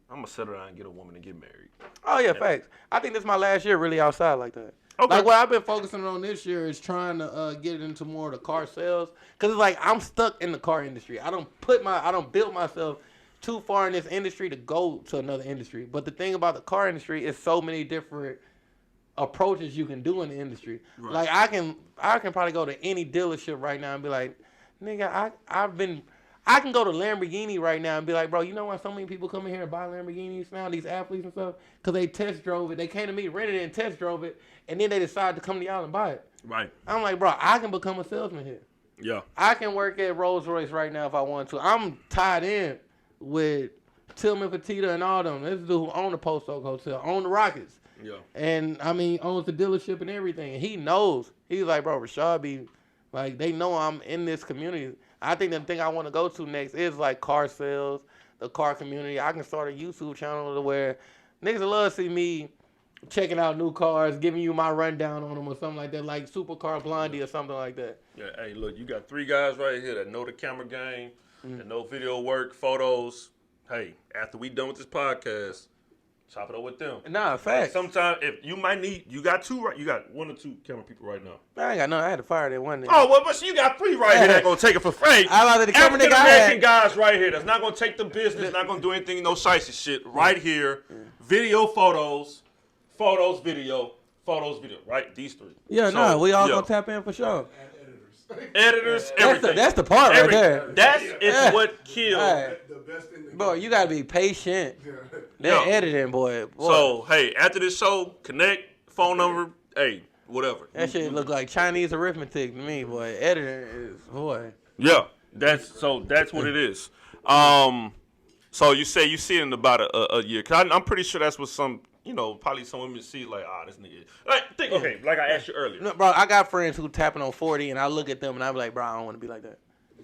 I'm going to settle down and get a woman and get married. Oh, yeah, facts. I think this is my last year really outside like that. Okay. Like, what I've been focusing on this year is trying to get into more of the car sales. Because it's like I'm stuck in the car industry. I don't build myself too far in this industry to go to another industry. But the thing about the car industry is so many different approaches you can do in the industry. Right. Like, I can probably go to any dealership right now and be like, nigga, I can go to Lamborghini right now and be like, bro, you know why so many people come in here and buy Lamborghinis now, these athletes and stuff? Because they test drove it. They came to me, rented it, and test drove it, and then they decided to come to y'all and buy it. Right. I'm like, bro, I can become a salesman here. Yeah. I can work at Rolls Royce right now if I want to. I'm tied in with Tillman Fertitta and all them. This dude who own the Post Oak Hotel, own the Rockets. Yeah. And, owns the dealership and everything. And he knows. He's like, bro, Rashad be... Like, they know I'm in this community. I think the thing I want to go to next is like car sales, the car community. I can start a YouTube channel to where niggas love to see me checking out new cars, giving you my rundown on them or something like that, like Supercar Blondie or something like that. Yeah, hey, look, you got 3 guys right here that know the camera game, that know video work, photos. Hey, after we done with this podcast, chop it up with them. Nah, facts. Sometimes if you might need, you got 2 right, you got 1 or 2 camera people right now. I ain't got none. I had to fire that one nigga. Oh well, but you got 3 right here that gonna take it for free. I like the camera nigga I African-American had. guys right here that's not gonna take the business, not gonna do anything, no shicey shit. Right here, video, photos, video, right? These 3. Yeah, no, we all gonna tap in for sure. Editors, everything. That's the part right there. That's what kills. Hey, The best thing. bro, you gotta be patient. That editing, boy. So, hey, after this show, connect, phone number, hey, whatever. That shit look like Chinese arithmetic to me, boy. Editing is, boy. Yeah, that's what it is. So you say you see it in about a year. Cause I'm pretty sure that's what some, probably some women see like, this nigga. Like I asked you earlier. No, bro, I got friends who tapping on 40, and I look at them and I be like, bro, I don't want to be like that.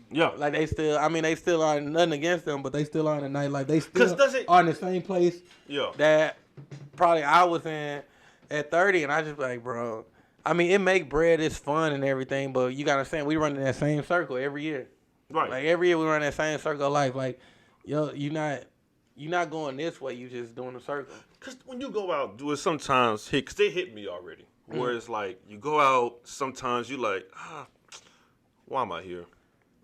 Yeah. Like they still are nothing against them, but they still are in the nightlife. They still are in the same place that probably I was in at 30, and I just be like, bro. I mean, it make bread, it's fun and everything, but you gotta understand, we run in that same circle every year. Right. Like every year we run that same circle of life. Like, you're not going this way, you just doing the circle. Cause when you go out, do it sometimes cause they hit me already. Where it's like you go out, sometimes you like, why am I here?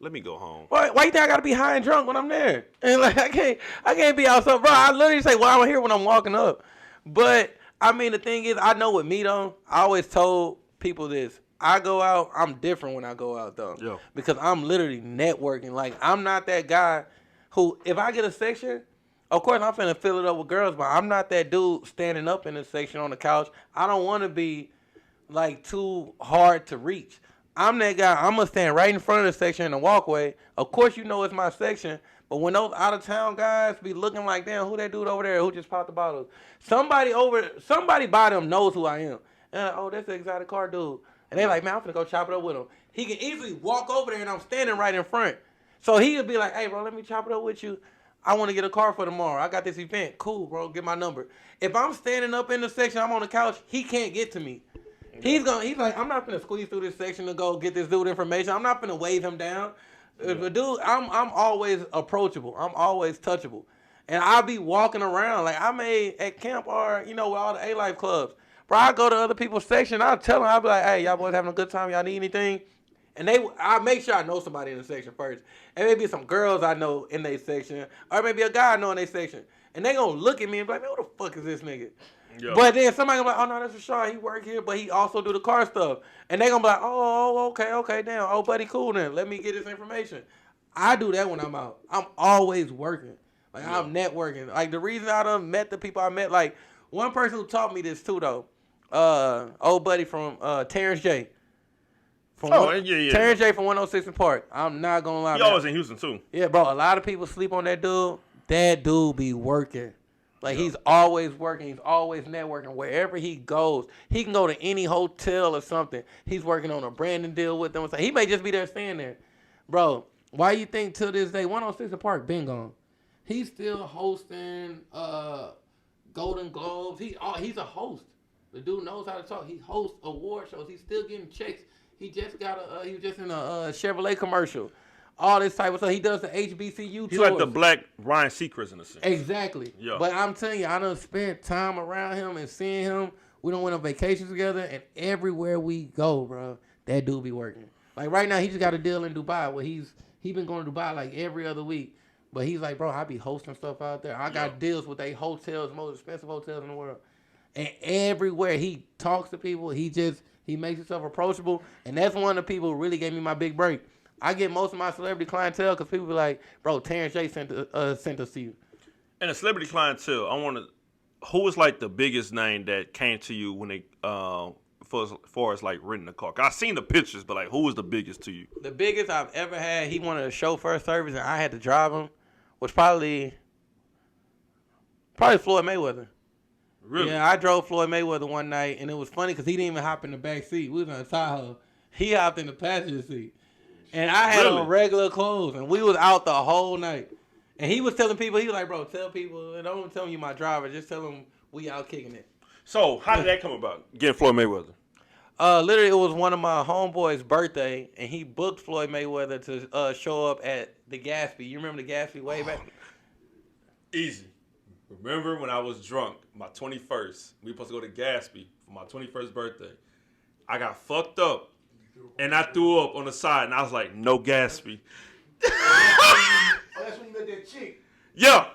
Let me go home. Why you think I gotta be high and drunk when I'm there? And like I can't be out so, bro. I literally say, well, I'm here when I'm walking up. But I mean, the thing is, I know with me though, I always told people this. I go out, I'm different when I go out though. Yeah. Because I'm literally networking. Like I'm not that guy who, if I get a section, of course I'm finna fill it up with girls, but I'm not that dude standing up in the section on the couch. I don't want to be like too hard to reach. I'm that guy. I'm going to stand right in front of the section in the walkway. Of course, you know it's my section. But when those out-of-town guys be looking like, damn, who that dude over there who just popped the bottles? Somebody by them knows who I am. And that's the exotic car dude. And they like, man, I'm finna go chop it up with him. He can easily walk over there and I'm standing right in front. So he'll be like, hey, bro, let me chop it up with you. I want to get a car for tomorrow. I got this event. Cool, bro. Get my number. If I'm standing up in the section, I'm on the couch, he can't get to me. He's like, I'm not finna squeeze through this section to go get this dude information. I'm not finna wave him down. If a dude, I'm always approachable. I'm always touchable. And I'll be walking around. Like I made at camp or, with all the A-Life clubs. Bro, I go to other people's section. I'll tell them, I'll be like, hey, y'all boys having a good time? Y'all need anything? And I make sure I know somebody in the section first. And maybe some girls I know in their section. Or maybe a guy I know in their section. And they gonna look at me and be like, man, who the fuck is this nigga? Yo. But then somebody gonna be like, oh no, that's Rashad. He work here, but he also do the car stuff. And they gonna be like, oh, okay, damn. Oh, buddy, cool then. Let me get this information. I do that when I'm out. I'm always working. Like I'm networking. Like the reason I done met the people I met, like one person who taught me this too though. Old buddy from Terrence J. Terrence J from 106 in Park. I'm not gonna lie. He always in Houston too. Yeah, bro. A lot of people sleep on that dude. That dude be working. Like, he's always working. He's always networking. Wherever he goes, he can go to any hotel or something. He's working on a branding deal with them. He may just be there staying there. Bro, why you think till this day, 106 Park been gone? He's still hosting Golden Globes. He's a host. The dude knows how to talk. He hosts award shows. He's still getting checks. He just got he was just in a Chevrolet commercial. All this type of stuff. He does the HBCU tours. He's like the black Ryan Seacrest in a sense. Exactly. Yeah. But I'm telling you, I done spent time around him and seeing him. We done went on vacations together, and everywhere we go, bro, that dude be working. Like right now, he just got a deal in Dubai where he been going to Dubai like every other week. But he's like, bro, I be hosting stuff out there. I got deals with hotels, most expensive hotels in the world. And everywhere he talks to people, he makes himself approachable. And that's one of the people who really gave me my big break. I get most of my celebrity clientele because people be like, bro, Terrence J sent us to you. And the celebrity clientele, who was like the biggest name that came to you when they, far as like renting a car? I've seen the pictures, but like, who was the biggest to you? The biggest I've ever had, he wanted a chauffeur service and I had to drive him, was probably Floyd Mayweather. Really? Yeah, I drove Floyd Mayweather one night, and it was funny because he didn't even hop in the back seat. We was on a Tahoe. He hopped in the passenger seat. And I had Really? on regular clothes, and we was out the whole night. And he was telling people, he was like, bro, tell people, and don't tell them you my driver, just tell them we out kicking it. So how did that come about? Getting Floyd Mayweather. Literally, it was one of my homeboys' birthday, and he booked Floyd Mayweather to show up at the Gatsby. You remember the Gatsby way back? Easy. Remember when I was drunk, my 21st, we supposed to go to Gatsby for my 21st birthday. I got fucked up, and I threw up on the side, and I was like, no Gatsby. Oh, that's when you met that chick. Yeah.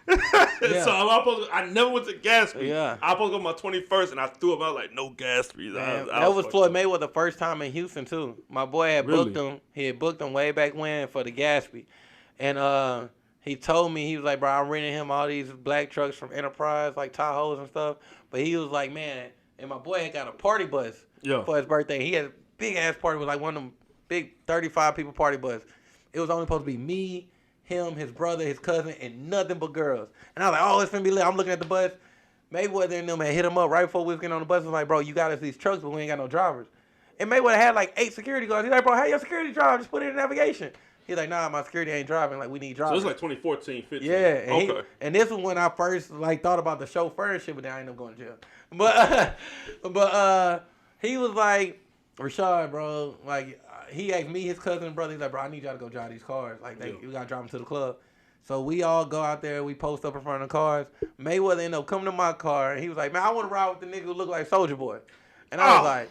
Yeah. So I never went to Gatsby. Yeah. I was supposed to go on my 21st, and I threw up. I was like, no Gatsby. Man, I that was fucked Floyd up. Mayweather the first time in Houston too. My boy had Really? booked him. He had booked him way back when for the Gatsby, and he told me, he was like, bro, I'm renting him all these black trucks from Enterprise, like Tahoes and stuff. But he was like, man, and my boy had got a party bus for his birthday. He had a big ass party with like one of them big 35 people party bus. It was only supposed to be me, him, his brother, his cousin, and nothing but girls. And I was like, oh, it's finna be lit. I'm looking at the bus. Mayweather and them had hit him up right before we was getting on the bus. Was like, bro, you got us these trucks, but we ain't got no drivers. And Mayweather had like 8 security guards. He's like, bro, how your security drive? Just put it in navigation. He's like, nah, my security ain't driving. Like, we need So drivers. it's like 2014, 15. Yeah. And Okay. and this was when I first like thought about the chauffeur and shit, but then I ended up going to jail. But he was like, Rashad, bro, like he asked me, his cousin and brother, he's like, bro, I need y'all to go drive these cars. Like, we got to drive them to the club. So we all go out there, we post up in front of the cars. Mayweather ended up coming to my car, and he was like, man, I want to ride with the nigga who look like Soulja Boy. And I was like,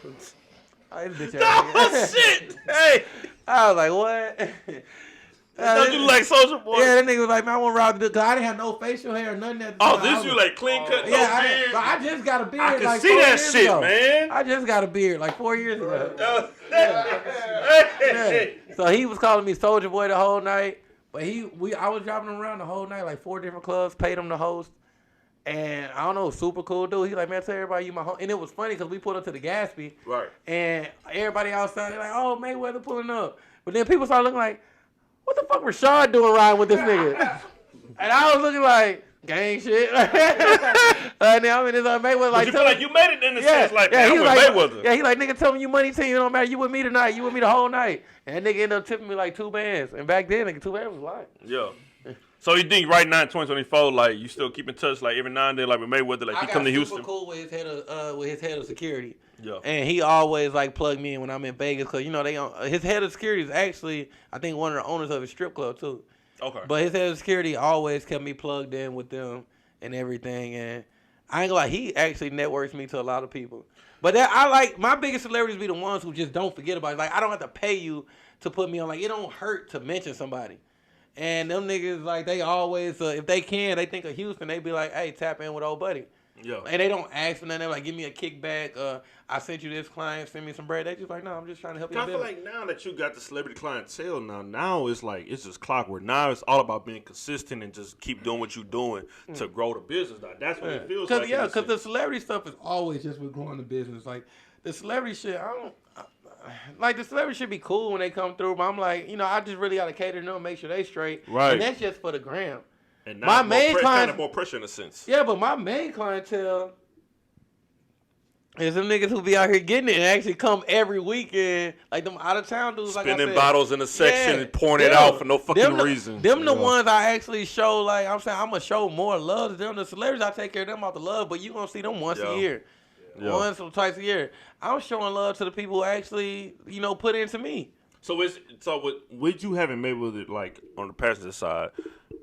oh, this bitch ass nigga. Oh, shit. Hey. I was like, what? Don't you like Soulja Boy? Yeah, that nigga was like, man, I want to ride with the, because I didn't have no facial hair or nothing at the Oh, time. this you like clean cut, no Yeah, beard? I just got a beard. I can like see 4 that years shit, ago. man. I just got a beard like 4 years ago. Hey. So he was calling me Soulja Boy the whole night, but I was driving him around the whole night, like 4 different clubs, paid him to host, and I don't know, super cool dude. He like, man, tell everybody you my home, and it was funny because we pulled up to the Gatsby, Right. and everybody outside, they're like, oh, Mayweather pulling up, but then people started looking like, what the fuck Rashad doing riding with this nigga? And I was looking like, gang shit. And I mean, it's like Mayweather. But you feel like you made it in the sense, like, man, I'm with Mayweather. Yeah, he like, nigga, tell me you money team, it don't matter. You with me tonight. You with me the whole night. And that nigga ended up tipping me like 2 bands. And back then, nigga, 2 bands was light. Yeah. So you think right now in 2024, like, you still keep in touch, like, every now and then, like, with Mayweather, like, he come to Houston? I got super cool with his head of security. Yeah. And he always, like, plugged me in when I'm in Vegas. Because, you know, his head of security is actually, I think, one of the owners of his strip club, too. Okay. But his head of security always kept me plugged in with them and everything. And I ain't gonna lie, he actually networks me to a lot of people. But my biggest celebrities be the ones who just don't forget about it. Like, I don't have to pay you to put me on. Like, it don't hurt to mention somebody. And them niggas, like, they always, if they can, they think of Houston, they be like, hey, tap in with old buddy. Yeah. And they don't ask for nothing. They're like, give me a kickback. I sent you this client, send me some bread. They just like, no, I'm just trying to help you. I feel like now that you got the celebrity clientele now it's like, it's just clockwork. Now it's all about being consistent and just keep doing what you're doing to grow the business. Now, that's what it feels like. Yeah, because the celebrity stuff is always just with growing the business. Like, the celebrity shit, the celebrity should be cool when they come through, but I'm like, you know, I just really got to cater to them, make sure they straight. Right. And that's just for the gram. And my main client, kind of more pressure in a sense. Yeah, but my main clientele is them niggas who be out here getting it and actually come every weekend. Like them out of town dudes, like I Spinning said. bottles in the section and pouring it out for no fucking reason. Them the ones I actually show, like I'm saying, I'm going to show more love to them. The celebrities, I take care of them out the love, but you going to see them once a year. Yeah. Once or twice a year. I'm showing love to the people who actually, you know, put into me. So with you having Mayweather, like, on the passenger side,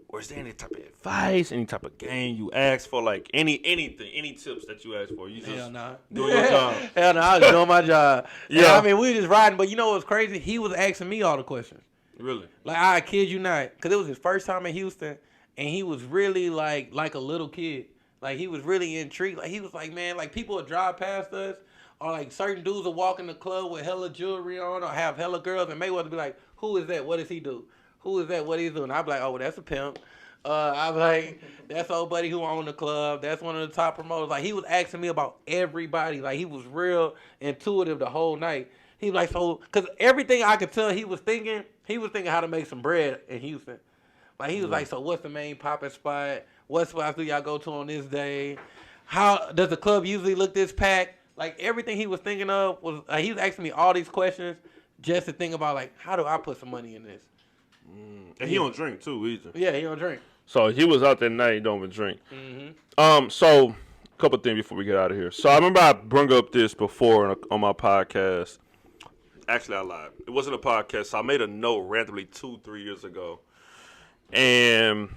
or is there any type of advice, any type of game you ask for, like, anything, any tips that you ask for? You just doing your job. Hell no, I was doing my job. Yeah. I mean, we just riding, but you know what's crazy? He was asking me all the questions. Really? Like, I kid you not, because it was his first time in Houston, and he was really like a little kid. Like, he was really intrigued. Like, he was like, man, like, people would drive past us, or like certain dudes would walk in the club with hella jewelry on, or have hella girls, and Mayweather be like, who is that? What does he do? Who is that? What he's doing? I'd be like, oh, well, that's a pimp. I'd be like, that's old buddy who owned the club. That's one of the top promoters. Like, he was asking me about everybody. Like, he was real intuitive the whole night. He was like, so, because everything I could tell he was thinking how to make some bread in Houston. Like, he was like, so what's the main popping spot? What spots do y'all go to on this day? How does the club usually look this packed? Like, everything he was thinking of was, he was asking me all these questions just to think about like, how do I put some money in this? And he don't drink too either. Yeah, he don't drink. So he was out that night. He don't even drink. So a couple things before we get out of here. So I remember I brought up this before on my podcast. Actually, I lied. It wasn't a podcast. So I made a note randomly 2-3 years ago, and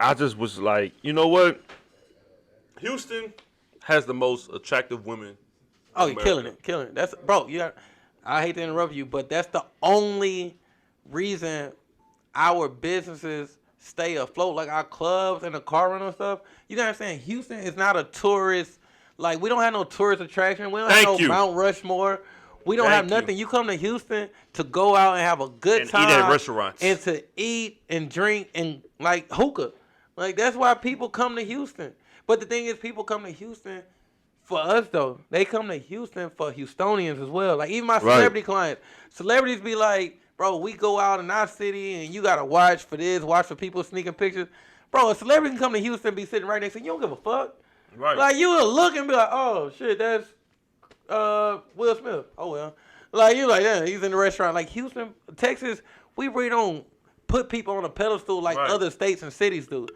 I just was like, you know what? Houston has the most attractive women. Oh, you're killing it. That's bro. I hate to interrupt you, but that's the only reason our businesses stay afloat, like our clubs and the car rental stuff. You know what I'm saying? Houston is not a tourist. Like, we don't have no tourist attraction. We don't have no Mount Rushmore. We don't have nothing. You come to Houston to go out and have a good time. Eat at restaurants. And to eat and drink and, like, hookah. Like, that's why people come to Houston. But the thing is, people come to Houston for us, though. They come to Houston for Houstonians as well. Like, even my celebrity clients. Celebrities be like, bro, we go out in our city and you got to watch for this, watch for people sneaking pictures. Bro, a celebrity can come to Houston and be sitting right next to you. You don't give a fuck. Right. Like, you will look and be like, oh, shit, that's Will Smith. Oh, well. Like, you like, yeah, he's in the restaurant. Like, Houston, Texas, we really don't put people on a pedestal like other states and cities do.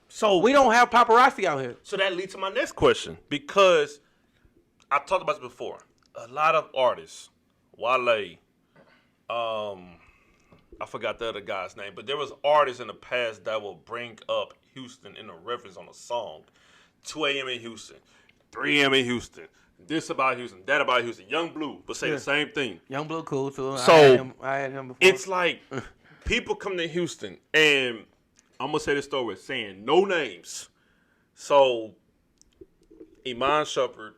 So we don't have paparazzi out here. So that leads to my next question, because I talked about this before. A lot of artists, Wale, I forgot the other guy's name, but there was artists in the past that will bring up Houston in a reference on a song. 2 a.m. in Houston, 3 a.m. in Houston, this about Houston, that about Houston. Young Blue, but say the same thing. Young Blue cool too. So I had him before. It's like people come to Houston, and I'm gonna say this story with saying no names. So Iman Shumpert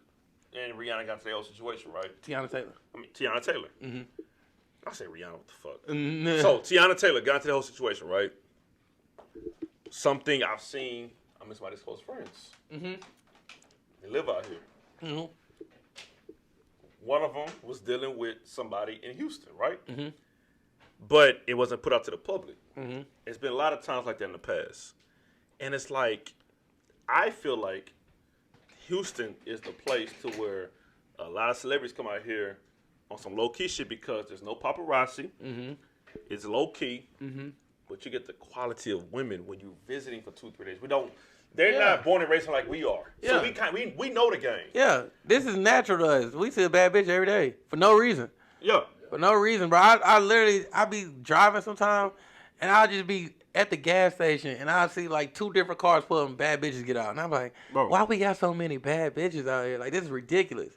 and Rihanna got to their own situation, right? Tiana Taylor. Tiana Taylor. Mm-hmm. I say Rihanna, what the fuck? So Tiana Taylor got into the whole situation, right? Something I've seen. I miss my close friends. Mm-hmm. They live out here. Mm-hmm. One of them was dealing with somebody in Houston, right? Mm-hmm. But it wasn't put out to the public. Mm-hmm. It's been a lot of times like that in the past. And it's like, I feel like Houston is the place to where a lot of celebrities come out here on some low-key shit because there's no paparazzi. Mm-hmm. It's low-key. Mm-hmm. But you get the quality of women when you're visiting for 2-3 days. They're not born and raised like we are. Yeah. So we know the game. Yeah. This is natural to us. We see a bad bitch every day for no reason. Yeah. For no reason, bro. I be driving sometime, and I'll just be at the gas station, and I'll see like 2 different cars pull up and bad bitches get out. And I'm like, why we got so many bad bitches out here? Like, this is ridiculous.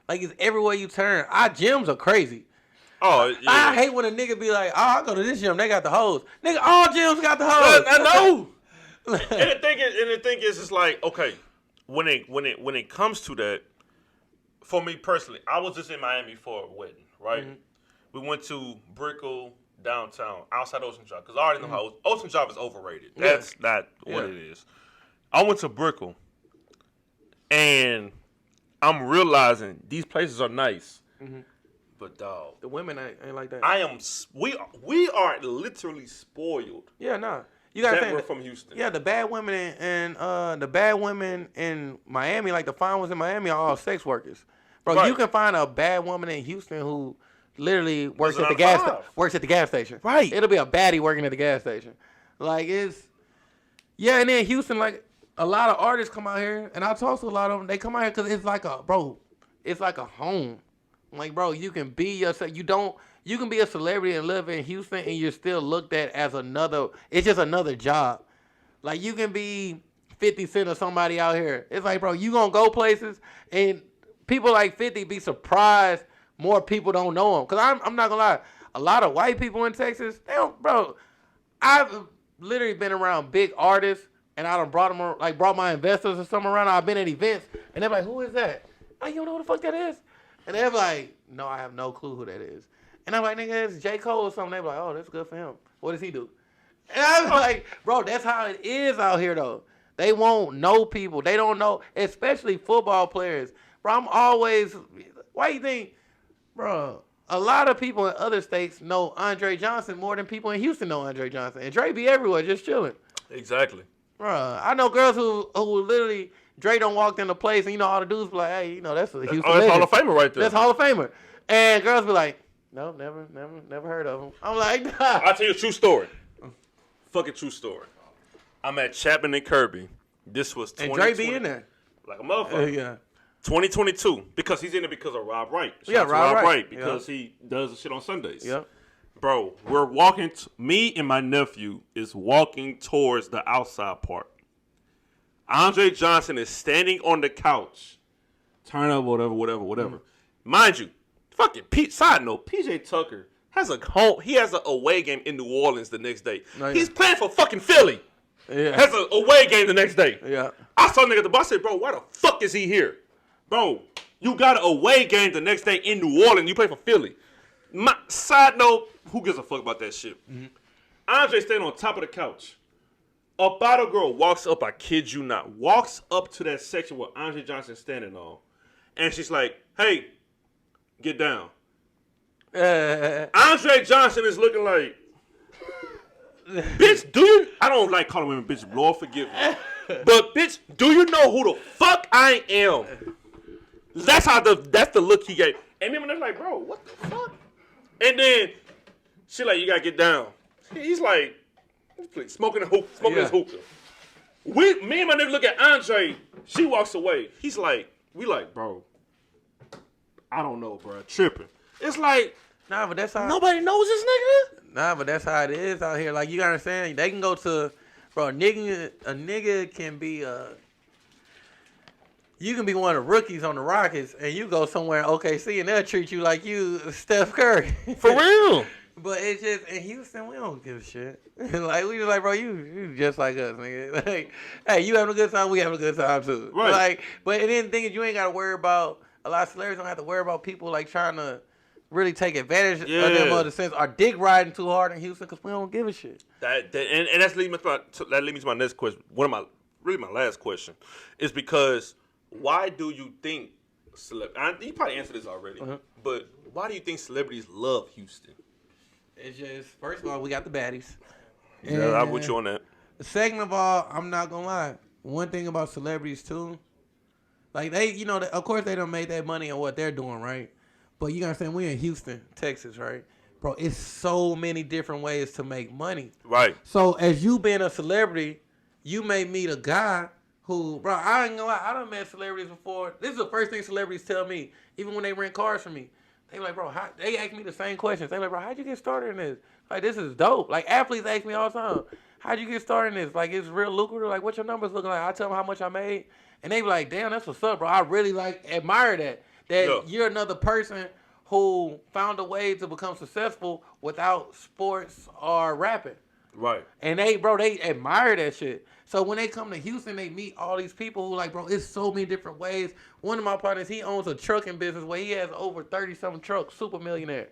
Like, it's everywhere you turn. Our gyms are crazy. Oh, yeah. I hate when a nigga be like, oh, I go to this gym, they got the hose. Nigga, all gyms got the hose. I know. and the thing is, it's like, okay, when it comes to that, for me personally, I was just in Miami for a wedding, right? Mm-hmm. We went to Brickell downtown, outside Ocean Drive, because I already know how Ocean Drive is overrated. That's not what it is. I went to Brickell, and I'm realizing these places are nice, but dog, the women ain't like that. We are literally spoiled. Yeah, nah. You gotta that we're from Houston. Yeah, the bad women in Miami, like the fine ones in Miami, are all sex workers. Bro, you can find a bad woman in Houston who literally works at the gas station. Right. It'll be a baddie working at the gas station. Like, and then Houston, like, a lot of artists come out here, and I talk to a lot of them. They come out here because it's like a home. Like, bro, you can be yourself. You can be a celebrity and live in Houston, and you're still looked at as it's just another job. Like, you can be 50 Cent or somebody out here. It's like, bro, you gonna go places, and people like 50 be surprised more people don't know him. Because I'm not gonna lie, a lot of white people in Texas, they don't, bro. I've literally been around big artists, and I done brought my investors or something around. I've been at events, and they're like, who is that? Like, you don't know who the fuck that is? And they're like, no, I have no clue who that is. And I'm like, nigga, it's J. Cole or something. They're like, oh, that's good for him. What does he do? And I'm like, bro, that's how it is out here, though. They won't know people. They don't know, especially football players. Bro, why you think, bro, a lot of people in other states know Andre Johnson more than people in Houston know Andre Johnson. And Dre be everywhere just chilling. Exactly. Bro, I know girls who literally, Dre done walked in the place and, all the dudes be like, hey, that's a Houston legend. Hall of Famer right there. That's Hall of Famer. And girls be like, No, never heard of him. I'm like, nah. I'll tell you a true story. Fucking true story. I'm at Chapman and Kirby. This was 2020. And Dre be in there. Like a motherfucker. Yeah. 2022. Because he's in it because of Rob Wright. Yeah, Shout out to Rob Wright. Because he does the shit on Sundays. Yep. Bro, we're walking. Me and my nephew is walking towards the outside part. Andre Johnson is standing on the couch. Turn up, whatever. Mind you, fucking side note, PJ Tucker has an away game in New Orleans the next day. Oh, yeah. He's playing for fucking Philly. Yeah. Has an away game the next day. Yeah. I saw a nigga at the bus. I said, bro, why the fuck is he here? Bro, you got an away game the next day in New Orleans. You play for Philly. My side note, who gives a fuck about that shit? Mm-hmm. Andre standing on top of the couch. A bottle girl walks up, I kid you not, walks up to that section where Andre Johnson's standing on. And she's like, hey, get down. Andre Johnson is looking like, bitch, I don't like calling women bitch, Lord forgive me. But bitch, do you know who the fuck I am? That's the look he gave. And me and they're like, bro, what the fuck? And then she like, you gotta get down. He's like, smoking his hookah. Me and my nigga look at Andre. She walks away. He's like, we like, bro, I don't know, bro, tripping. It's like, nah, but that's how nobody knows this nigga. Nah, but that's how it is out here. Like, you gotta understand, they can go to, bro, a nigga can be you can be one of the rookies on the Rockets, and you go somewhere in OKC, and they'll treat you like you Steph Curry. For real. But it's just, in Houston, we don't give a shit. Like, we just like, bro, you just like us, nigga. Like, hey, you having a good time, we having a good time, too. Right. Like, but then the thing is, you ain't got to worry about, a lot of celebrities don't have to worry about people, like, trying to really take advantage of them other sense, or dick riding too hard in Houston, because we don't give a shit. And that leads me to my next question. My last question is because why do you think you probably answered this already, but why do you think celebrities love Houston? It's just, first of all, we got the baddies. Yeah, I'm with you on that. Second of all, I'm not gonna lie. One thing about celebrities too, like they, of course they don't make that money on what they're doing, right? But you gotta understand, we in Houston, Texas, right? Bro, it's so many different ways to make money. Right. So as you being a celebrity, you may meet a guy who, bro, I ain't gonna lie, I done met celebrities before. This is the first thing celebrities tell me, even when they rent cars from me. They like, bro, they ask me the same questions. They like, bro, how'd you get started in this? Like, this is dope. Like, athletes ask me all the time, how'd you get started in this? Like, it's real lucrative. Like, what's your numbers looking like? I tell them how much I made. And they be like, damn, that's what's up, bro. I really, admire that. You're another person who found a way to become successful without sports or rapping. Right. And they admire that shit. So when they come to Houston, they meet all these people who like, bro, it's so many different ways. One of my partners, he owns a trucking business where he has over 30-something trucks, super millionaire.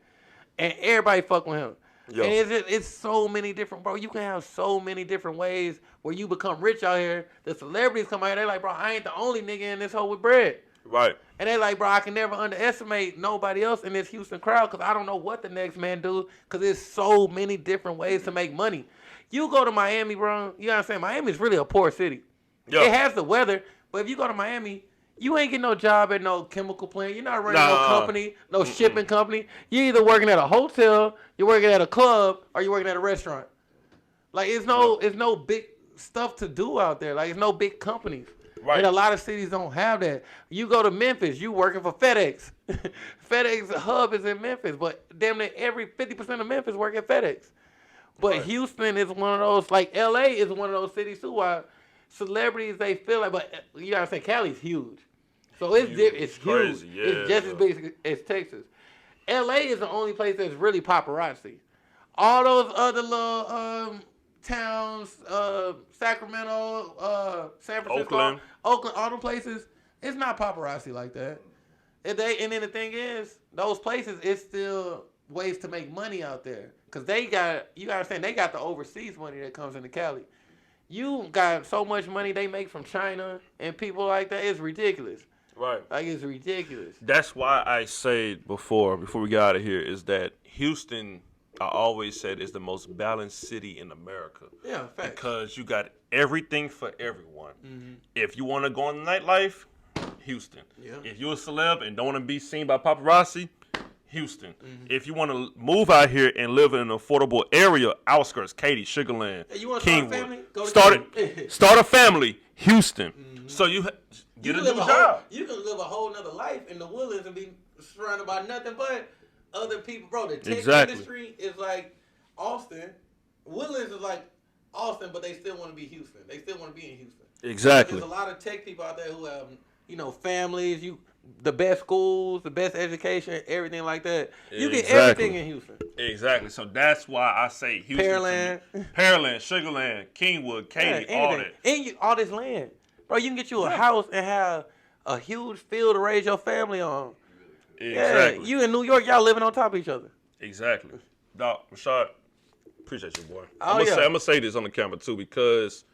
And everybody fuck with him. Yo. And it's so many different, bro. You can have so many different ways where you become rich out here. The celebrities come out here, they like, bro, I ain't the only nigga in this hole with bread. Right. And they like, bro, I can never underestimate nobody else in this Houston crowd because I don't know what the next man do because there's so many different ways to make money. You go to Miami, bro, you understand, Miami's really a poor city. Yep. It has the weather, but if you go to Miami, you ain't getting no job at no chemical plant. You're not running no company, no shipping company. You're either working at a hotel, you're working at a club, or you're working at a restaurant. Like, it's no big stuff to do out there. Like, it's no big companies. Right. And a lot of cities don't have that. You go to Memphis, you working for FedEx. FedEx hub is in Memphis, but damn near every 50% of Memphis work at FedEx. But right. Houston is one of those, like LA is one of those cities too, where celebrities, they feel like, but you gotta say Cali's huge. So it's huge. Crazy. Yeah, it's just as big as Texas. LA is the only place that's really paparazzi. All those other little towns, Sacramento, San Francisco, Oakland, all the places, it's not paparazzi like that. And then the thing is, those places, it's still ways to make money out there. Because you gotta understand, they got the overseas money that comes into Cali. You got so much money they make from China and people like that, it's ridiculous. Right. Like, it's ridiculous. That's why I said before we get out of here, is that Houston, I always said, is the most balanced city in America. Yeah, facts. Because you got everything for everyone. Mm-hmm. If you want to go in the nightlife, Houston. Yeah. If you're a celeb and don't want to be seen by paparazzi, Houston. If you want to move out here and live in an affordable area, outskirts, Katy, Sugarland, Hey, you want to Kingwood, start a family? Go to Katy. start a family, Houston. So you get a new job. You can live a whole nother life in the Woodlands and be surrounded by nothing but other people. Bro, the tech industry is like Austin. Woodlands is like Austin, but they still want to be Houston. They still want to be in Houston. Exactly. There's a lot of tech people out there who have, families, the best schools, the best education, everything like that. You get everything in Houston. Exactly. So that's why I say Houston. Pearland, Sugarland, Kingwood, Katy, all that. And all this land. Bro, you can get you a house and have a huge field to raise your family on. Exactly. Yeah, you in New York, y'all living on top of each other. Exactly. Doc, Rashad, appreciate you, boy. Oh, I'm going to say this on the camera, too, because,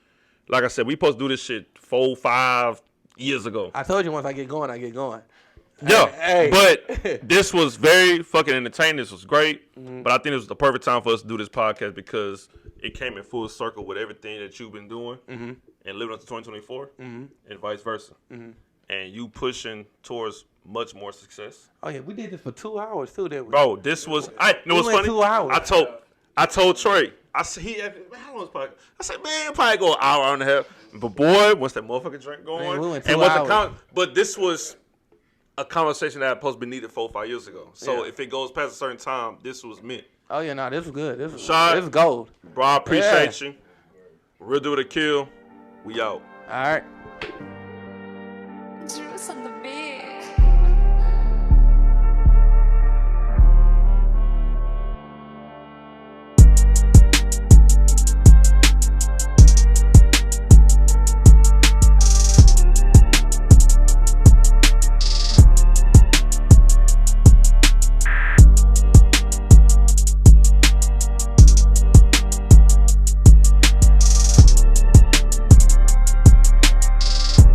like I said, we supposed to do this shit 4-5 years ago. I told you once I get going, I get going. Yeah, Hey. but this was very fucking entertaining. This was great. But I think it was the perfect time for us to do this podcast because it came in full circle with everything that you've been doing and living up to 2024 and vice versa. And you pushing towards much more success. Oh, yeah, we did this for 2 hours, too, didn't we? Bro, this was... what's funny? 2 hours. I told Trey, I said, he asked me, man, how long is podcast? I said, man, probably go an hour and a half. But boy, once that motherfucking drink going, man, we went 2 hours. But this was a conversation that was supposed to be needed 4 or 5 years ago. So if it goes past a certain time, this was meant. Oh, yeah, no, this was good. This is Rashad, gold. Bro, I appreciate you. Real do it a kill. We out. All right. Juice on the beat.